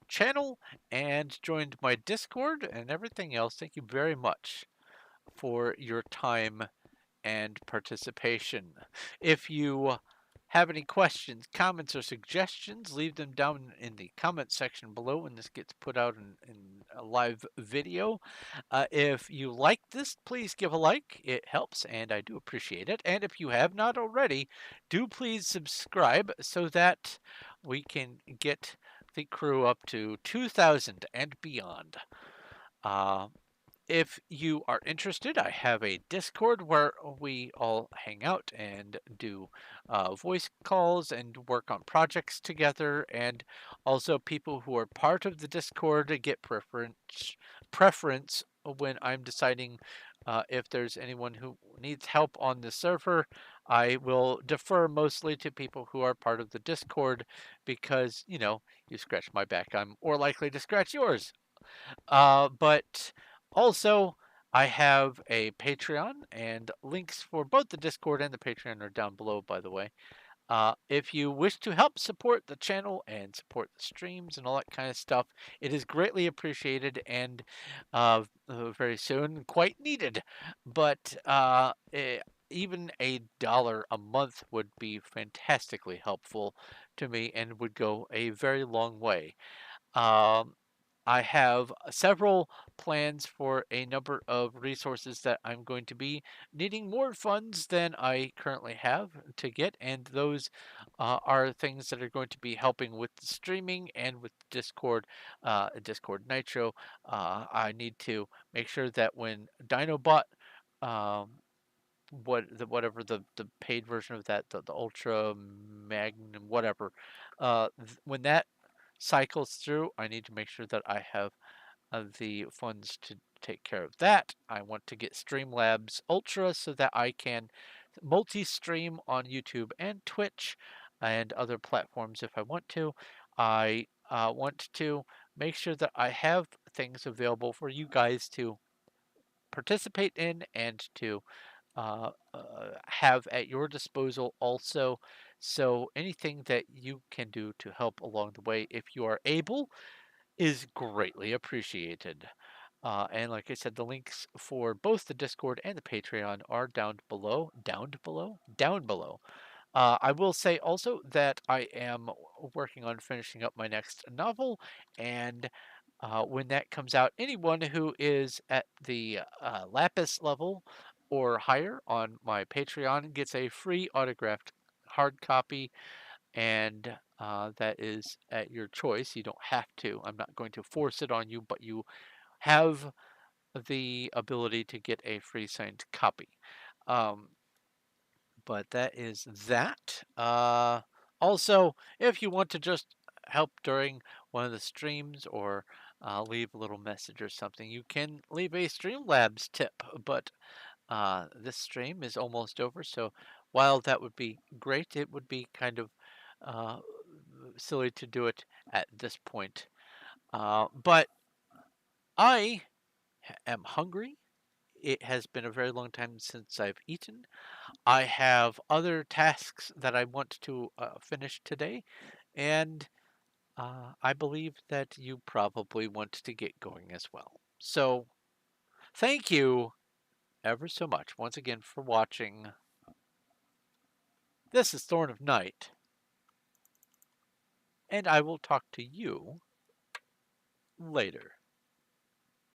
channel and joined my Discord and everything else. Thank you very much for your time and participation. If you have any questions, comments, or suggestions, leave them down in the comment section below when this gets put out in a live video. If you like this, please give a like. It helps, and I do appreciate it. And if you have not already, do please subscribe so that we can get the crew up to 2,000 and beyond. Uh, if you are interested, I have a Discord where we all hang out and do voice calls and work on projects together. And also, people who are part of the Discord get preference when I'm deciding if there's anyone who needs help on the server. I will defer mostly to people who are part of the Discord because, you scratch my back, I'm more likely to scratch yours. But also, I have a Patreon, and links for both the Discord and the Patreon are down below, by the way. If you wish to help support the channel and support the streams and all that kind of stuff, it is greatly appreciated and very soon quite needed. But even $1 a month would be fantastically helpful to me and would go a very long way. Um, I have several plans for a number of resources that I'm going to be needing more funds than I currently have to get, and those are things that are going to be helping with the streaming and with Discord, Discord Nitro. I need to make sure that when Dinobot, um, whatever the paid version of that, the Ultra Magnum, whatever, when that cycles through, I need to make sure that I have the funds to take care of that. I want to get Streamlabs Ultra so that I can multi-stream on YouTube and Twitch and other platforms if I want to. I want to make sure that I have things available for you guys to participate in and to have at your disposal also. So anything that you can do to help along the way, if you are able, is greatly appreciated. And like I said, the links for both the Discord and the Patreon are down below. Down below? Down below. I will say also that I am working on finishing up my next novel, and when that comes out, anyone who is at the Lapis level or higher on my Patreon gets a free autographed hard copy, and that is at your choice. You don't have to. I'm not going to force it on you, but you have the ability to get a free signed copy. Um, but that is that. Also, if you want to just help during one of the streams or leave a little message or something, you can leave a Streamlabs tip. But this stream is almost over, so while that would be great, it would be kind of uh, silly to do it at this point. But I am hungry. It has been a very long time since I've eaten. I have other tasks that I want to finish today, and I believe that you probably want to get going as well. So, thank you ever so much once again for watching. This is Thorn of Night, and I will talk to you later.